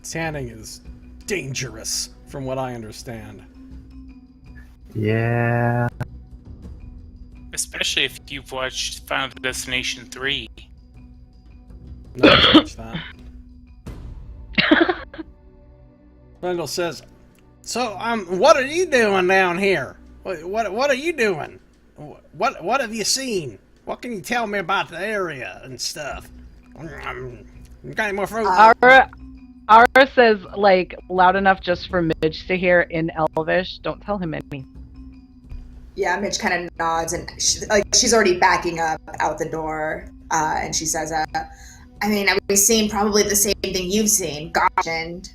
tanning is dangerous, from what I understand. Yeah. Especially if you've watched Final Destination 3. Not to touch that. Randall says, "So, what are you doing down here? What are you doing? What have you seen? What can you tell me about the area and stuff? Got any more fruit?" Ara says, like, loud enough just for Midge to hear in Elvish. Don't tell him anything. Yeah, Midge kind of nods, and she's already backing up out the door, and she says, I mean, I've seen probably the same thing you've seen. Gosh, and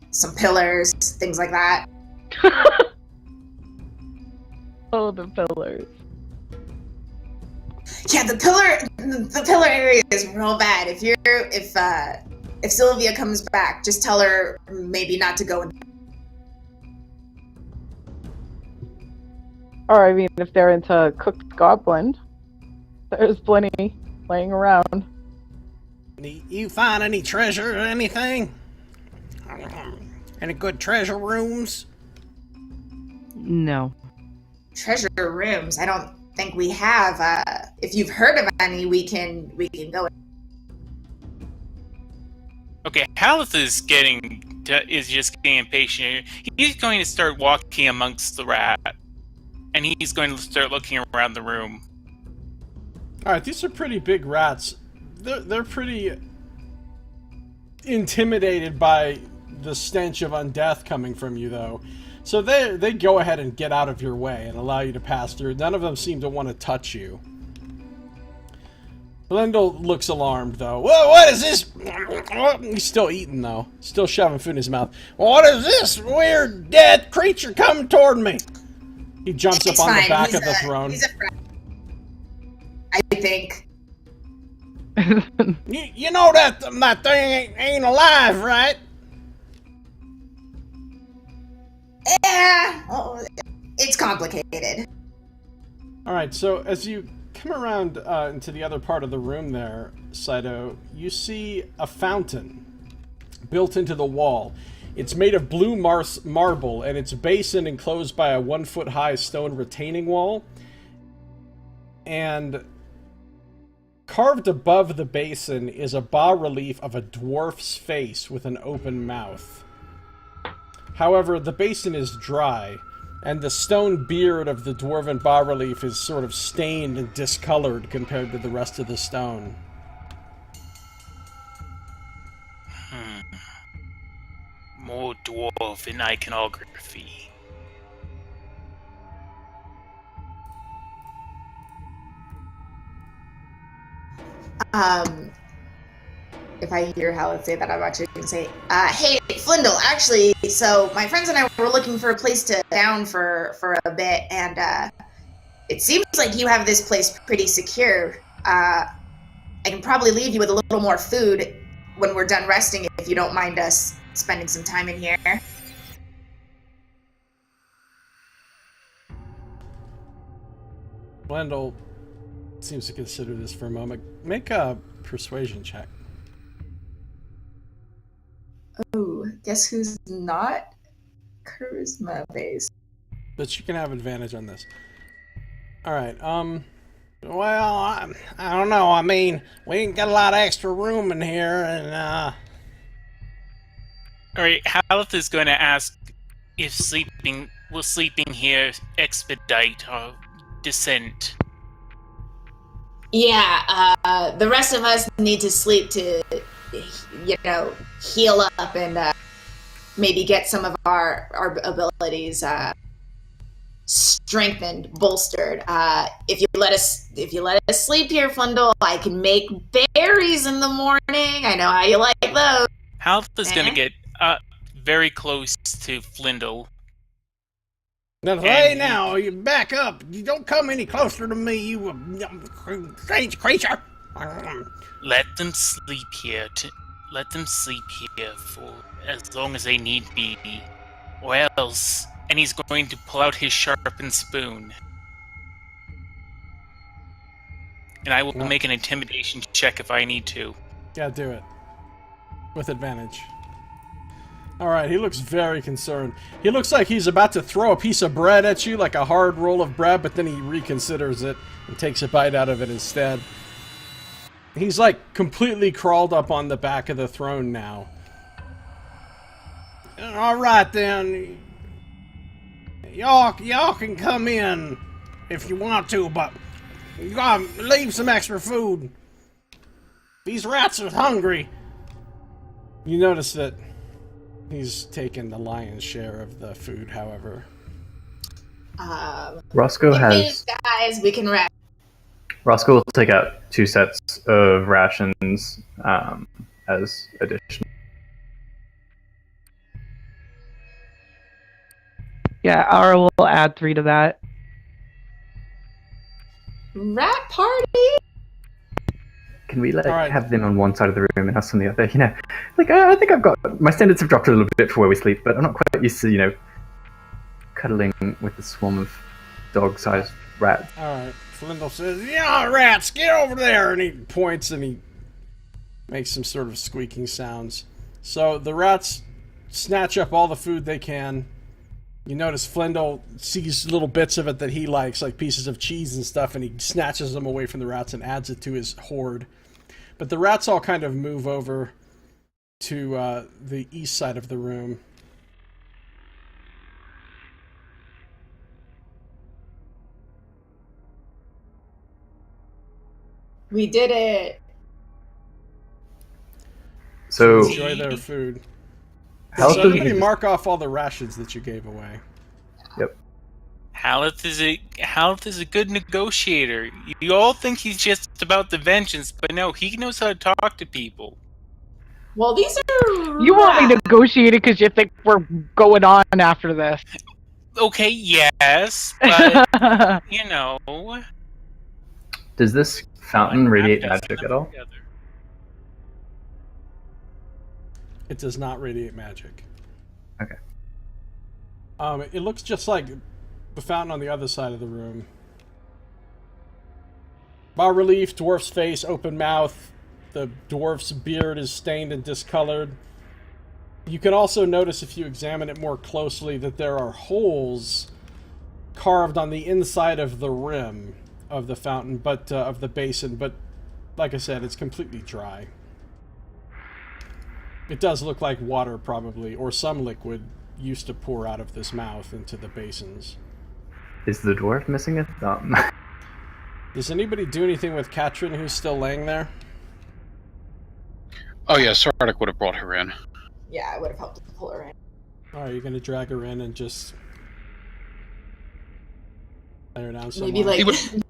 some pillars, things like that. Oh, the pillars. Yeah, the pillar area is real bad. If Sylvia comes back, just tell her maybe not to go in. Or, I mean, if they're into cooked goblin, there's plenty laying around. You find any treasure or anything? Any good treasure rooms? No. Treasure rooms. I don't think we have. If you've heard of any, we can go. Okay, Halith is just getting impatient. He's going to start walking amongst the rat, and he's going to start looking around the room. Alright, these are pretty big rats. They're pretty intimidated by the stench of undeath coming from you, though. So they go ahead and get out of your way and allow you to pass through. None of them seem to want to touch you. Lindell looks alarmed, though. Whoa, what is this? He's still eating, though. Still shoving food in his mouth. What is this weird dead creature coming toward me? He jumps up on the back of the throne. He's a friend. I think. You know that thing ain't alive, right? Yeah, oh, it's complicated. Alright, so as you come around into the other part of the room there, Saito, you see a fountain built into the wall. It's made of blue marble, and it's basin enclosed by a 1-foot-high stone retaining wall. And carved above the basin is a bas-relief of a dwarf's face with an open mouth. However, the basin is dry, and the stone beard of the dwarven bas-relief is sort of stained and discolored compared to the rest of the stone. More dwarf iconography. If I hear Halith say that, I'm actually going to say, hey, Flindle, actually, so my friends and I were looking for a place to down for a bit, and it seems like you have this place pretty secure. I can probably leave you with a little more food when we're done resting, if you don't mind us spending some time in here. Wendell seems to consider this for a moment. Make a persuasion check. Oh, guess who's not charisma based? But you can have advantage on this. Alright, well, I don't know. I mean, we ain't got a lot of extra room in here, and, Alright, Halith is going to ask if will sleeping here expedite our descent? Yeah, the rest of us need to sleep to, heal up and maybe get some of our abilities strengthened, bolstered. If you let us sleep here, Flindle, I can make berries in the morning. I know how you like those. Halth is going to get very close to Flindle. Now, hey, now, you back up. You don't come any closer to me, you strange creature. Let them sleep here. Let them sleep here for as long as they need be, or else. And he's going to pull out his sharpened spoon. And I will make an intimidation check if I need to. Yeah, do it. With advantage. Alright, he looks very concerned. He looks like he's about to throw a piece of bread at you, like a hard roll of bread, but then he reconsiders it and takes a bite out of it instead. He's like completely crawled up on the back of the throne now. Alright then. Y'all can come in if you want to, but you gotta leave some extra food. These rats are hungry. You notice that he's taken the lion's share of the food, however. Roscoe has... Guys, we can rest. Roscoe will take out 2 sets of rations as additional. Yeah, Ara will add 3 to that. Rat party? Can we have them on one side of the room and us on the other? You know, I think I've got my standards have dropped a little bit for where we sleep, but I'm not quite used to cuddling with a swarm of dog-sized rats. All right, Flindle says, "Yeah, rats, get over there!" And he points and he makes some sort of squeaking sounds. So the rats snatch up all the food they can. You notice Flindle sees little bits of it that he likes, like pieces of cheese and stuff, and he snatches them away from the rats and adds it to his hoard. But the rats all kind of move over to the east side of the room. We did it. So enjoy their food. So everybody mark off all the rations that you gave away. Yep. Haleth is a good negotiator. You all think he's just about the vengeance, but no, he knows how to talk to people. Well, these are... You want me negotiating because you think we're going on after this. Okay, yes, but, Does this fountain radiate magic at all? Together. It does not radiate magic. Okay. It looks just like the fountain on the other side of the room. Bas relief, dwarf's face, open mouth. The dwarf's beard is stained and discolored. You can also notice, if you examine it more closely, that there are holes carved on the inside of the rim of the fountain, but of the basin. But like I said, it's completely dry. It does look like water, probably, or some liquid used to pour out of this mouth into the basins. Is the dwarf missing a thumb? Does anybody do anything with Katrin, who's still laying there? Oh yeah, Sardick would have brought her in. Yeah, I would have helped to pull her in. Alright, you're gonna drag her in and just lay her down somewhere? Maybe like...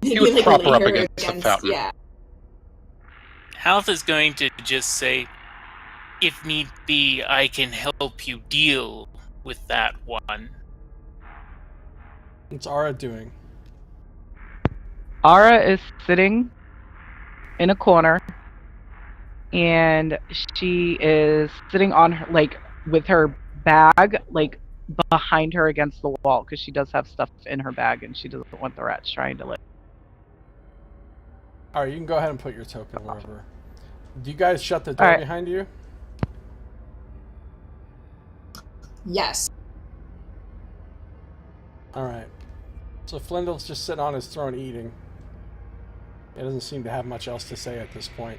He would prop her up against the fountain. Yeah. Haleth is going to just say, if need be, I can help you deal with that one. What's Ara doing? Ara is sitting in a corner, and she is sitting on her, with her bag, behind her against the wall, because she does have stuff in her bag, and she doesn't want the rats trying to Alright, you can go ahead and put your token wherever. Do you guys shut the door behind you? Yes. Alright. So Flindle's just sitting on his throne eating. He doesn't seem to have much else to say at this point.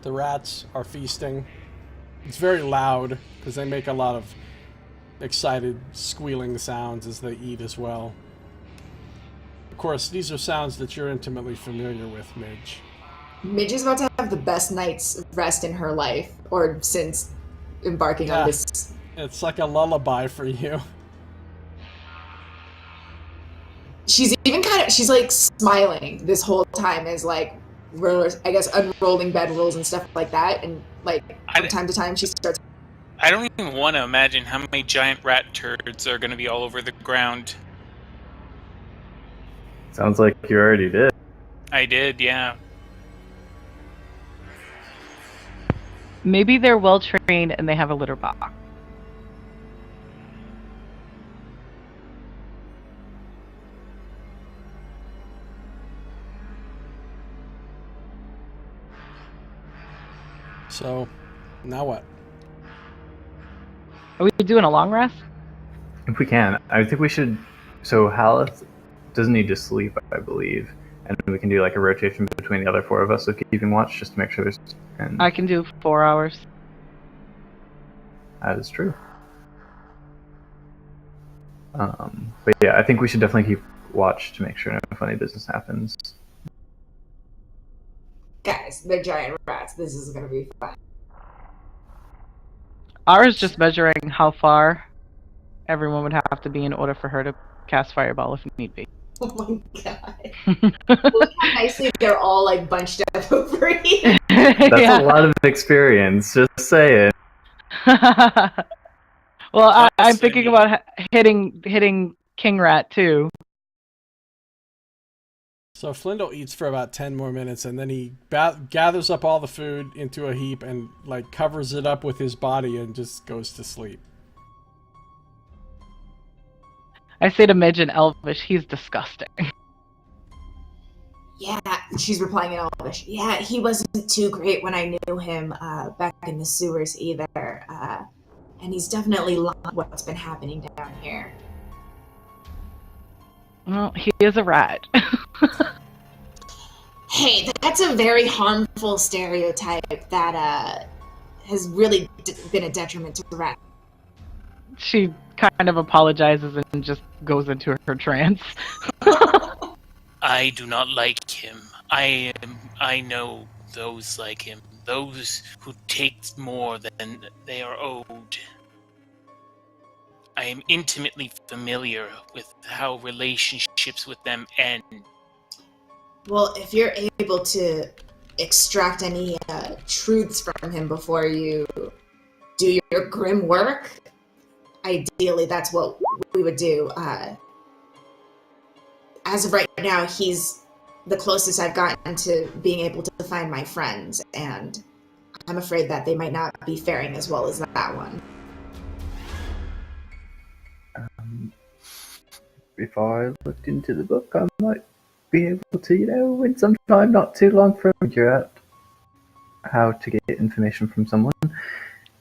The rats are feasting. It's very loud, because they make a lot of excited, squealing sounds as they eat as well. Of course, these are sounds that you're intimately familiar with, Midge. Midge is about to have the best night's rest in her life, or since embarking on this It's like a lullaby for you. She's even she's like smiling this whole time as like we're, I guess, unrolling bedrolls and stuff like that, and like from time to time she starts. I don't even want to imagine how many giant rat turds are going to be all over the ground. Sounds like you already did. I did, yeah. Maybe they're well trained and they have a litter box. So, now what? Are we doing a long rest? If we can, I think we should. So Haleth doesn't need to sleep, I believe, and we can do like a rotation between the other four of us, so keeping watch just to make sure there's. And I can do 4 hours. that is true. But yeah, I think we should definitely keep watch to make sure no funny business happens. Guys, they're giant rats. This is gonna be fun. Ours just measuring how far everyone would have to be in order for her to cast Fireball if need be. Oh my god. Look how nicely they're all like bunched up over here. That's a lot of experience, just saying. Well, I'm thinking about hitting King Rat too. So Flindle eats for about 10 more minutes, and then he gathers up all the food into a heap and like covers it up with his body and just goes to sleep. I say to Midge in Elvish, he's disgusting. Yeah, she's replying in Elvish. Yeah, he wasn't too great when I knew him back in the sewers either. And he's definitely loved what's been happening down here. Well, he is a rat. Hey, that's a very harmful stereotype that has really been a detriment to rats. She kind of apologizes and just goes into her trance. I do not like him. I know those like him. Those who take more than they are owed. I am intimately familiar with how relationships with them end. Well, if you're able to extract any truths from him before you do your grim work, ideally that's what we would do. As of right now, he's the closest I've gotten to being able to find my friends, and I'm afraid that they might not be faring as well as that one. If I looked into the book, I might be able to, in some time not too long from here, at how to get information from someone.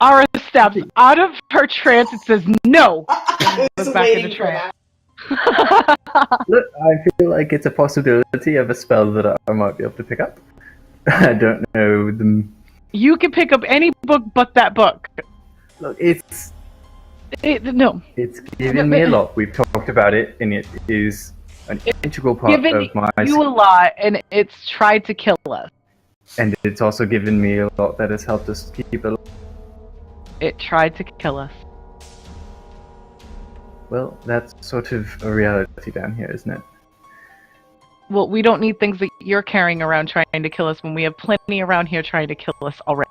Ara steps out of her trance and says, "No!" I was back waiting into for that. Look, I feel like it's a possibility of a spell that I might be able to pick up. I don't know them. You can pick up any book but that book. Look, No. it's given me a lot. We've talked about it, and it is an integral part of my. You a lot, and it's tried to kill us. And it's also given me a lot that has helped us keep it. It tried to kill us. Well, that's sort of a reality down here, isn't it? Well, we don't need things that you're carrying around trying to kill us when we have plenty around here trying to kill us already.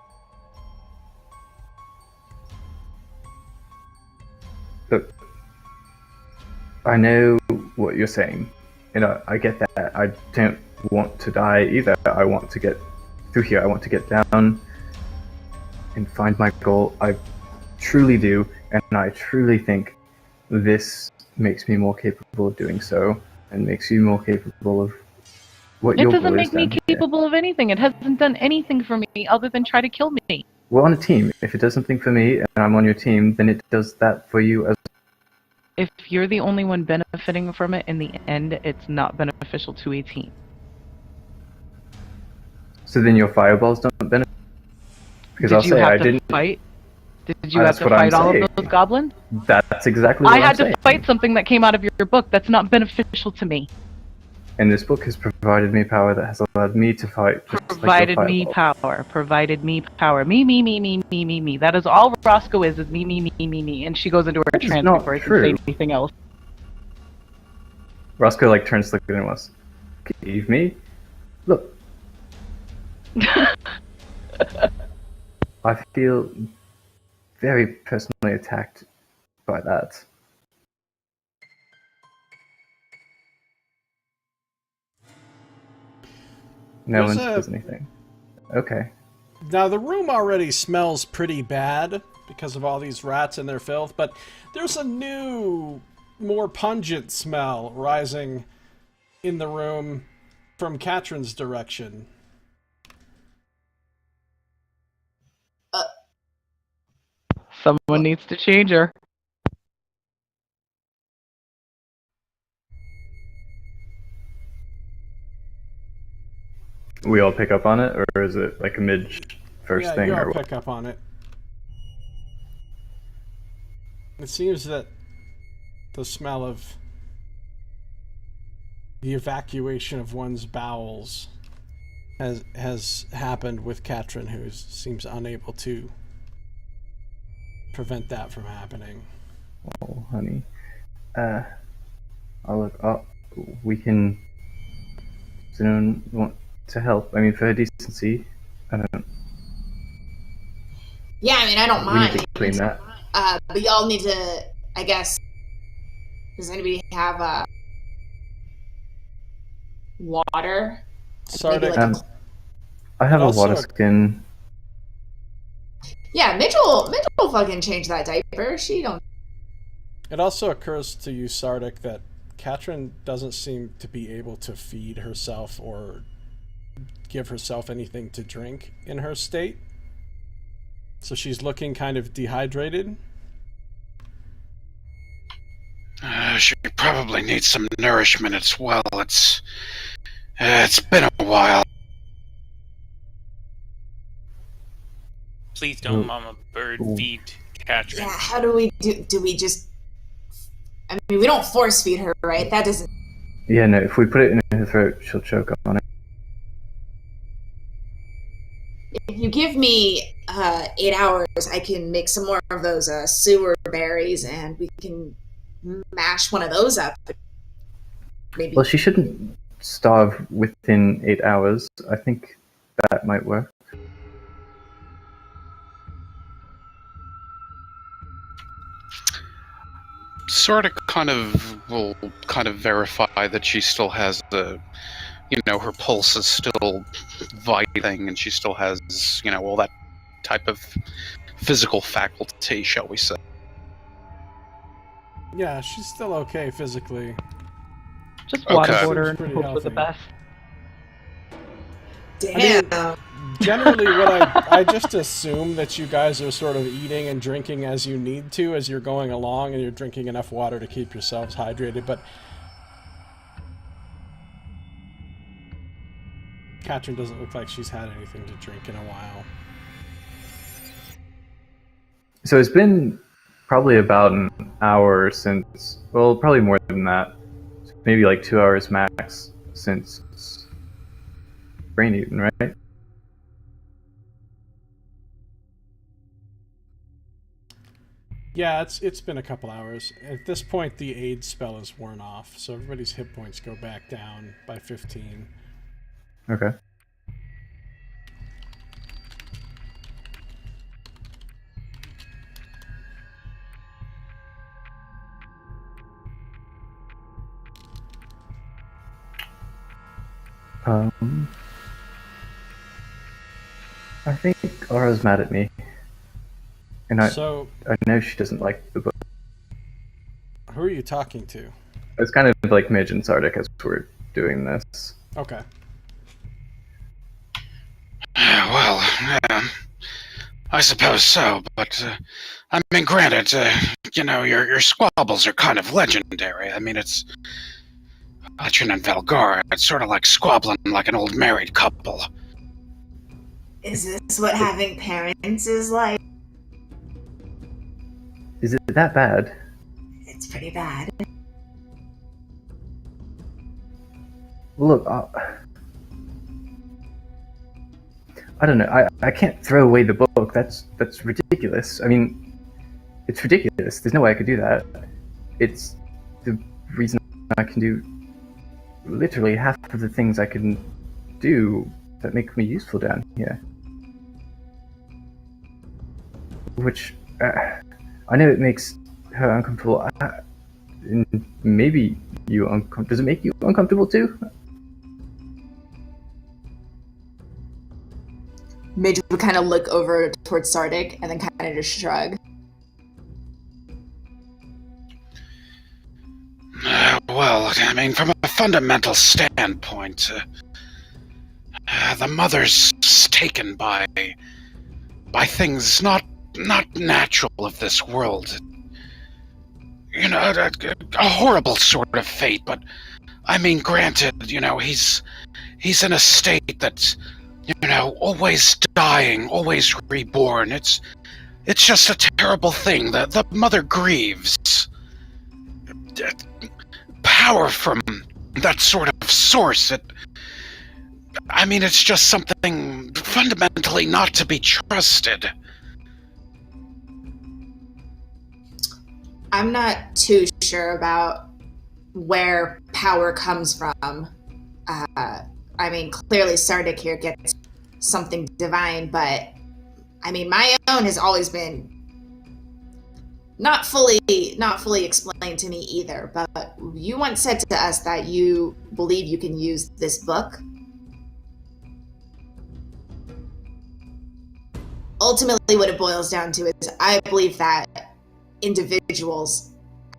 Look, I know what you're saying. I get that. I don't want to die either. I want to get through here. I want to get down and find my goal. I truly do, and I truly think this makes me more capable of doing so, and makes you more capable of what your goal is. It doesn't make me capable of anything. It hasn't done anything for me other than try to kill me. We're on a team. If it does something for me, and I'm on your team, then it does that for you as. If you're the only one benefiting from it, in the end, it's not beneficial to a team. So then your fireballs don't benefit? Because I'll say I didn't fight? Did you have to fight all of those goblins? That's exactly what I had I'm saying. to fight something that came out of your book. That's not beneficial to me. And this book has provided me power that has allowed me to fight. Provided me power. Provided me power. Me. That is all Roscoe is me. And she goes into her trance before I can say anything else. Roscoe like turns to look at us. Eve me? Look. I feel very personally attacked by that. No one says anything. Okay. Now, the room already smells pretty bad because of all these rats and their filth, but there's a new, more pungent smell rising in the room from Katrin's direction. Someone needs to change her. We all pick up on it, or is it like a Midge first thing? Yeah, you or all what? pick up on it. It seems that the smell of the evacuation of one's bowels has happened with Katrin, who seems unable to prevent that from happening. Oh, honey. I'll look up. We can. Does anyone want to help? I mean, for her decency, I don't. Yeah, I mean, I don't We mind. need to clean that. But y'all need to, I guess. Does anybody have water? Sardick, Like I have a also water skin. yeah, Midge will fucking change that diaper. She don't. it also occurs to you, Sardick, that Katrin doesn't seem to be able to feed herself or give herself anything to drink in her state. So she's looking kind of dehydrated. She probably needs some nourishment as well. It's been a while. Please don't, Mama Bird, feed Katrin. Yeah, how do we do we just? I mean, we don't force feed her, right? That doesn't. Yeah, no. If we put it in her throat, she'll choke on it. If you give me 8 hours, I can make some more of those sewer berries, and we can mash one of those up. Maybe. Well, she shouldn't starve within 8 hours. I think that might work. Sort of will verify that she still has the, her pulse is still vibrating and she still has, all that type of physical faculty, shall we say. Yeah, she's still okay physically. Just Okay. waterboard Seems pretty and hope for the healthy. best. Damn. Generally, what I just assume that you guys are sort of eating and drinking as you need to as you're going along, and you're drinking enough water to keep yourselves hydrated, but Katrin doesn't look like she's had anything to drink in a while. So it's been probably about an hour since. Well, probably more than that. Maybe like 2 hours max since brain eaten, right? Yeah, it's been a couple hours. At this point, the aid spell is worn off, so everybody's hit points go back down by 15. Okay. I think Aura's mad at me. And I know she doesn't like the book. Who are you talking to? It's kind of like Midge and Sardick as we're doing this. Okay. Well, I suppose so, but, I mean, granted, your squabbles are kind of legendary. I mean, it's Katrin and Valgara. It's sort of like squabbling like an old married couple. Is this what having parents is like? Is it that bad? It's pretty bad. Look, I don't know. I can't throw away the book. That's ridiculous. I mean, it's ridiculous. There's no way I could do that. It's the reason I can do literally half of the things I can do that make me useful down here. Which, I know it makes her uncomfortable. And maybe you uncomfortable. Does it make you uncomfortable too? Midge would kind of look over towards Sardick and then kind of just shrug. Well, I mean, from a fundamental standpoint, the mother's taken by things not natural of this world. You know, a horrible sort of fate, but I mean, granted, you know, he's in a state that's, you know, always dying, always reborn. It's just a terrible thing. The mother grieves. Power from that sort of source, I mean, it's just something fundamentally not to be trusted. I'm not too sure about where power comes from. I mean, clearly Sardick here gets something divine, but I mean, my own has always been not fully explained to me either. But you once said to us that you believe you can use this book. Ultimately, what it boils down to is I believe that individuals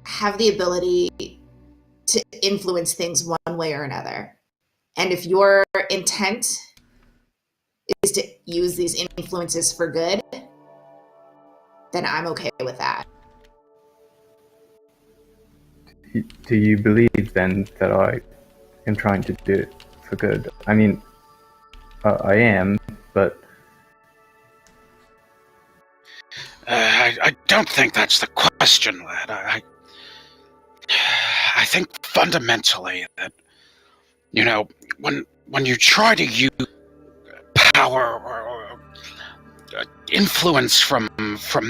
have the ability to influence things one way or another. And if your intent is to use these influences for good, then I'm okay with that. Do you believe then that I am trying to do it for good? I mean, I am, but... I don't think that's the question, lad. I think fundamentally that, you know, when you try to use power or influence from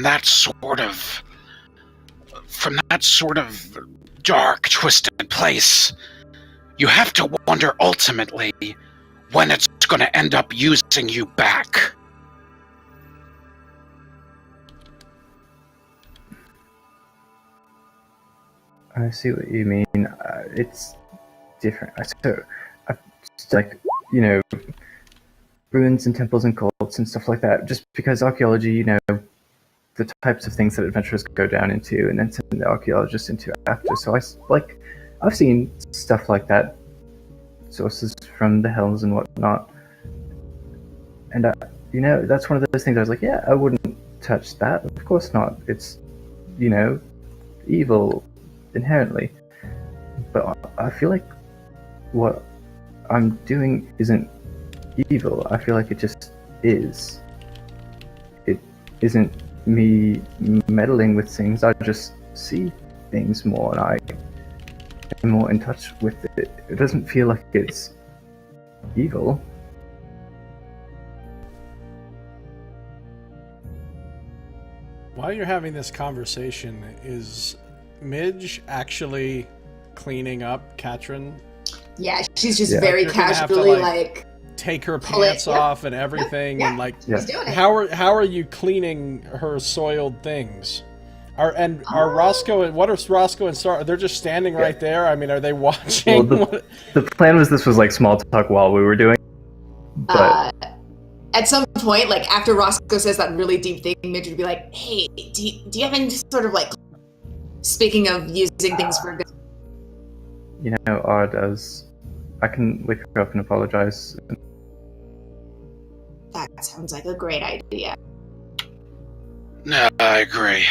that sort of dark, twisted place, you have to wonder ultimately when it's going to end up using you back. I see what you mean. It's different. It's like, you know, ruins and temples and cults and stuff like that. Just because archaeology, you know, the types of things that adventurers go down into and then send the archaeologists into after. So I've seen stuff like that, sources from the hells and whatnot. And you know, that's one of those things I was like, yeah, I wouldn't touch that. Of course not. It's, you know, evil inherently, but I feel like what I'm doing isn't evil. I feel like it just is. It isn't me meddling with things. I just see things more and I am more in touch with it. It doesn't feel like it's evil. While you're having this conversation, is Midge actually cleaning up Katrin? Yeah, she's just very casually like take her pants off and everything, and like, she's doing it. how are you cleaning her soiled things? Are Roscoe and what are Roscoe and Star? They're just standing right there. I mean, are they watching? Well, the plan was this was like small talk while we were doing, but at some point, like after Roscoe says that really deep thing, Midge would be like, "Hey, do you have any sort of like?" Speaking of using things for good. You know, R does. I can wake her up and apologize. That sounds like a great idea. No, I agree.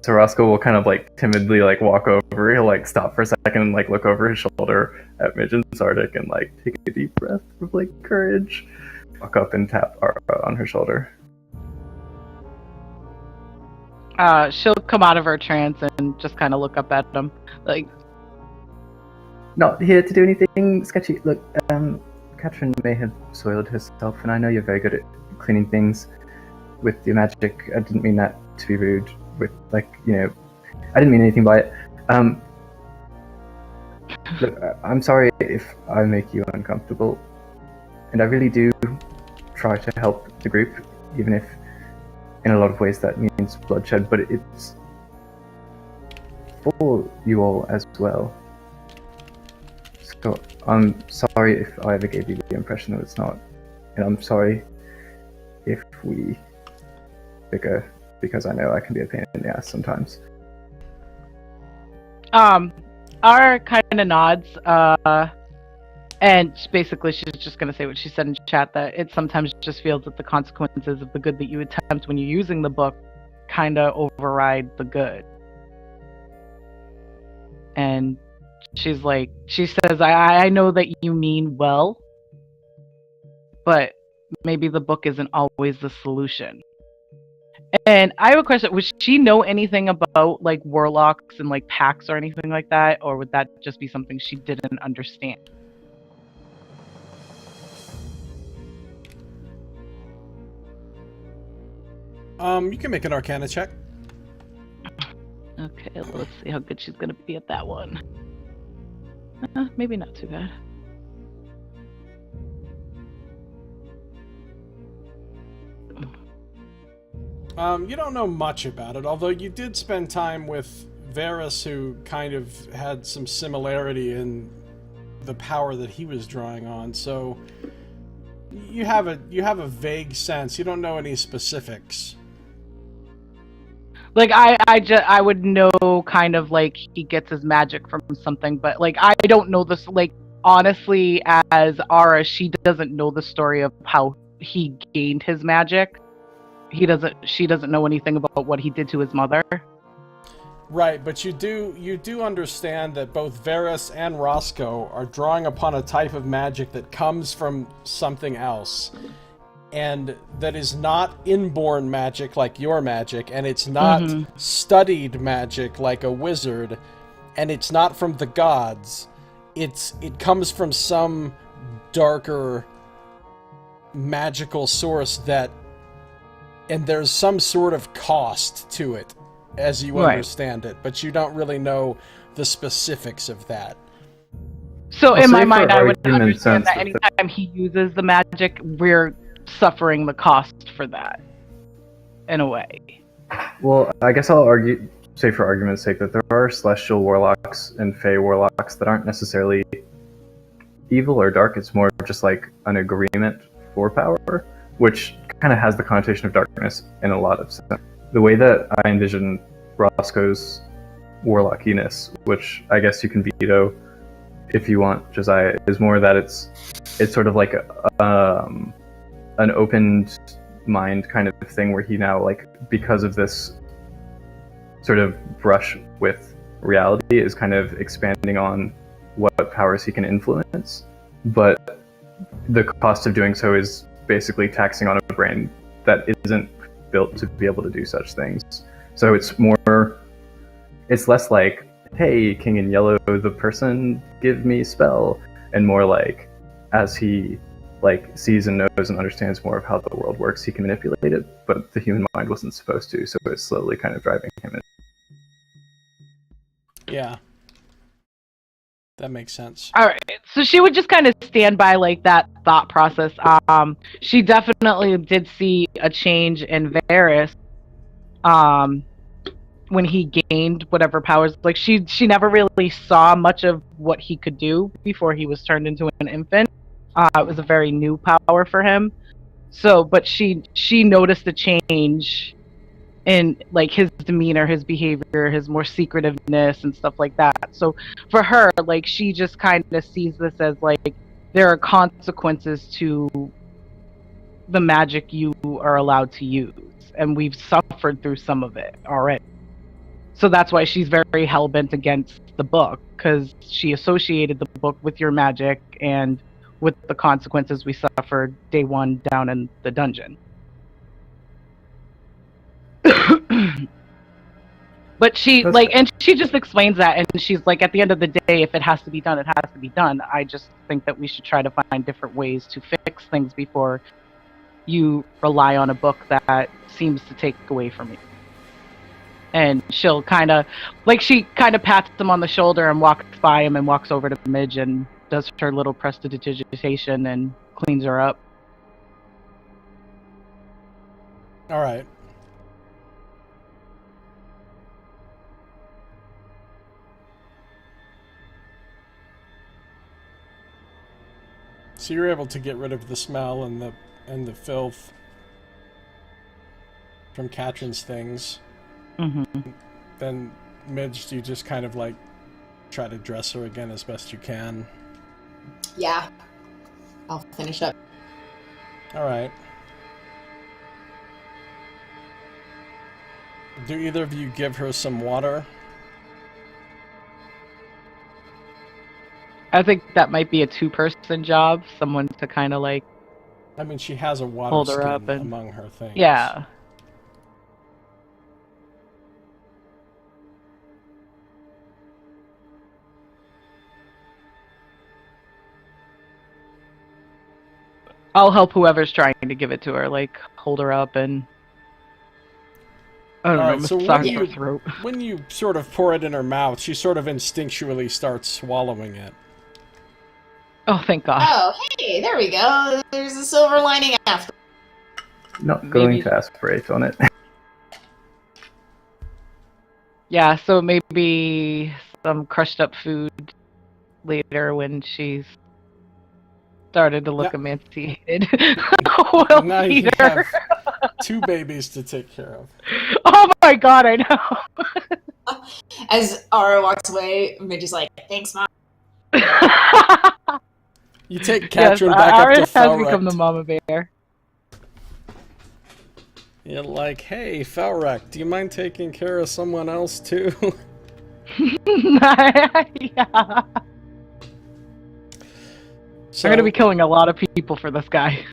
So Roscoe will kind of like timidly like walk over. He'll like stop for a second and like look over his shoulder at Midge and Sardick and like take a deep breath of like courage. Walk up and tap Ara on her shoulder. She'll come out of her trance and just kind of look up at him, like, not here to do anything sketchy. Look, Katrin may have soiled herself, and I know you're very good at cleaning things with your magic. I didn't mean that to be rude. With, like, I didn't mean anything by it. Look, I'm sorry if I make you uncomfortable, and I really do try to help the group, even if in a lot of ways that means bloodshed, but it's for you all as well. So I'm sorry if I ever gave you the impression that it's not, and I'm sorry if we bicker, because I know I can be a pain in the ass sometimes. Ara kind of nods, and basically she's just going to say what she said in chat, that it sometimes just feels that the consequences of the good that you attempt when you're using the book kind of override the good. And she says, I know that you mean well, but maybe the book isn't always the solution. And I have a question. Would she know anything about, like, warlocks and, like, pacts or anything like that? Or would that just be something she didn't understand? You can make an Arcana check. Okay, let's see how good she's going to be at that one. Maybe not too bad. You don't know much about it, although you did spend time with Varus, who kind of had some similarity in the power that he was drawing on, so you have a vague sense. You don't know any specifics. Like, I would know kind of, like, he gets his magic from something, but, like, I don't know this, like, honestly, as Ara, she doesn't know the story of how he gained his magic. She doesn't know anything about what he did to his mother. Right, but you do understand that both Varus and Roscoe are drawing upon a type of magic that comes from something else, and that is not inborn magic like your magic, and it's not studied magic like a wizard, and it's not from the gods. It comes from some darker magical source and there's some sort of cost to it, as you understand it, but you don't really know the specifics of that. So in my mind, I would understand that anytime he uses the magic, we're suffering the cost for that, in a way. Well, I guess I'll say for argument's sake that there are celestial warlocks and fey warlocks that aren't necessarily evil or dark. It's more just like an agreement for power, which kind of has the connotation of darkness in a lot of sense. The way that I envision Roscoe's warlockiness, which I guess you can veto if you want, Josiah, is more that it's sort of like an opened mind kind of thing, where he now, like, because of this sort of brush with reality, is kind of expanding on what powers he can influence, but the cost of doing so is basically taxing on a brain that isn't built to be able to do such things. So it's less like, hey, King in Yellow, the person, give me spell, and more like, as he, like, sees and knows and understands more of how the world works, he can manipulate it, but the human mind wasn't supposed to, so it's slowly kind of driving him in. Yeah. That makes sense. All right, so she would just kind of stand by, like, that thought process. She definitely did see a change in Varus, when he gained whatever powers. Like, she never really saw much of what he could do before he was turned into an infant. It was a very new power for him. So, but she noticed a change in, like, his demeanor, his behavior, his more secretiveness and stuff like that. So for her, like, she just kind of sees this as, like, there are consequences to the magic you are allowed to use, and we've suffered through some of it already. So that's why she's very hell-bent against the book, because she associated the book with your magic and with the consequences we suffered day one down in the dungeon. But she That's like, fair. and she just explains that, and she's like, at the end of the day, if it has to be done, it has to be done. I just think that we should try to find different ways to fix things before you rely on a book that seems to take away from you. And she'll kind of, like, she kind of pats him on the shoulder and walks by him and walks over to Midge and does her little prestidigitation and cleans her up. All right. So you're able to get rid of the smell and the filth from Katrin's things. Mm-hmm. Then Midge, you just kind of like try to dress her again as best you can. Yeah. I'll finish up. All right. Do either of you give her some water? I think that might be a two-person job. Someone to kind of like I mean, she has a water hold her skin up and among her things. yeah. I'll help whoever's trying to give it to her, like hold her up and I don't know, Alright, so massage when her throat. when you sort of pour it in her mouth, she sort of instinctually starts swallowing it. Oh, thank God. Oh, hey, there we go. There's a silver lining after. Not going Maybe- to aspirate on it. Yeah, so maybe some crushed up food later when she's started to look Yeah. emaciated. We'll Now you feed her. have 2 babies to take care of. Oh my God, I know. As Ara walks away, Midge is like, thanks, Mom. You take Yes, Katrin back Iris up to has become the Felrect. mama bear. You're like, hey, Felrect, do you mind taking care of someone else too? Yeah. So, We're gonna be killing a lot of people for this guy.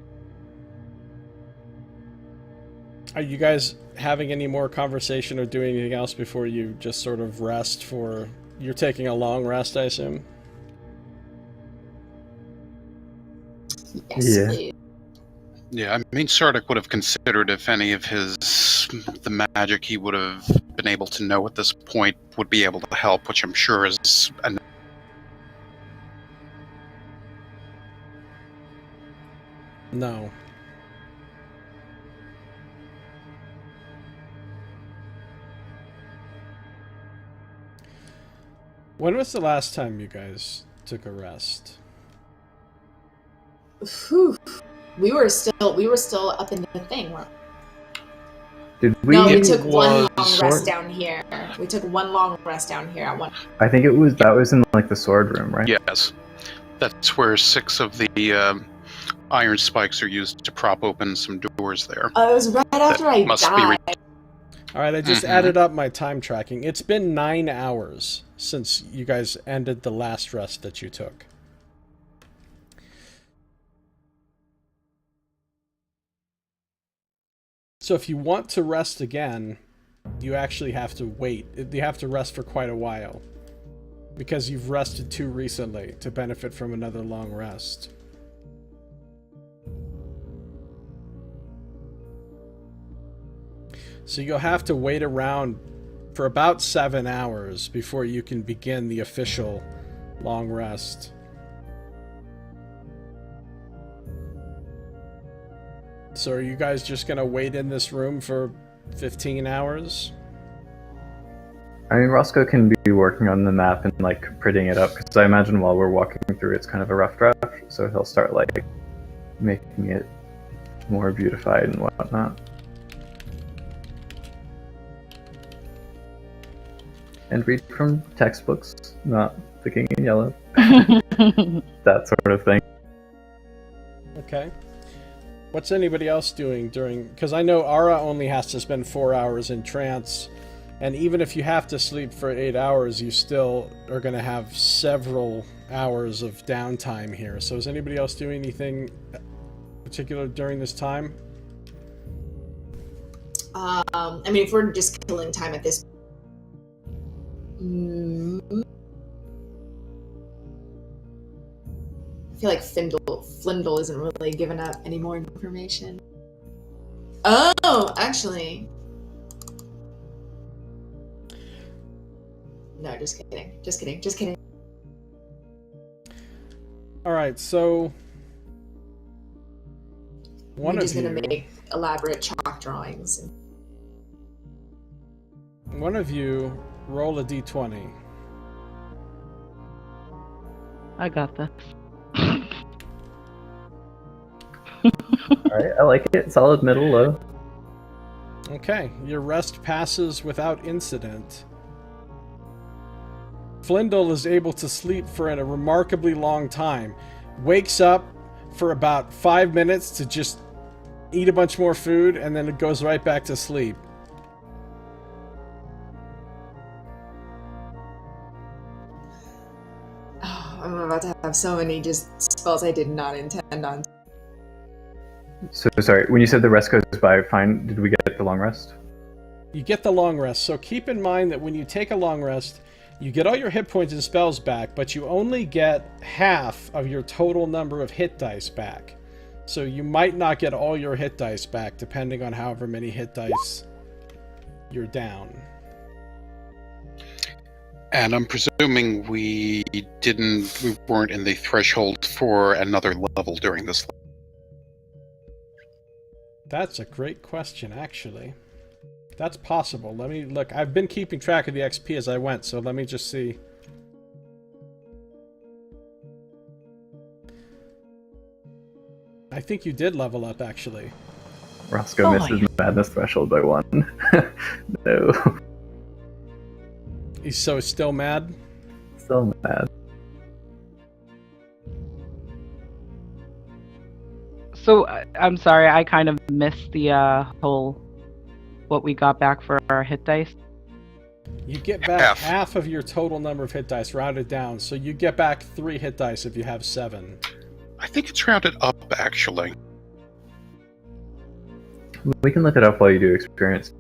are you guys having any more conversation or doing anything else before you just sort of rest for... You're taking a long rest, I assume? Yes, Yeah. please. Yeah, I mean, Sardick would have considered if any of the magic he would have been able to know at this point would be able to help, which I'm sure is No. When was the last time you guys took a rest? Whew. We were still up in the thing. Did we? No, we It took one long was- rest down here. We took one long rest down here at one. I think that was in like the sword room, right? yes. That's where 6 of the iron spikes are used to prop open some doors there. It was right after I must be died. Alright, I just Mhm. added up my time tracking. It's been 9 hours since you guys ended the last rest that you took. So if you want to rest again, you actually have to wait. You have to rest for quite a while. Because you've rested too recently to benefit from another long rest. So you'll have to wait around for about 7 hours before you can begin the official long rest. So are you guys just gonna wait in this room for 15 hours? I mean, Roscoe can be working on the map and like prettying it up because I imagine while we're walking through, it's kind of a rough draft. So he'll start like making it more beautified and whatnot. And read from textbooks, not the King in Yellow, that sort of thing. Okay. What's anybody else doing during... Because I know Ara only has to spend 4 hours in trance, and even if you have to sleep for 8 hours, you still are going to have several hours of downtime here. So is anybody else doing anything particular during this time? I mean, if we're just killing time at this I feel like Flindle isn't really giving up any more information. Oh, actually. No, just kidding. Just kidding. Just kidding. All right, so one of Midge is you, gonna make elaborate chalk drawings. one of you, roll a d20. I got this. Alright, I like it. Solid middle low. Okay, your rest passes without incident. Flindle is able to sleep for a remarkably long time. Wakes up for about 5 minutes to just eat a bunch more food, and then it goes right back to sleep. Oh, I'm about to have so many just spells I did not intend on. So sorry, when you said the rest goes by fine, did we get the long rest? You get the long rest, so keep in mind that when you take a long rest, you get all your hit points and spells back, but you only get half of your total number of hit dice back. So you might not get all your hit dice back, depending on however many hit dice you're down. And I'm presuming we weren't in the threshold for another level during this. That's a great question, actually. That's possible. Let me look. I've been keeping track of the XP as I went, so let me just see. I think you did level up, actually. Roscoe misses madness threshold by 1. No. He's so still mad? Still mad. So, I'm sorry, I kind of missed the whole what we got back for our hit dice. You get back half of your total number of hit dice, rounded down, so you get back 3 hit dice if you have 7. I think it's rounded up, actually. We can look it up while you do experience.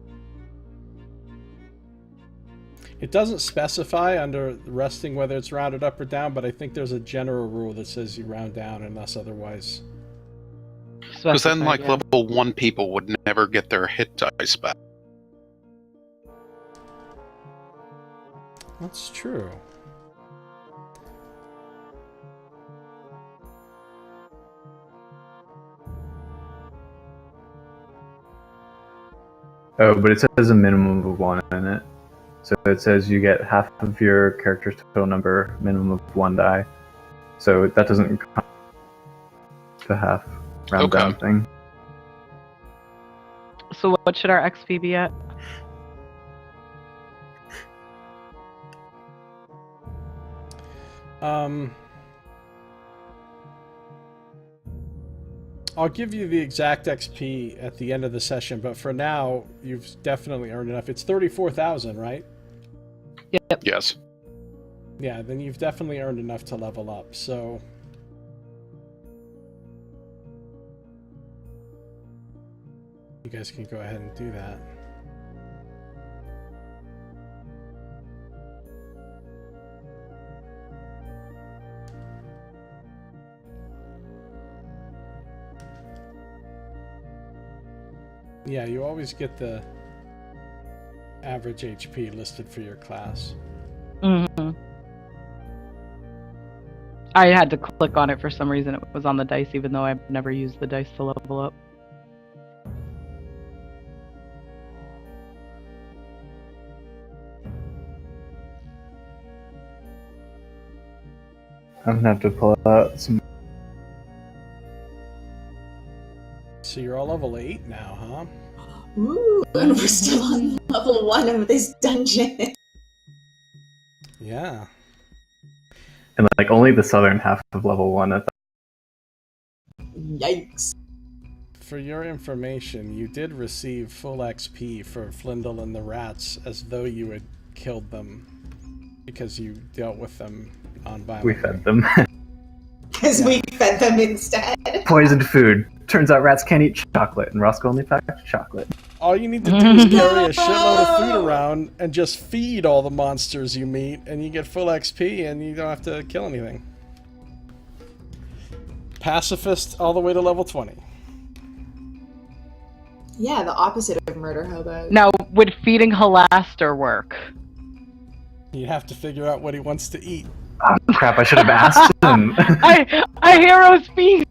It doesn't specify under resting whether it's rounded up or down, but I think there's a general rule that says you round down unless otherwise. Because then, like, yeah. level 1 people would never get their hit dice back. That's true. Oh, but it says a minimum of 1 in it. So it says you get half of your character's total number, minimum of 1 die. So that doesn't count the half round down thing. So what should our XP be at? I'll give you the exact XP at the end of the session, but for now, you've definitely earned enough. It's 34,000, right? Yep. Yes. Yeah, then you've definitely earned enough to level up, so... You guys can go ahead and do that. Yeah, you always get the average HP listed for your class. Mm-hmm. I had to click on it for some reason. It was on the dice, even though I've never used the dice to level up. I'm gonna have to pull out some. So you're all level 8 now, huh? Ooh, and we're still on level 1 of this dungeon. Yeah. And like only the southern half of level 1 at Yikes. For your information, you did receive full XP for Flindle and the rats as though you had killed them because you dealt with them on violence. We fed them. Because we fed them instead. Poisoned food. Turns out rats can't eat chocolate, and Roscoe only packed chocolate. All you need to do is carry a shitload of food around and just feed all the monsters you meet, and you get full XP, and you don't have to kill anything. Pacifist all the way to level 20. Yeah, the opposite of murder hobos. Now, would feeding Halaster work? You have to figure out what he wants to eat. Oh, crap, I should have asked him. I hero's feast!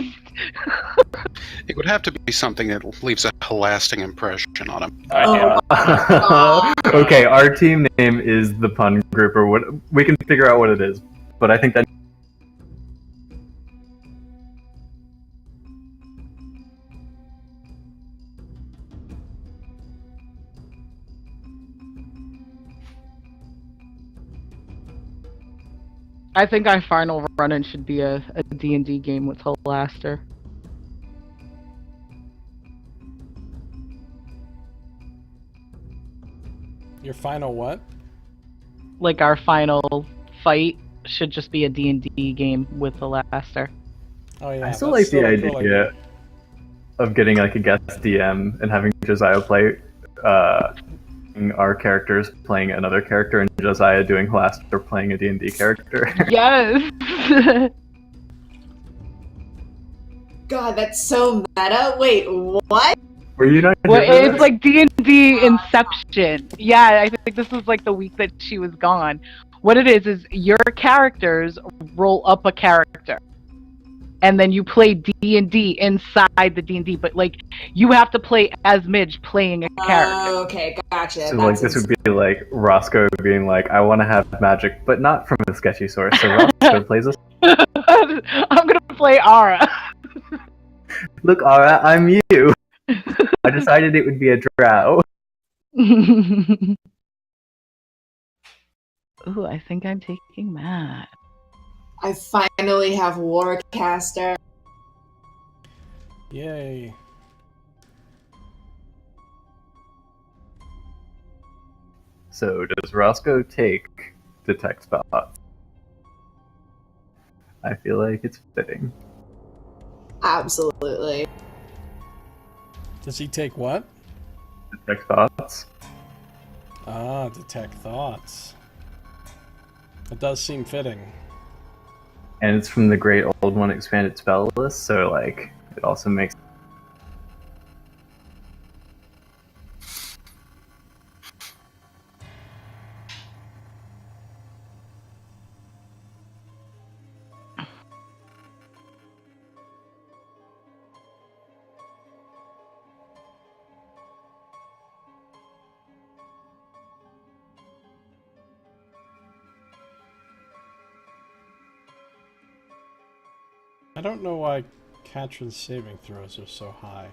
It would have to be something that leaves a lasting impression on him. Okay, our team name is the Pun Group, or what? We can figure out what it is, but I think that. I think our final run-in should be a D&D game with Halaster. Your final what? Like, our final fight should just be a D&D game with Halaster. Oh yeah. I still like the idea of getting like a guest DM and having Josiah play our characters playing another character and Josiah doing Halaster playing a D&D character. Yes! God, that's so meta. Wait, what? Were you not? Well, it's like D&D Inception. Yeah, I think this was like the week that she was gone. What it is your characters roll up a character. And then you play D&D inside the D&D, but like you have to play as Midge playing a character. Okay, gotcha. So like this would be like Roscoe being like, I want to have magic, but not from a sketchy source. So Roscoe plays us. I'm gonna play Ara. Look, Ara, I'm you. I decided it would be a drow. Ooh, I think I'm taking Matt. I finally have Warcaster. Yay. So does Roscoe take Detect Spot? I feel like it's fitting. Absolutely. Does he take what? Detect Thoughts. Ah, detect thoughts. It does seem fitting. And it's from the Great Old One expanded spell list, so like it also makes. I don't know why Katrin's saving throws are so high.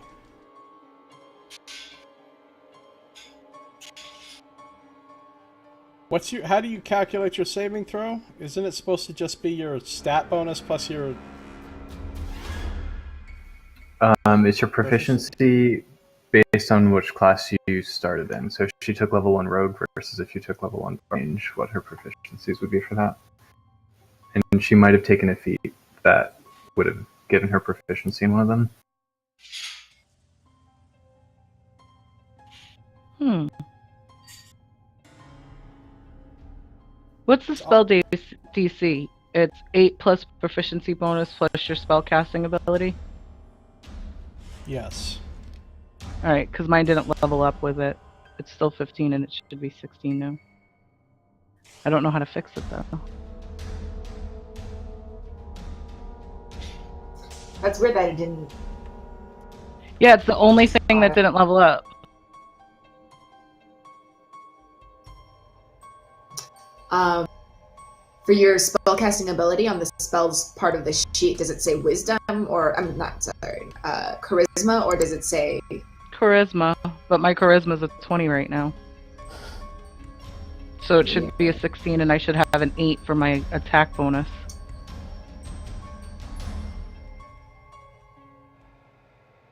How do you calculate your saving throw? Isn't it supposed to just be your stat bonus plus your... It's your proficiency based on which class you started in. So if she took level 1 rogue versus if you took level 1 range, what her proficiencies would be for that. And she might have taken a feat that would have given her proficiency in one of them. What's the spell DC? It's 8 plus proficiency bonus plus your spell casting ability? Yes. Alright, because mine didn't level up with it. It's still 15 and it should be 16 now. I don't know how to fix it though. That's weird that it didn't. Yeah, it's the only thing that didn't level up. For your spellcasting ability on the spells part of the sheet, does it say wisdom or I'm not sorry, charisma, or does it say Charisma, but my charisma's a 20 right now. So it should be a 16 and I should have an 8 for my attack bonus.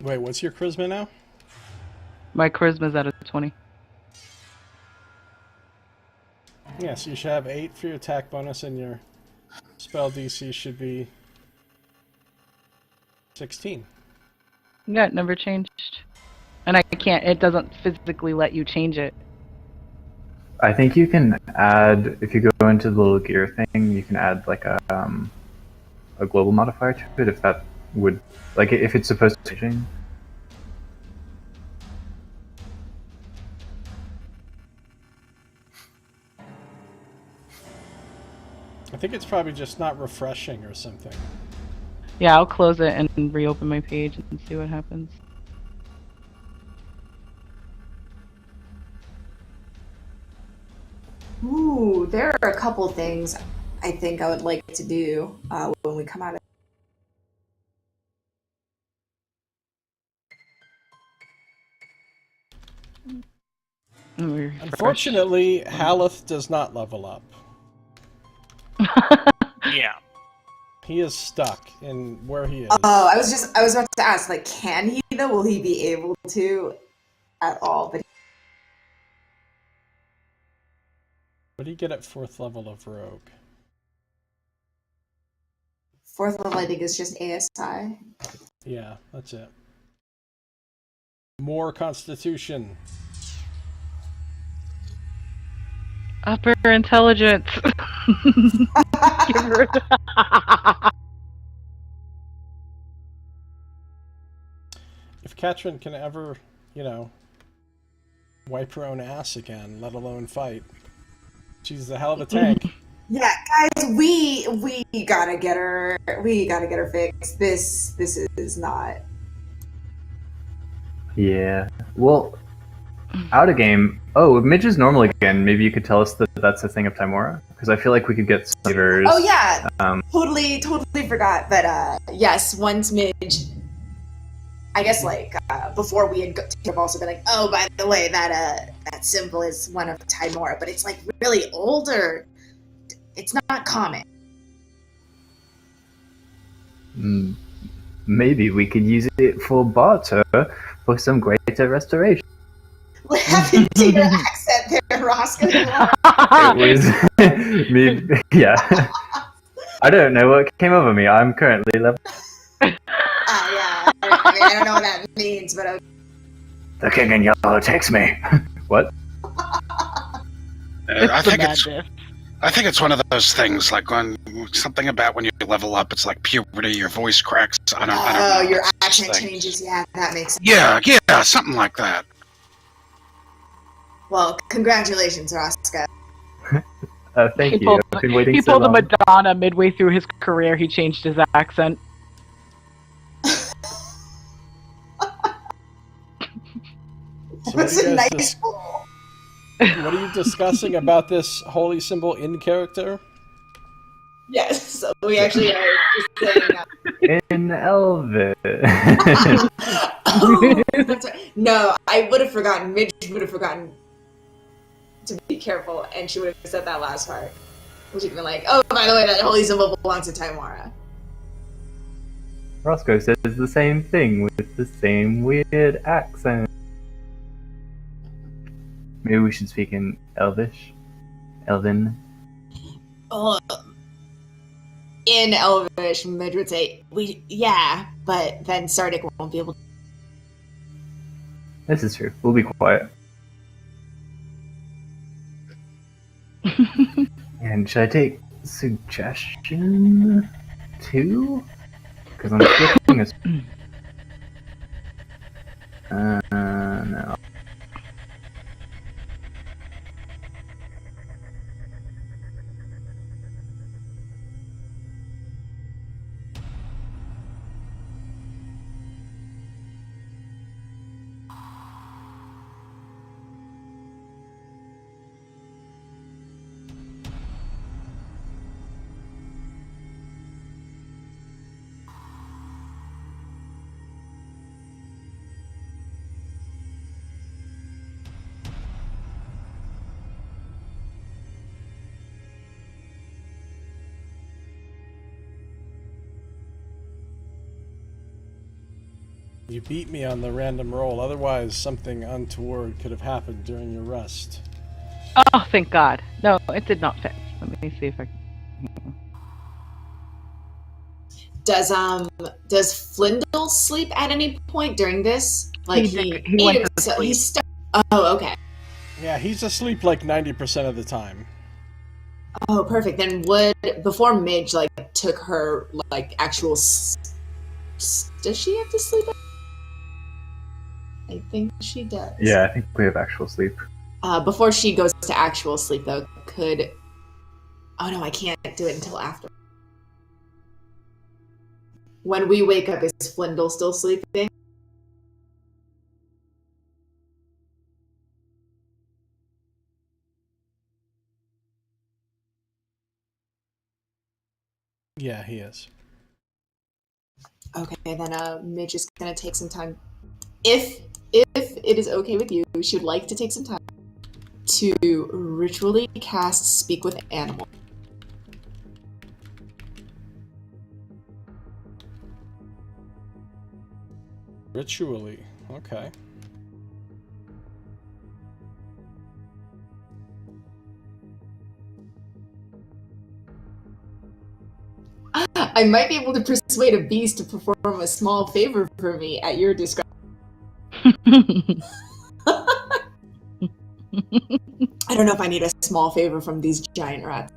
Wait, what's your charisma now? My charisma's at a 20. Yeah, so you should have 8 for your attack bonus, and your spell DC should be 16. Yeah, it never changed. And I can't. It doesn't physically let you change it. I think you can add, if you go into the little gear thing, you can add like a global modifier to it if that would, like if it's supposed to change. I think it's probably just not refreshing or something. Yeah, I'll close it and reopen my page and see what happens. Ooh, there are a couple things I think I would like to do when we come out of. Unfortunately, Haleth does not level up. Yeah. He is stuck in where he is. Oh, I was about to ask, like, can he though? Will he be able to at all? But What do you get at 4th level of Rogue? 4th level, I think, is just ASI. Yeah, that's it. More Constitution. Upper intelligence. Give her If Katrin can ever, wipe her own ass again, let alone fight, she's a hell of a tank. Yeah, guys, we gotta get her. We gotta get her fixed. This is not. Yeah. Well, out of game. Oh, Midge is normal again. Maybe you could tell us that that's a thing of Timora, because I feel like we could get savers. Oh yeah, totally forgot. But yes, once Midge, I guess before we have also been like, oh, by the way, that symbol is one of Timora, but it's like really older. It's not common. Maybe we could use it for barter for some greater restoration. What happened to your accent there, Roscoe? It was me. Yeah. I don't know what came over me. I'm currently level. Yeah. I don't know what that means, but okay. The king in yellow takes me. What? I think it's one of those things, like when something about when you level up, it's like puberty, your voice cracks. I don't know. Your accent changes. Yeah, that makes sense. Yeah, something like that. Well, congratulations, Roscoe. Thank you. I've been waiting he so pulled a long. Madonna midway through his career. He changed his accent. So That's a nice pull. What are you discussing about this holy symbol in character? Yes, so we actually are just saying In Elvis. Oh, that's right. No, I would have forgotten. Midge would have forgotten to be careful, and she would have said that last part. Which would have been like, oh, by the way, that holy symbol belongs to Timora. Roscoe says the same thing with the same weird accent. Maybe we should speak in Elvish? Elven? Oh, in Elvish, Midge would say, yeah, but then Sardick won't be able to. This is true. We'll be quiet. And should I take suggestion 2? Because I'm switching no. You beat me on the random roll, otherwise something untoward could have happened during your rest. Oh, thank God. No, it did not fit. Let me see if I can. Does Flindle sleep at any point during this? Like he went to so sleep. Oh, okay. Yeah, he's asleep like 90% of the time. Oh, perfect. Then before Midge like took her like actual does she have to sleep? I think she does. Yeah, I think we have actual sleep. Before she goes to actual sleep though, oh no, I can't do it until after. When we wake up, is Flindle still sleeping? Yeah, he is. Okay, then Midge is gonna take some time. If it is okay with you, she would like to take some time to ritually cast Speak with Animal. Ritually. Okay. I might be able to persuade a beast to perform a small favor for me at your discretion. I don't know if I need a small favor from these giant rats.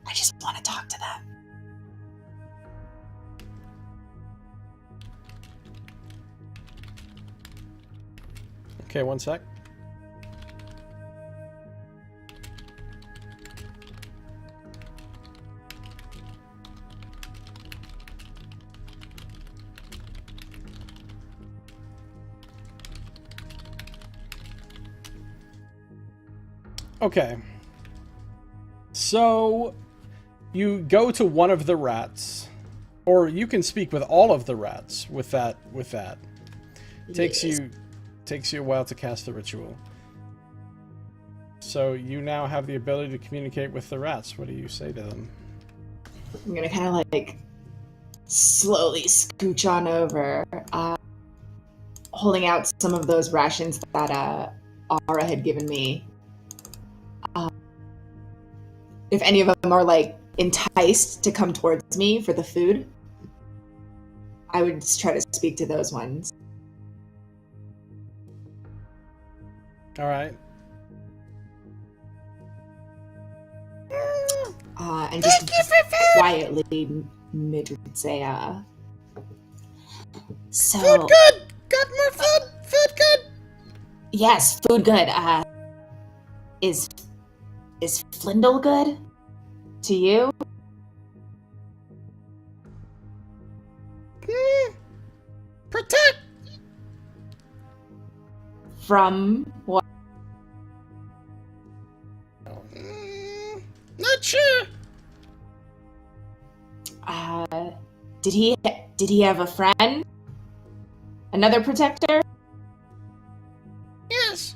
I just want to talk to them. Okay, one sec. Okay. So, you go to one of the rats, or you can speak with all of the rats with that. Takes Yes. you a while to cast the ritual. So you now have the ability to communicate with the rats. What do you say to them? I'm gonna kind of like slowly scooch on over, holding out some of those rations that Ara had given me. If any of them are like enticed to come towards me for the food, I would just try to speak to those ones. All right. And just quietly, Midge would say, so... Food good! Got more food? Food good? Yes, food good. Is Flindle good? To you? Protect! From what? Not sure. Did he have a friend? Another protector? Yes.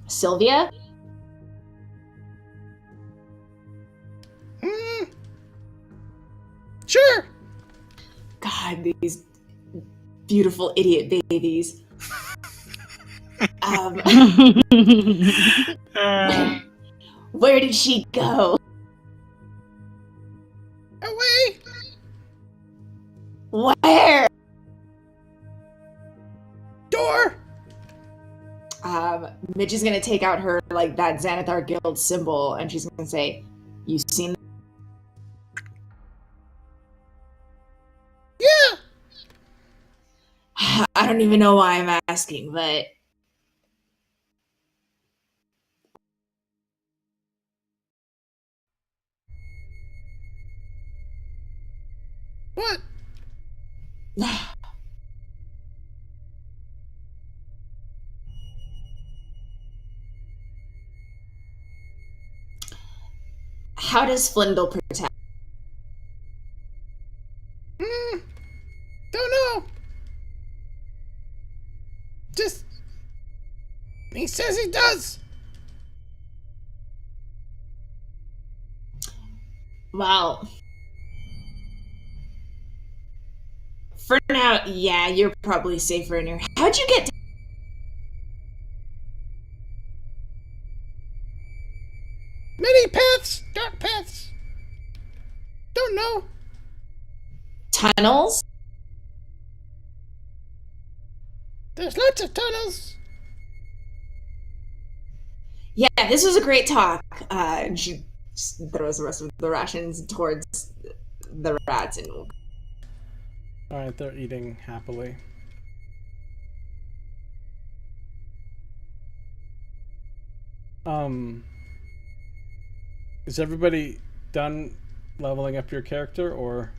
Sylvia? Sure. God, these beautiful idiot babies. Where did she go? Away. Where? Door. Midge is gonna take out her, like, that Xanathar Guild symbol, and she's gonna say, you seen that? Yeah. I don't even know why I'm asking, but... What? How does Flindle protect? Don't know. Just... he says he does. Well... For now, yeah, you're probably safer in your... How'd you get... Many paths. Dark paths. Don't know. tunnels? There's lots of tunnels. Yeah, this was a great talk. And she throws the rest of the rations towards the rats and Alright, they're eating happily. Is everybody done leveling up your character, or?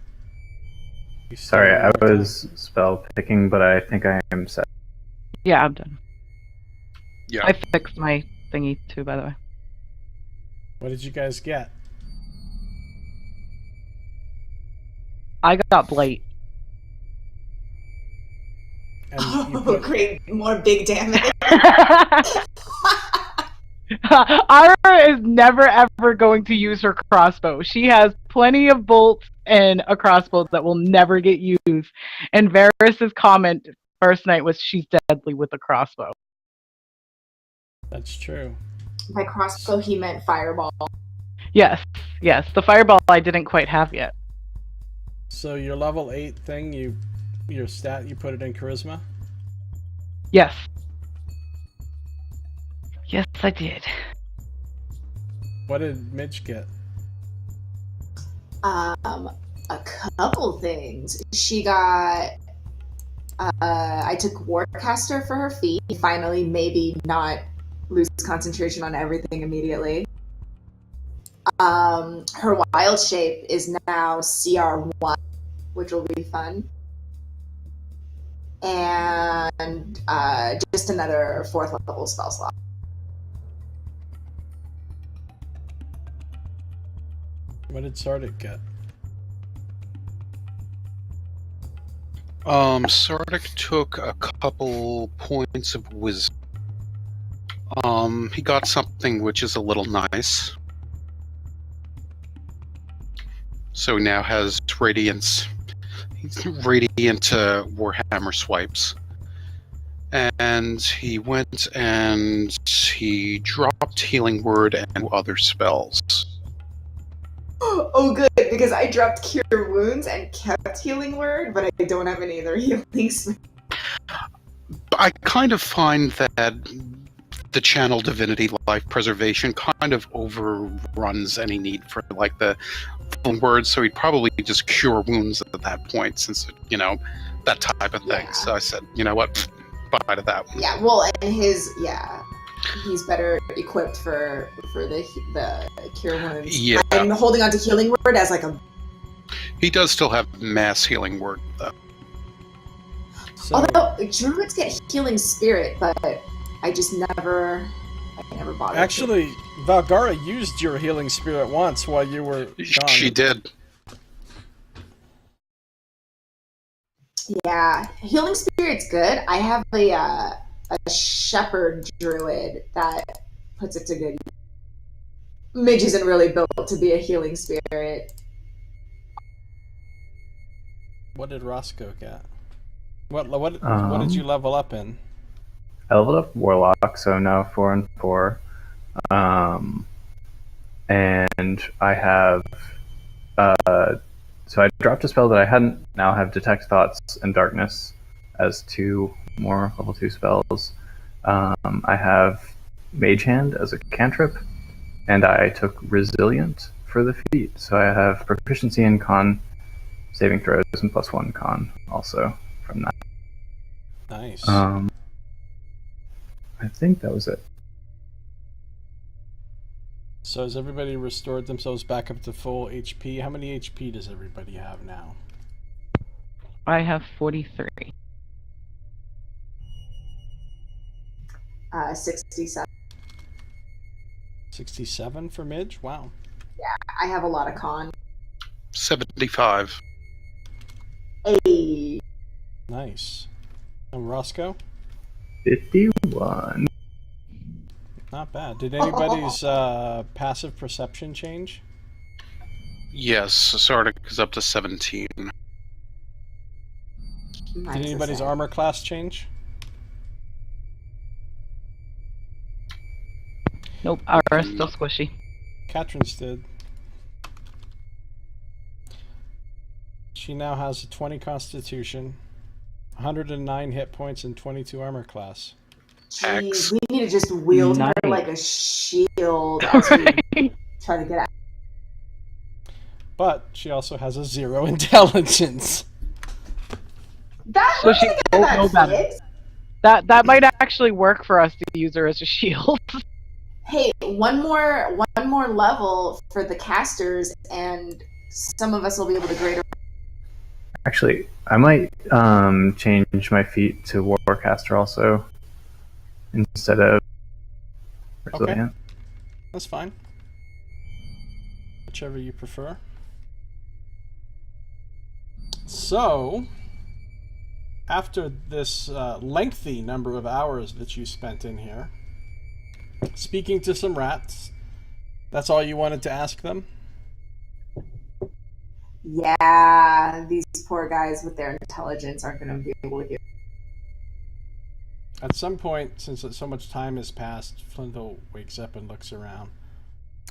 Sorry, I was spell picking, but I think I am set. Yeah, I'm done. Yeah. I fixed my thingy too, by the way. What did you guys get? I got Blight. And you oh, put, great, more big damage. Ara is never ever going to use her crossbow. She has plenty of bolts and a crossbow that will never get used. And Varys's comment first night was she's deadly with a crossbow. that's true. By crossbow, he meant fireball. Yes. The fireball I didn't quite have yet. So your level 8 thing, your stat, you put it in charisma? Yes. Yes, I did. What did Midge get? A couple things. She got. I took Warcaster for her feat. Finally, maybe not lose concentration on everything immediately. Her wild shape is now CR1, which will be fun. And just another 4th level spell slot. What did Sardick get? Sardick took a couple points of wisdom. He got something which is a little nice. So he now has radiant Warhammer swipes. And he went and he dropped Healing Word and other spells. Oh, good, because I dropped Cure Wounds and kept Healing Word, but I don't have any other healing spells. I kind of find that the channel Divinity Life Preservation kind of overruns any need for like the full word, so he'd probably just cure wounds at that point, since that type of thing. Yeah. So I said, you know what, bye to that one. Yeah, well, and he's better equipped for the Cure Wounds. Yeah. I'm holding on to Healing Word as like a. He does still have mass healing word though. So, Although Druids get Healing Spirit, but I never bothered. actually, Valgara used your healing spirit once while you were gone. She did. Yeah, Healing Spirit's good. I have a Shepherd Druid that puts it to good. Midge isn't really built to be a Healing Spirit. What did Roscoe get? What did you level up in? I leveled up Warlock, so now 4 and 4. And I have so I dropped a spell that I hadn't. Now have Detect Thoughts and Darkness as 2 more level 2 spells. I have Mage Hand as a cantrip, and I took Resilient for the feat. So I have proficiency in con saving throws and +1 con also from that. Nice. I think that was it. So has everybody restored themselves back up to full HP? How many HP does everybody have now? I have 43. 67. 67 for Midge? Wow. I have a lot of con. 75. Hey. Nice. And Roscoe? 51. Not bad. Did anybody's passive perception change? Yes, Sardick is up to 17. Did anybody's armor class change? Nope, Ara's still squishy. Catherine's did. She now has a 20 Constitution, 109 hit points, and 22 armor class. Jeez, we need to just wield her like a shield as we try to get out. But she also has a 0 intelligence. So she won't know better. That might actually work for us to use her as a shield. Hey, one more level for the casters, and some of us will be able to grade her. Actually, I might change my feat to Warcaster also instead of Resilient. Okay. That's fine. Whichever you prefer. So, after this lengthy number of hours that you spent in here, speaking to some rats, that's all you wanted to ask them? Yeah, these poor guys with their intelligence aren't going to be able to hear. At some point, since so much time has passed, Flindle wakes up and looks around.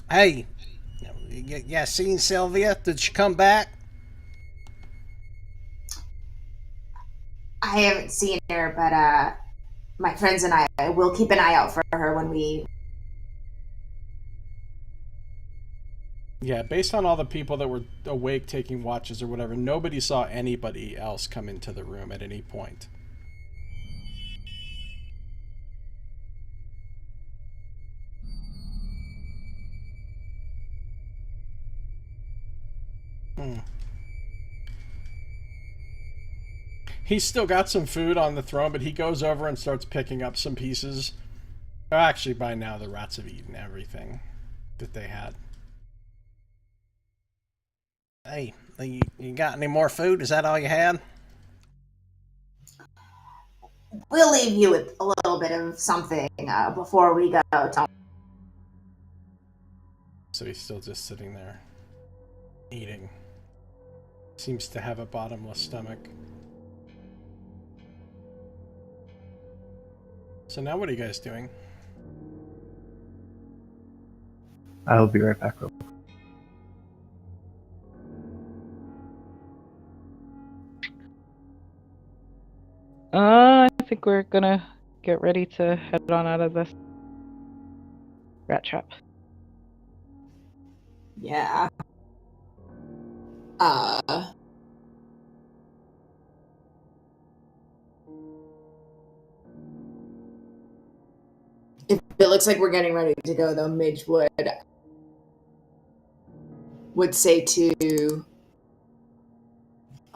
Hey, yeah, seen Sylvia? Did she come back? I haven't seen her, but my friends and I will keep an eye out for her when we... Yeah, based on all the people that were awake taking watches or whatever, nobody saw anybody else come into the room at any point. He's still got some food on the throne, but he goes over and starts picking up some pieces. Actually, by now the rats have eaten everything that they had. Hey, you got any more food? Is that all you had? We'll leave you with a little bit of something before we go. So he's still just sitting there, eating. Seems to have a bottomless stomach. So now what are you guys doing? I'll be right back. Real quick. I think we're gonna get ready to head on out of this rat trap. Yeah. If it looks like we're getting ready to go, though, Midge would say to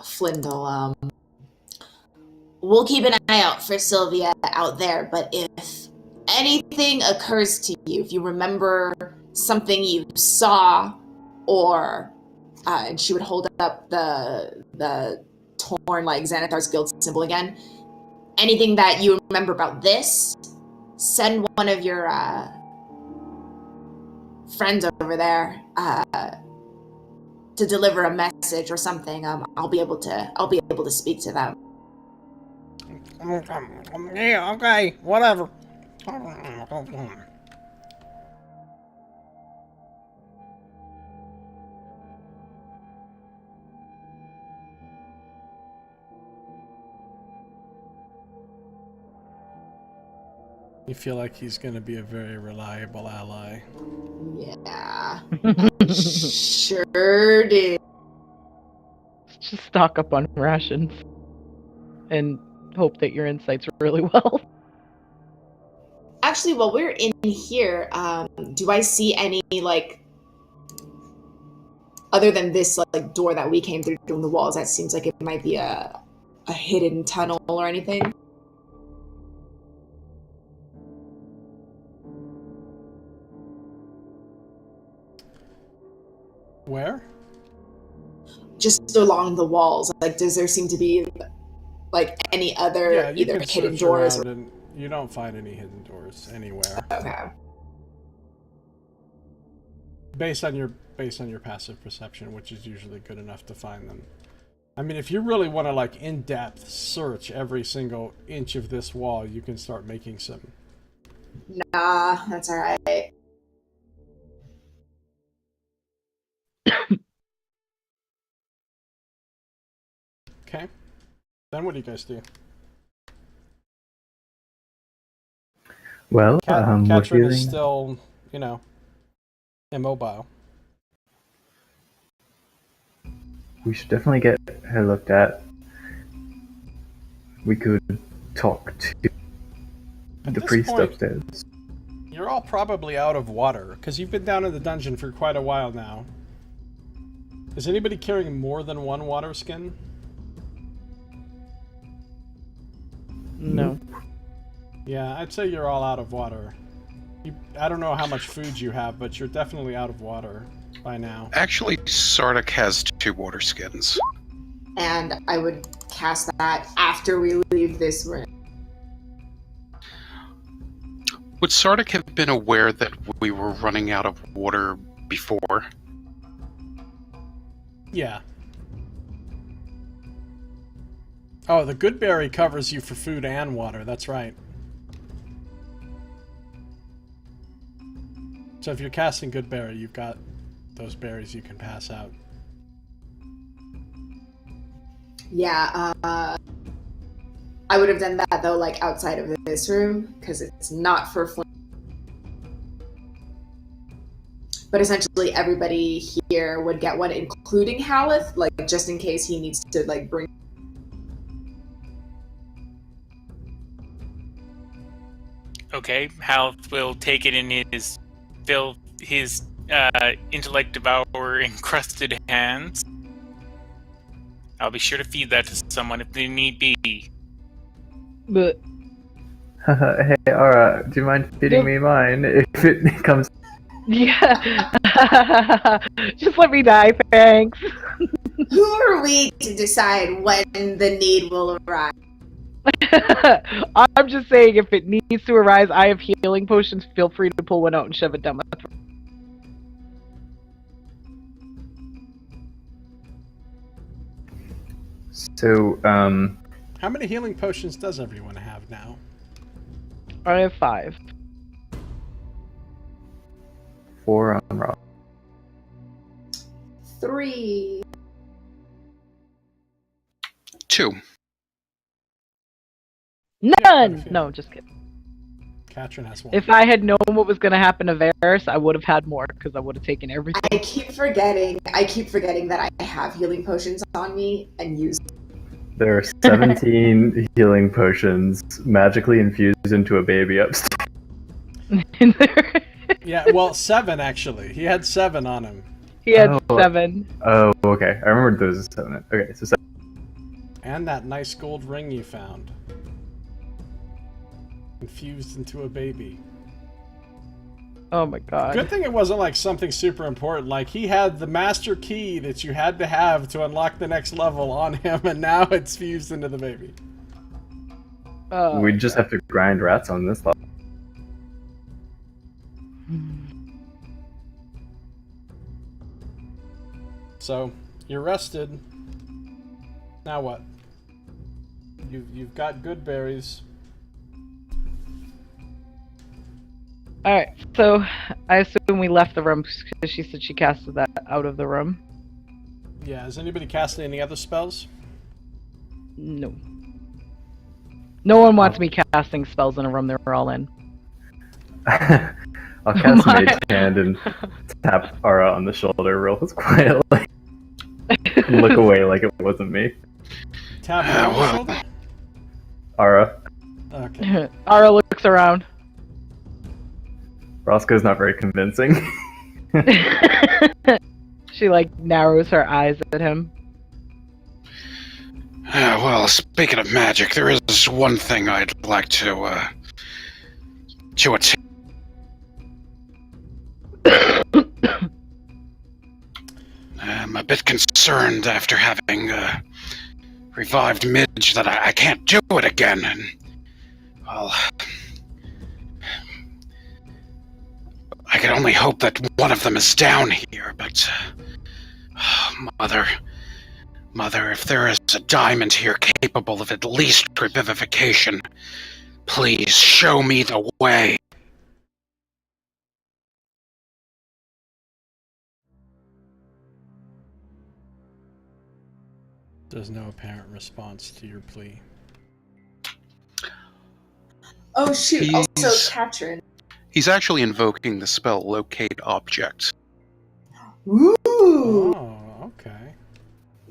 Flindle, we'll keep an eye out for Sylvia out there, but if anything occurs to you, if you remember something you saw, or and she would hold up the torn, like, Xanathar's guild symbol again, anything that you remember about this, send one of your friends over there to deliver a message or something. I'll be able to speak to them. Yeah, okay, whatever. You feel like he's going to be a very reliable ally. Yeah. Sure do. Just stock up on rations and hope that your insight's really well. Actually, while we're in here, do I see any, like, other than this, like, door that we came through in the walls, that seems like it might be a hidden tunnel or anything? Where? Just along the walls. Like, does there seem to be, like, any other either hidden doors? And you don't find any hidden doors anywhere. Okay. Based on your passive perception, which is usually good enough to find them. I mean, if you really want to, like, in-depth search every single inch of this wall, you can start making some. Nah, that's alright. Okay. Then what do you guys do? Well, we're Katrin is feeling... still, immobile. We should definitely get her looked at. We could talk to At the this priest point, upstairs. you're all probably out of water, because you've been down in the dungeon for quite a while now. Is anybody carrying more than one water skin? No. Yeah, I'd say you're all out of water. I don't know how much food you have, but you're definitely out of water by now. Actually, Sardick has 2 water skins. And I would cast that after we leave this room. Would Sardick have been aware that we were running out of water before? Yeah. Oh, the good berry covers you for food and water, that's right. So if you're casting good berry, you've got those berries you can pass out. Yeah, I would have done that though, like outside of this room, because it's not for flame. But essentially, everybody here would get one, including Haleth, like just in case he needs to like bring. Okay, Hal will take it in his intellect devour encrusted hands. I'll be sure to feed that to someone if they need be. But Hey, Ara, do you mind feeding me mine if it comes? yeah, just let me die, thanks. Who are we to decide when the need will arise? I'm just saying, if it needs to arise, I have healing potions. Feel free to pull one out and shove it down my throat. So, How many healing potions does everyone have now? I have 5. 4 on Rock. 3. 2. None! No, just kidding. Katrin has 1. If I had known what was going to happen to Varys, I would have had more, because I would have taken everything. I keep forgetting that I have healing potions on me and use. There are 17 healing potions magically infused into a baby upstairs. Yeah, well, 7 actually. He had 7 on him. He had Oh. 7. Oh, okay. I remembered there was a 7. Okay, so 7. And that nice gold ring you found. Infused into a baby. Oh my god. Good thing it wasn't like something super important. Like, he had the master key that you had to have to unlock the next level on him, and now it's fused into the baby. Oh, We just have to grind rats on this level. So, you're rested. Now what? You've got good berries. Alright, so I assume we left the room because she said she casted that out of the room. Yeah, has anybody casted any other spells? No. No one wants me casting spells in a room they're all in. I'll cast Mage Hand and tap Ara on the shoulder real quietly. Look away like it wasn't me. Tap her on the shoulder? Ara. Okay. Ara looks around. Roscoe's not very convincing. She like narrows her eyes at him. Well, speaking of magic, there is one thing I'd like to attempt. I'm a bit concerned after having revived Midge that I can't do it again, and well, I can only hope that one of them is down here, but Mother, if there is a diamond here capable of at least revivification, please show me the way. There's no apparent response to your plea. Oh shoot! Also, He's- Katrin. He's actually invoking the spell Locate Object. Ooh, Oh, okay.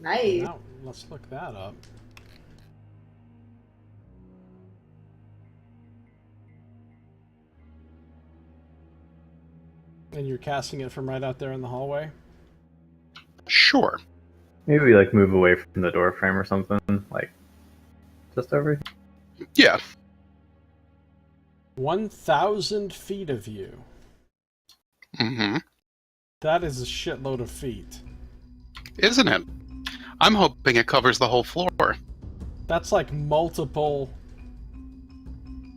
nice. Now, let's look that up. And you're casting it from right out there in the hallway? Sure. Maybe we like move away from the door frame or something, like just over here. Yeah. 1,000 feet of you. Mm-hmm. That is a shitload of feet. Isn't it? I'm hoping it covers the whole floor. That's like multiple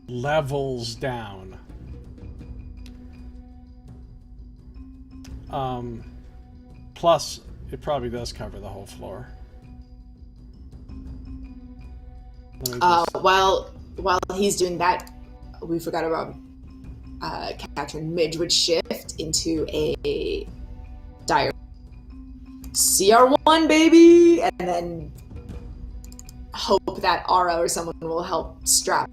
levels down. Plus, it probably does cover the whole floor. Let me just- While he's doing that, we forgot about Katrin. Midge would shift into a dire CR1, baby, and then hope that Ara or someone will help strap.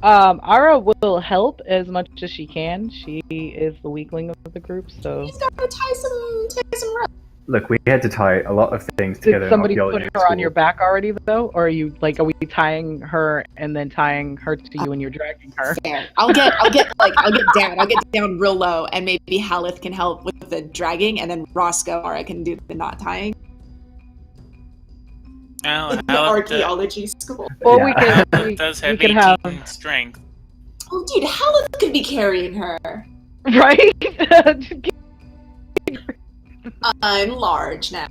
Ara will help as much as she can. She is the weakling of the group, so. He's got to tie some rope. Look, we had to tie a lot of things together. Did somebody in put archaeology her on school. your back already, though? Or are we tying her and then tying her to you and you're dragging her? Fair. I'll get down real low, and maybe Halith can help with the dragging, and then Roscoe Ara can do the knot tying. Well, The archaeology school. Or Yeah. Haleth does have we could 18 have strength. Oh, dude, Halith could be carrying her. right. I'm large now.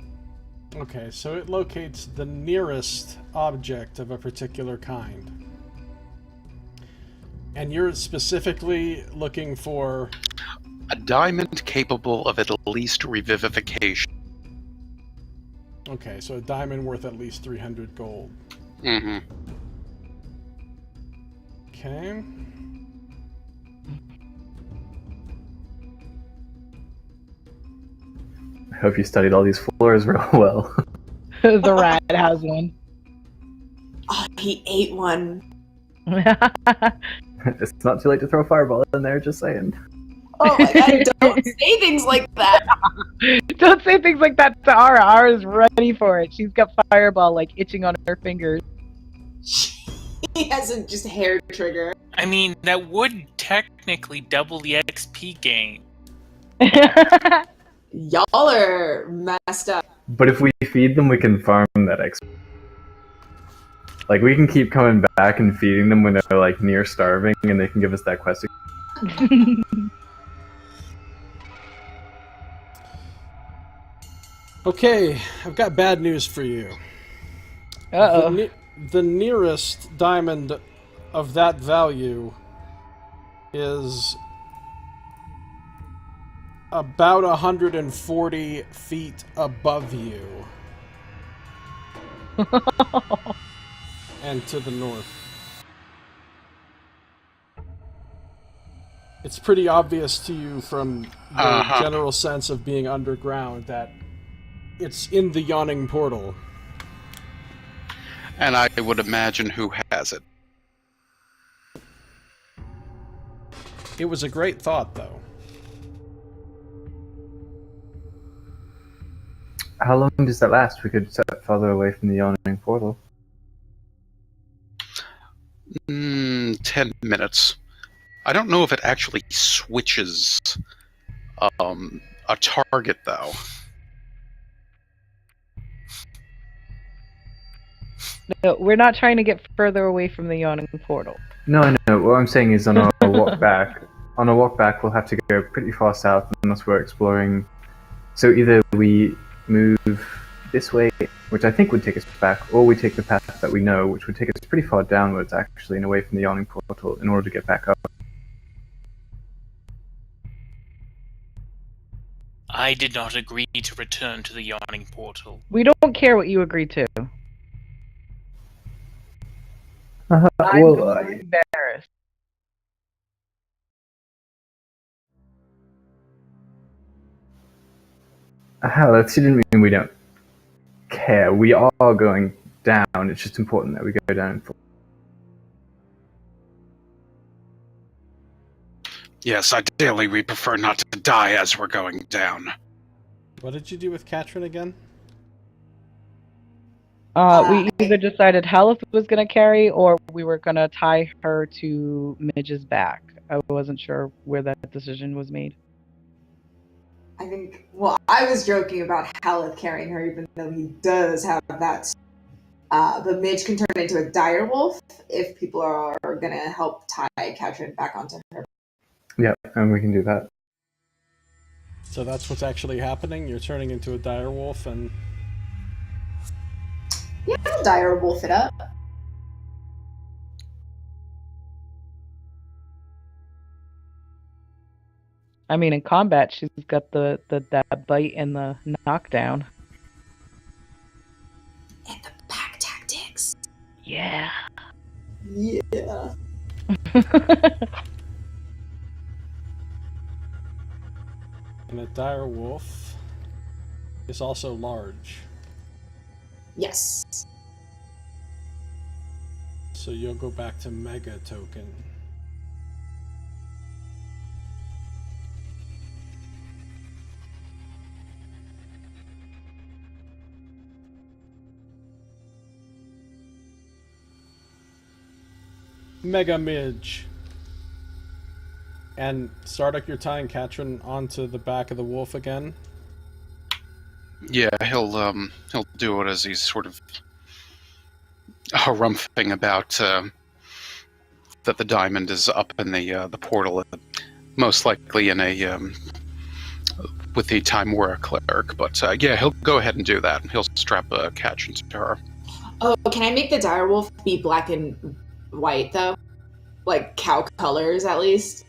Okay, so it locates the nearest object of a particular kind. And you're specifically looking for... A diamond capable of at least revivification. Okay, so a diamond worth at least 300 gold. Mm-hmm. Okay. I hope you studied all these floors real well. The rat has one. Oh, he ate one. It's not too late to throw a fireball in there, just saying. Oh my god, don't say things like that. Don't say things like that to Ara. Ara's ready for it. She's got fireball like itching on her fingers. He has a just hair trigger. I mean, that would technically double the XP gain. Y'all are messed up. But if we feed them, we can farm that XP. Like, we can keep coming back and feeding them when they're, like, near starving, and they can give us that quest. Okay, I've got bad news for you. Uh-oh. The nearest diamond of that value is about 140 feet above you. And to the north. It's pretty obvious to you from your general sense of being underground that it's in the Yawning Portal. And I would imagine who has it. It was a great thought, though. How long does that last? We could set farther away from the Yawning Portal. 10 minutes. I don't know if it actually switches a target, though. No, we're not trying to get further away from the Yawning Portal. No, I know. What I'm saying is on our walk back, we'll have to go pretty far south unless we're exploring. So either we move this way, which I think would take us back, or we take the path that we know, which would take us pretty far downwards, actually, and away from the Yawning Portal in order to get back up. I did not agree to return to the Yawning Portal. We don't care what you agreed to. I'm Well, embarrassed. Alex, you didn't mean we don't care. We are going down. It's just important that we go down. Yes, ideally we prefer not to die as we're going down. What did you do with Katrin again? We either decided Haleth was going to carry, or we were going to tie her to Midge's back. I wasn't sure where that decision was made. I think, well, I was joking about Haleth carrying her, even though he does have that. But Midge can turn into a dire wolf if people are going to help tie Katrin back onto her. Yeah, and we can do that. So that's what's actually happening? You're turning into a dire wolf and... Yeah, I'll dire wolf it up. I mean, in combat, she's got that bite and the knockdown. And the pack tactics. Yeah. Yeah. And a dire wolf is also large. Yes. So you'll go back to Mega Token. Mega Midge. And Sardick, you're tying Katrin onto the back of the wolf again? Yeah, he'll do it as he's sort of harumphing about that the diamond is up in the portal, most likely in a with the Timora cleric. But yeah, he'll go ahead and do that. He'll strap Katrin to her. Oh, can I make the direwolf be black and white though? Like cow colors, at least.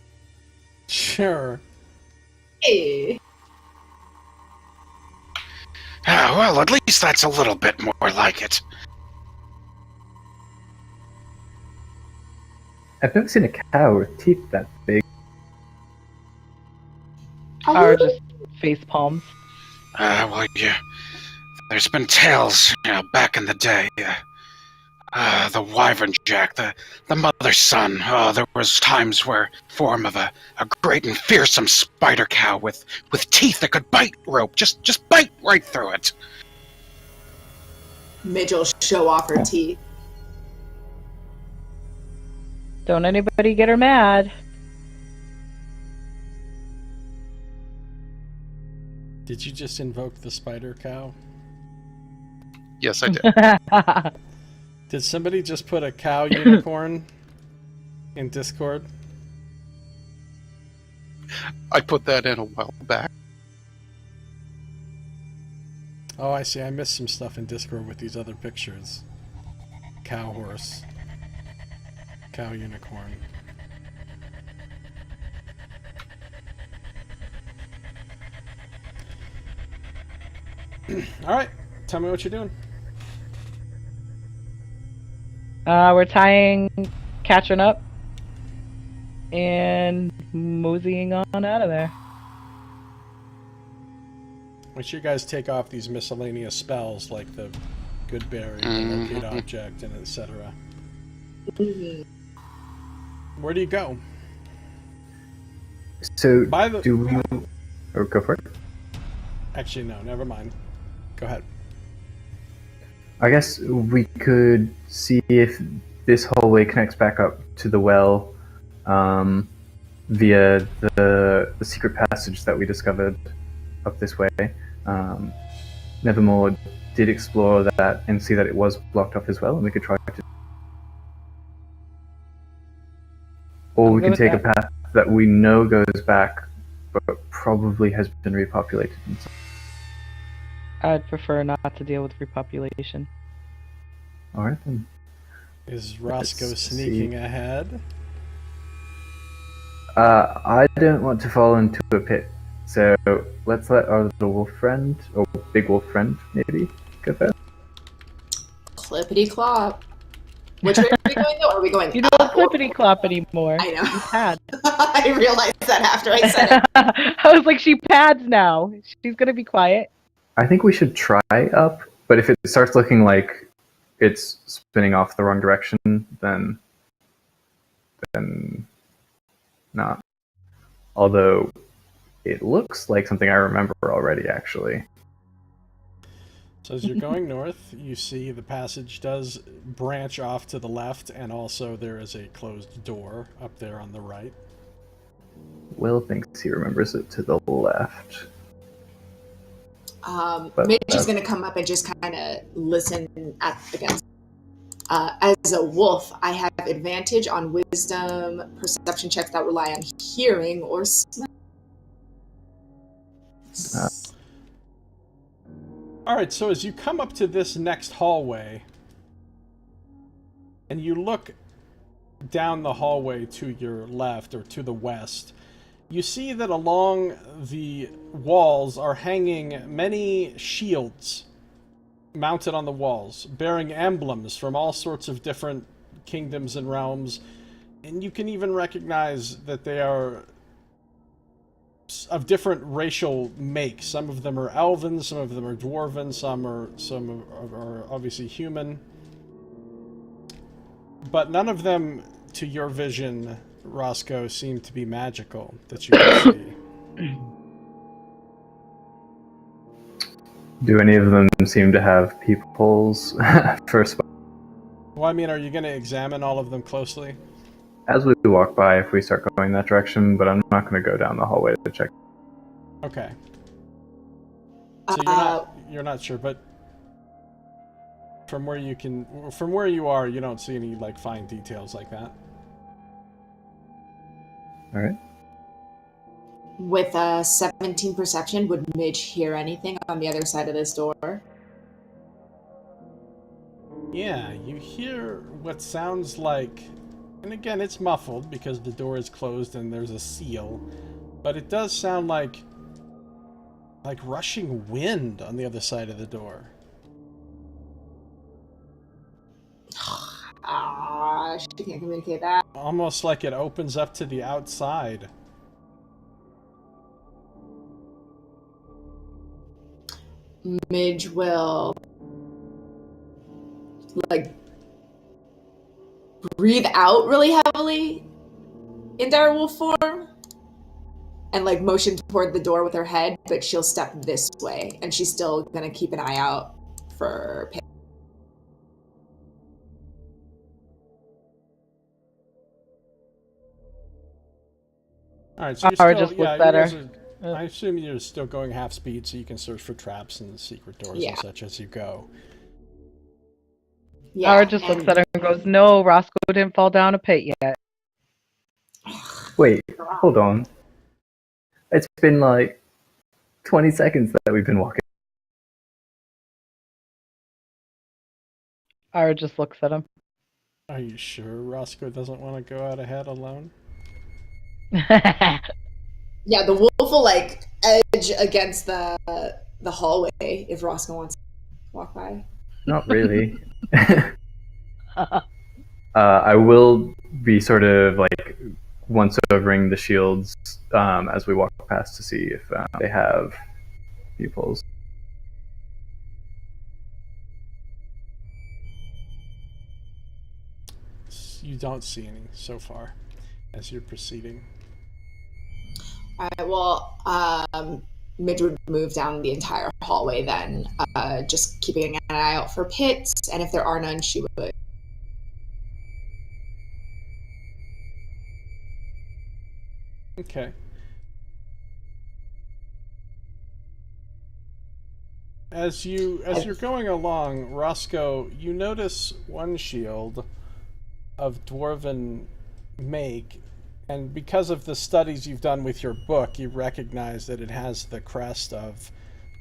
Sure. Hey. Well, at least that's a little bit more like it. I've never seen a cow with teeth that big. Or just face palms. Well, yeah, there's been tales, back in the day. The wyvern jack, the mother's son. Oh, there was times where form of a great and fearsome spider cow with teeth that could bite rope, just bite right through it. Midge will show off her teeth. Don't anybody get her mad. Did you just invoke the spider cow? Yes, I did. Did somebody just put a cow unicorn in Discord? I put that in a while back. Oh, I see. I missed some stuff in Discord with these other pictures. Cow horse. Cow unicorn. Alright, tell me what you're doing. We're tying Katrin up and moseying on out of there. Make sure you guys take off these miscellaneous spells like the good berry, the locate object, and etc. Where do you go? So, By the... do we... Oh, go for it. Actually, no, never mind. Go ahead. I guess we could see if this hallway connects back up to the well via the secret passage that we discovered up this way. Nevermore did explore that and see that it was blocked off as well, and we could try to... Or we can take a path that we know goes back, but probably has been repopulated. I'd prefer not to deal with repopulation. Alright then. Is Roscoe sneaking ahead? I don't want to fall into a pit, so let's let our little wolf friend, or big wolf friend maybe, go first. Clippity clop. Which way are we going though? Are we going You don't clippity clop anymore. I know. You pad. I realized that after I said it. I was like, she pads now. She's gonna be quiet. I think we should try up, But if it starts looking like it's spinning off the wrong direction, then not. Although it looks like something I remember already, actually. So as you're going north, you see the passage does branch off to the left, and also there is a closed door up there on the right. Will thinks he remembers it to the left. Midge is going to come up and just kind of listen against. As a wolf, I have advantage on wisdom perception checks that rely on hearing or smell. Alright, so as you come up to this next hallway, and you look down the hallway to your left, or to the west, you see that along the walls are hanging many shields mounted on the walls, bearing emblems from all sorts of different kingdoms and realms, and you can even recognize that they are of different racial makes. Some of them are elven, some of them are dwarven, some are obviously human. But none of them, to your vision, Roscoe, seem to be magical that you can see. Do any of them seem to have peepholes for a spot? Well, I mean, are you going to examine all of them closely? As we walk by, if we start going that direction, but I'm not going to go down the hallway to check. Okay. So you're not sure, but from where you are, you don't see any like fine details like that. All right. With a 17 perception, would Midge hear anything on the other side of this door? Yeah, you hear what sounds like, and again, it's muffled because the door is closed and there's a seal, but it does sound like rushing wind on the other side of the door. She can't communicate that. Almost like it opens up to the outside. Midge will breathe out really heavily in direwolf form and motion toward the door with her head, but she'll step this way, and she's still gonna keep an eye out for Pip. Alright, so I assume you're still going half speed, so you can search for traps and secret doors and such as you go. Yeah, Ara just looks at her and goes, "No, Roscoe didn't fall down a pit yet." Wait, hold on. It's been 20 seconds that we've been walking. Ara just looks at him. Are you sure Roscoe doesn't want to go out ahead alone? Yeah, the wolf will edge against the hallway if Roscoe wants to walk by. Not really. I will be sort of once overing the shields as we walk past to see if they have peepholes. You don't see any so far as you're proceeding. Alright, well, Midge would move down the entire hallway then, just keeping an eye out for pits, and if there are none, she would. Okay. As you're going along, Roscoe, you notice one shield of dwarven make, and because of the studies you've done with your book, you recognize that it has the crest of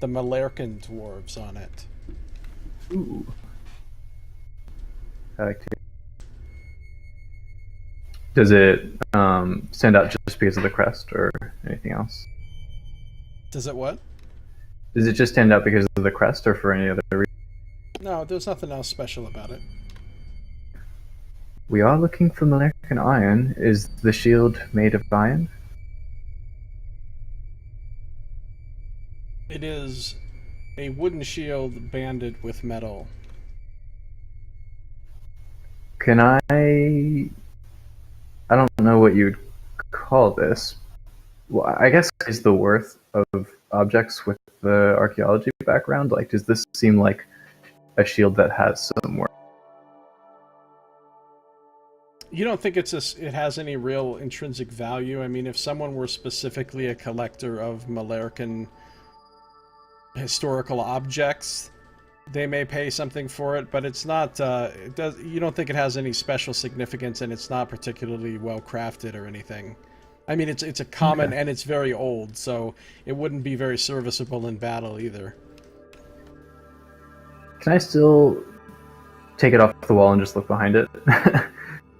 the Malerkan dwarves on it. Ooh. I like to. Does it stand out just because of the crest or anything else? Does it what? Does it just stand out because of the crest or for any other reason? No, there's nothing else special about it. We are looking for Malerkan iron. Is the shield made of iron? It is a wooden shield banded with metal. Can I don't know what you'd call this. Well, I guess is the worth of objects with the archaeology background. Like, does this seem like a shield that has some worth? You don't think it has any real intrinsic value? I mean, if someone were specifically a collector of Malarcan historical objects, they may pay something for it, but it's not. You don't think it has any special significance, and it's not particularly well crafted or anything. I mean, it's a common, and it's very old, so it wouldn't be very serviceable in battle either. Can I still take it off the wall and just look behind it?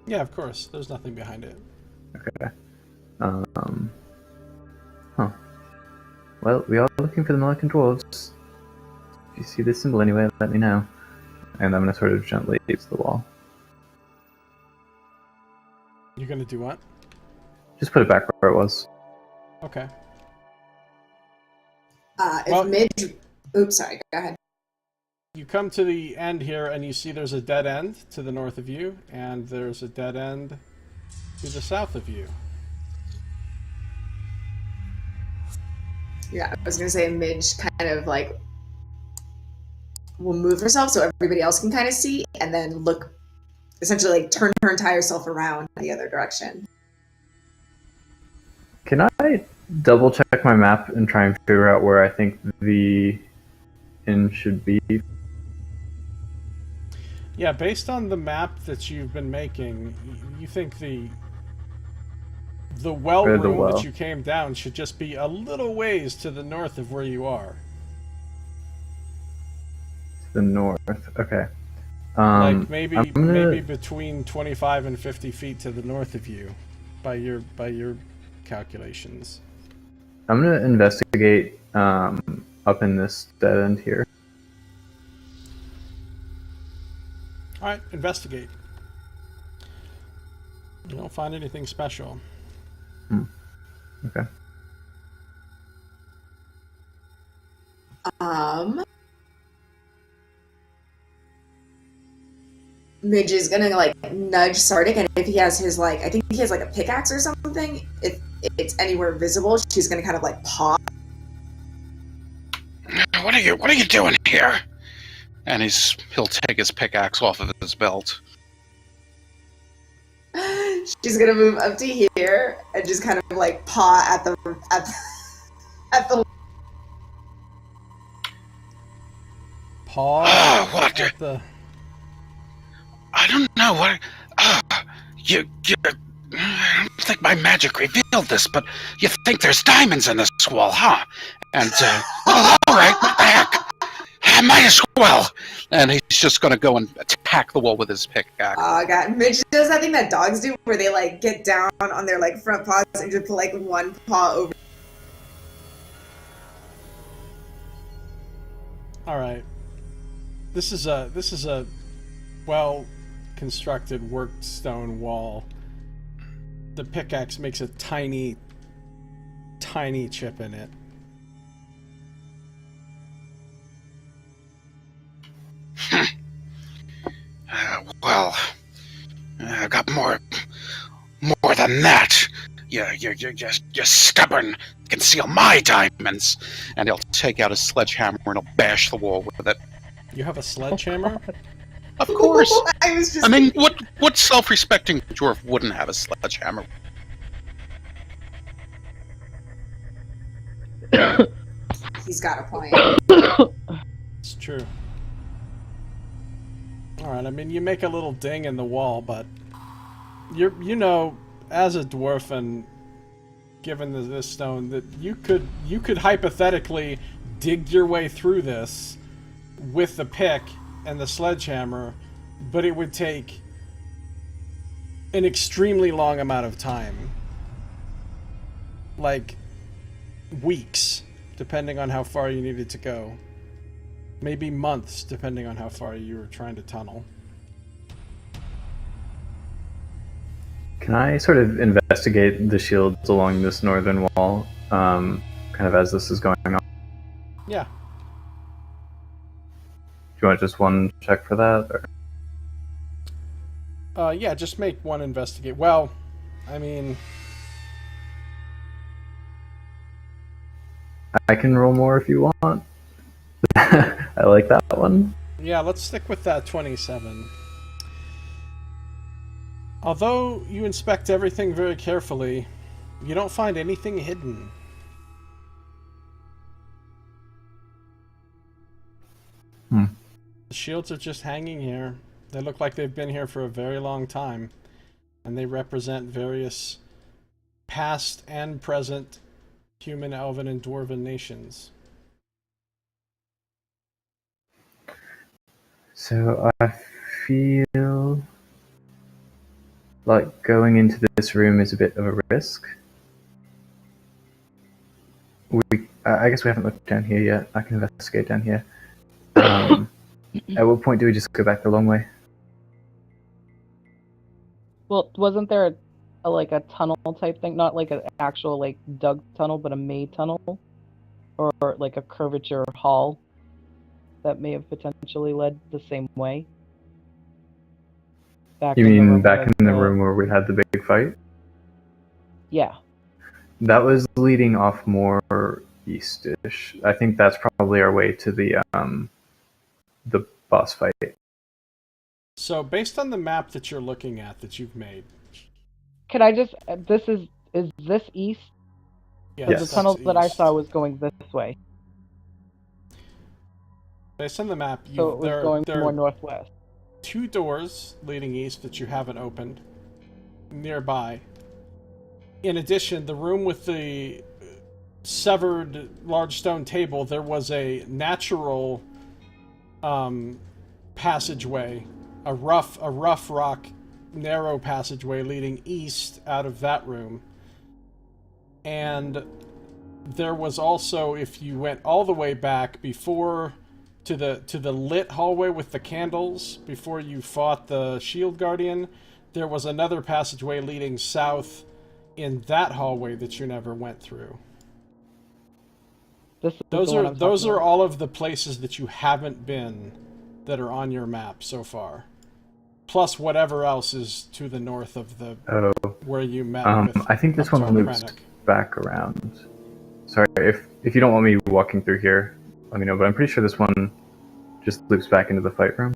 Yeah, of course. There's nothing behind it. Okay. Well, we are looking for the Melican dwarves. If you see this symbol anywhere, let me know. And I'm going to sort of gently use the wall. You're going to do what? Just put it back where it was. Okay. If Midge... Oops, sorry, go ahead. You come to the end here, and you see there's a dead end to the north of you, and there's a dead end to the south of you. Yeah, I was going to say Midge kind of like will move herself so everybody else can kind of see, and then look, essentially like turn her entire self around the other direction. Can I double check my map and try and figure out where I think the inn should be? Yeah, based on the map that you've been making, you think the well room that you came down should just be a little ways to the north of where you are. To the north, okay. Like maybe between 25 and 50 feet to the north of you, by your calculations. I'm gonna investigate up in this dead end here. All right, investigate. You don't find anything special. Okay. Midge is gonna like nudge Sardick, and if he has his like, I think he has like a pickaxe or something. If it's anywhere visible, she's gonna kind of like paw. What are you doing here? And he'll take his pickaxe off of his belt. She's gonna move up to here and just kind of like paw at the paw. What? At the... I don't know what. You. I don't think my magic revealed this, but you think there's diamonds in this wall, huh? And well, all right, what the heck? I might as well. And he's just gonna go and attack the wall with his pickaxe. Oh god, Midge does that thing that dogs do, where they like get down on their like front paws and just put like one paw over. All right. This is a well-constructed worked stone wall. The pickaxe makes a tiny chip in it. I've got more than that. You're stubborn. You can steal my diamonds. And he'll take out his sledgehammer and he'll bash the wall with it. You have a sledgehammer? Of course. I mean, what self-respecting dwarf wouldn't have a sledgehammer? He's got a point. It's true. Alright, I mean, you make a little ding in the wall, but you know, as a dwarf and given this stone, that you could hypothetically dig your way through this with the pick and the sledgehammer, but it would take an extremely long amount of time. Like weeks, depending on how far you needed to go. Maybe months, depending on how far you were trying to tunnel. Can I sort of investigate the shields along this northern wall, kind of as this is going on? Yeah. you want just one check for that? Or? Yeah, just make one investigate. Well, I mean, I can roll more if you want. I like that one. yeah, let's stick with that 27. Although you inspect everything very carefully, you don't find anything hidden. Hmm. The shields are just hanging here. They look like they've been here for a very long time, and they represent various past and present human, elven, and dwarven nations. So I feel like going into this room is a bit of a risk. I guess we haven't looked down here yet. I can investigate down here. At what point do we just go back the long way? Well, wasn't there a tunnel type thing? Not like an actual like dug tunnel, but a made tunnel, or like a curvature hall that may have potentially led the same way. Back You in the mean room back where in the room where we had the big fight? Yeah. That was leading off more eastish. I think that's probably our way to the boss fight. So, based on the map that you're looking at that you've made, Could I just? Is this east? yes, The tunnel that's that I east. saw was going this way, Based on the map, so it was going there more are northwest. 2 doors leading east that you haven't opened nearby. In addition, the room with the severed large stone table, there was a natural passageway, a rough rock narrow passageway leading east out of that room. And there was also, if you went all the way back before to the lit hallway with the candles before you fought the shield guardian, there was another passageway leading south in that hallway that you never went through. This is Those the one are I'm those talking are about. all of the places that you haven't been that are on your map so far. Plus whatever else is to the north of the where you met with I think this Hathor one loops Krennic. back around. Sorry, if you don't want me walking through here, let me know. But I'm pretty sure this one just loops back into the fight room.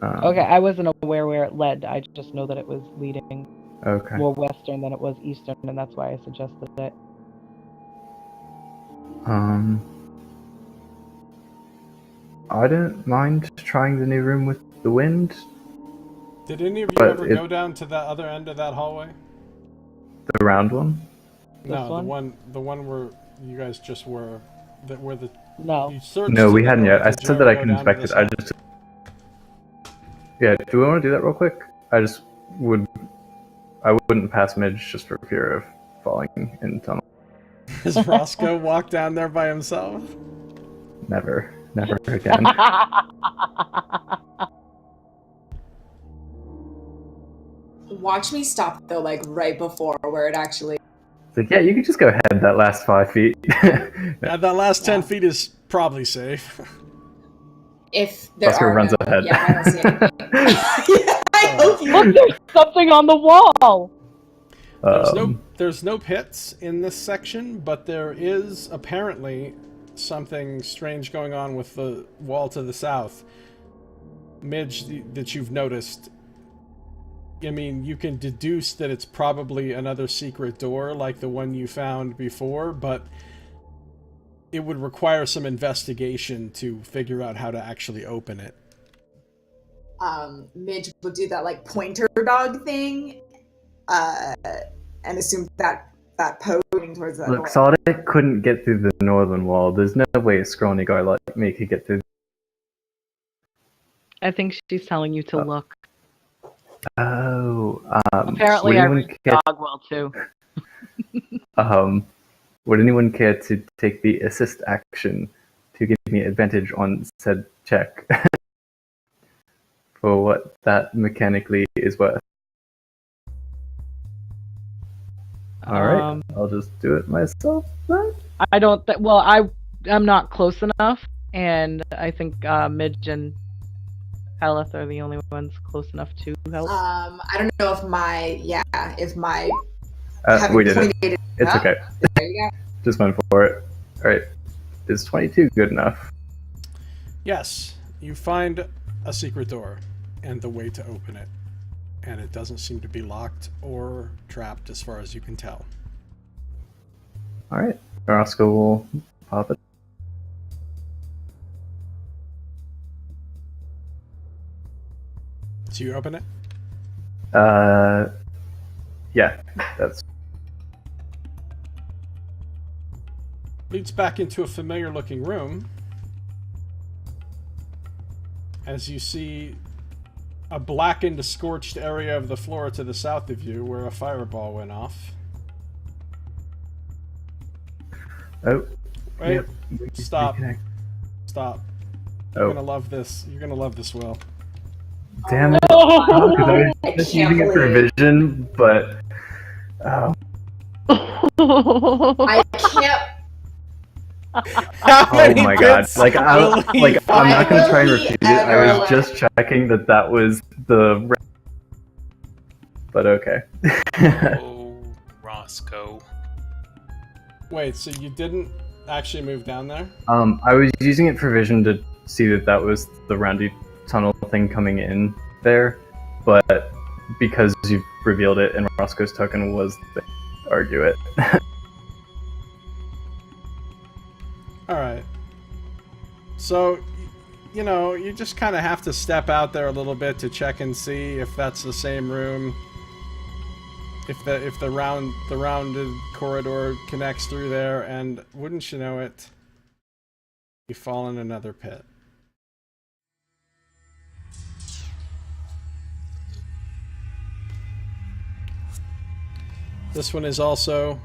Okay, I wasn't aware where it led. I just know that it was leading Okay. more western than it was eastern, and that's why I suggested it. I don't mind trying the new room with the wind. Did any of you But ever go down to the other end of that hallway? The round one? No, one? the one where you guys just were, that where the No. you searched No, to we the hadn't north. yet. I Did you said ever that I go can down to inspect the it. I south? just. Yeah, do we want to do that real quick? I wouldn't pass Midge just for fear of falling in the tunnel. Does Roscoe walk down there by himself? Never again. Watch me stop though, like right before where it actually. It's like, yeah, you can just go ahead that last 5 feet. Yeah, that last 10 Yeah. feet is probably safe. If there Roscoe are runs no, ahead. Yeah, I don't see anything. I hope you. Look, there's something on the wall! There's no pits in this section, but there is apparently something strange going on with the wall to the south. Midge, that you've noticed. I mean, you can deduce that it's probably another secret door like the one you found before, but it would require some investigation to figure out how to actually open it. Midge would do that like pointer dog thing, and assume that posing towards that Look, door. Sardick couldn't get through the northern wall. There's no way a scrawny guy like me could get through. I think she's telling you to look. Oh, Apparently, would I anyone read care? dog well too. Would anyone care to take the assist action to give me advantage on said check for what that mechanically is worth? All right, I'll just do it myself then. I don't. Well, I'm not close enough And I think Midge and Haleth are the only ones close enough to help. I don't know if my We did it. pointed It's up. okay. There you go. Just went for it. Alright. Is 22 good enough? Yes, you find a secret door and the way to open it. And it doesn't seem to be locked or trapped as far as you can tell. Alright. Roscoe will pop it. So you open it? Yeah, that's Leads back into a familiar looking room as you see a blackened, scorched area of the floor to the south of you where a fireball went off. oh. Wait, Yep. stop. Reconnect. Stop. You're Oh, gonna love this. You're gonna love this, Will. damn it. Oh, Oh, 'cause I was I just can't using it for believe. vision, but I can't. How oh many my god! bits Like will he I'm not gonna try and Will he repeat it. I ever was just checking that was the. But okay. Oh, Roscoe. Wait, so you didn't actually move down there? I was using it for vision to see that was the roundy tunnel thing coming in there, but because you've revealed it and Roscoe's token was the argue it. Alright. So, you know, you just kind of have to step out there a little bit to check and see if that's the same room. If the rounded corridor connects through there, and wouldn't you know it, you fall in another pit. This one is also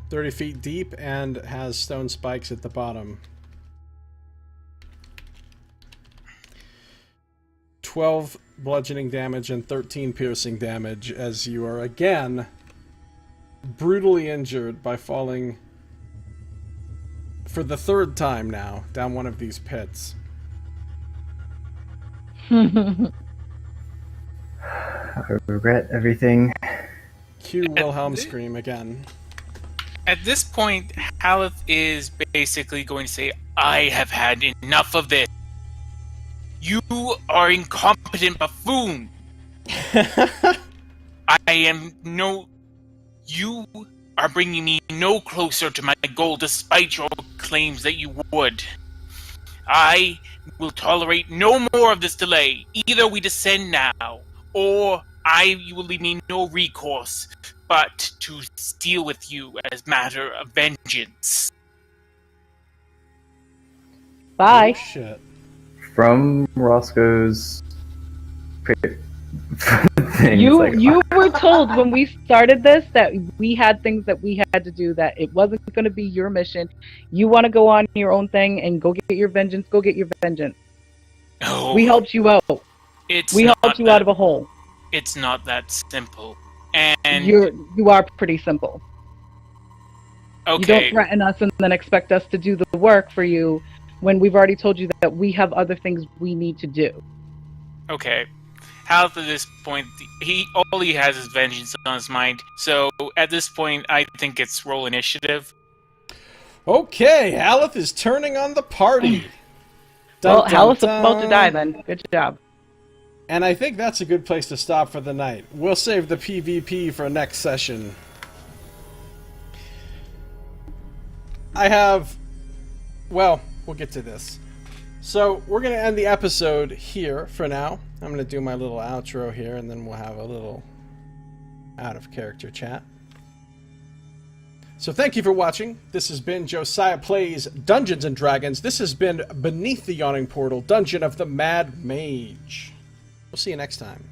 30 feet deep and has stone spikes at the bottom. 12 bludgeoning damage and 13 piercing damage as you are again brutally injured by falling for the third time now down one of these pits. I regret everything. Cue Wilhelm scream again. At this point, Haleth is basically going to say, I have had enough of this. You are incompetent buffoon. You are bringing me no closer to my goal despite your claims that you would. I will tolerate no more of this delay. Either we descend now, or you will leave me no recourse but to deal with you as matter of vengeance. Bye. Oh, shit. From Roscoe's things, You like, you were told when we started this that we had things that we had to do, that it wasn't going to be your mission. You want to go on your own thing and go get your vengeance, go get your vengeance. No, We helped you out. We helped you out of a hole. It's not that simple. And You are pretty simple. You okay, don't threaten us and then expect us to do the work for you when we've already told you that we have other things we need to do. okay. Haleth at this point, all he has is vengeance on his mind. So at this point, I think it's roll initiative. Okay, Haleth is turning on the party. Well, Dun, dun, Haleth's about to dun. die then. Good job. And I think that's a good place to stop for the night. We'll save the PvP for next session. Well, we'll get to this. So, we're going to end the episode here for now. I'm going to do my little outro here, and then we'll have a little out-of-character chat. So thank you for watching. This has been Josiah Plays Dungeons & Dragons. This has been Beneath the Yawning Portal, Dungeon of the Mad Mage. We'll see you next time.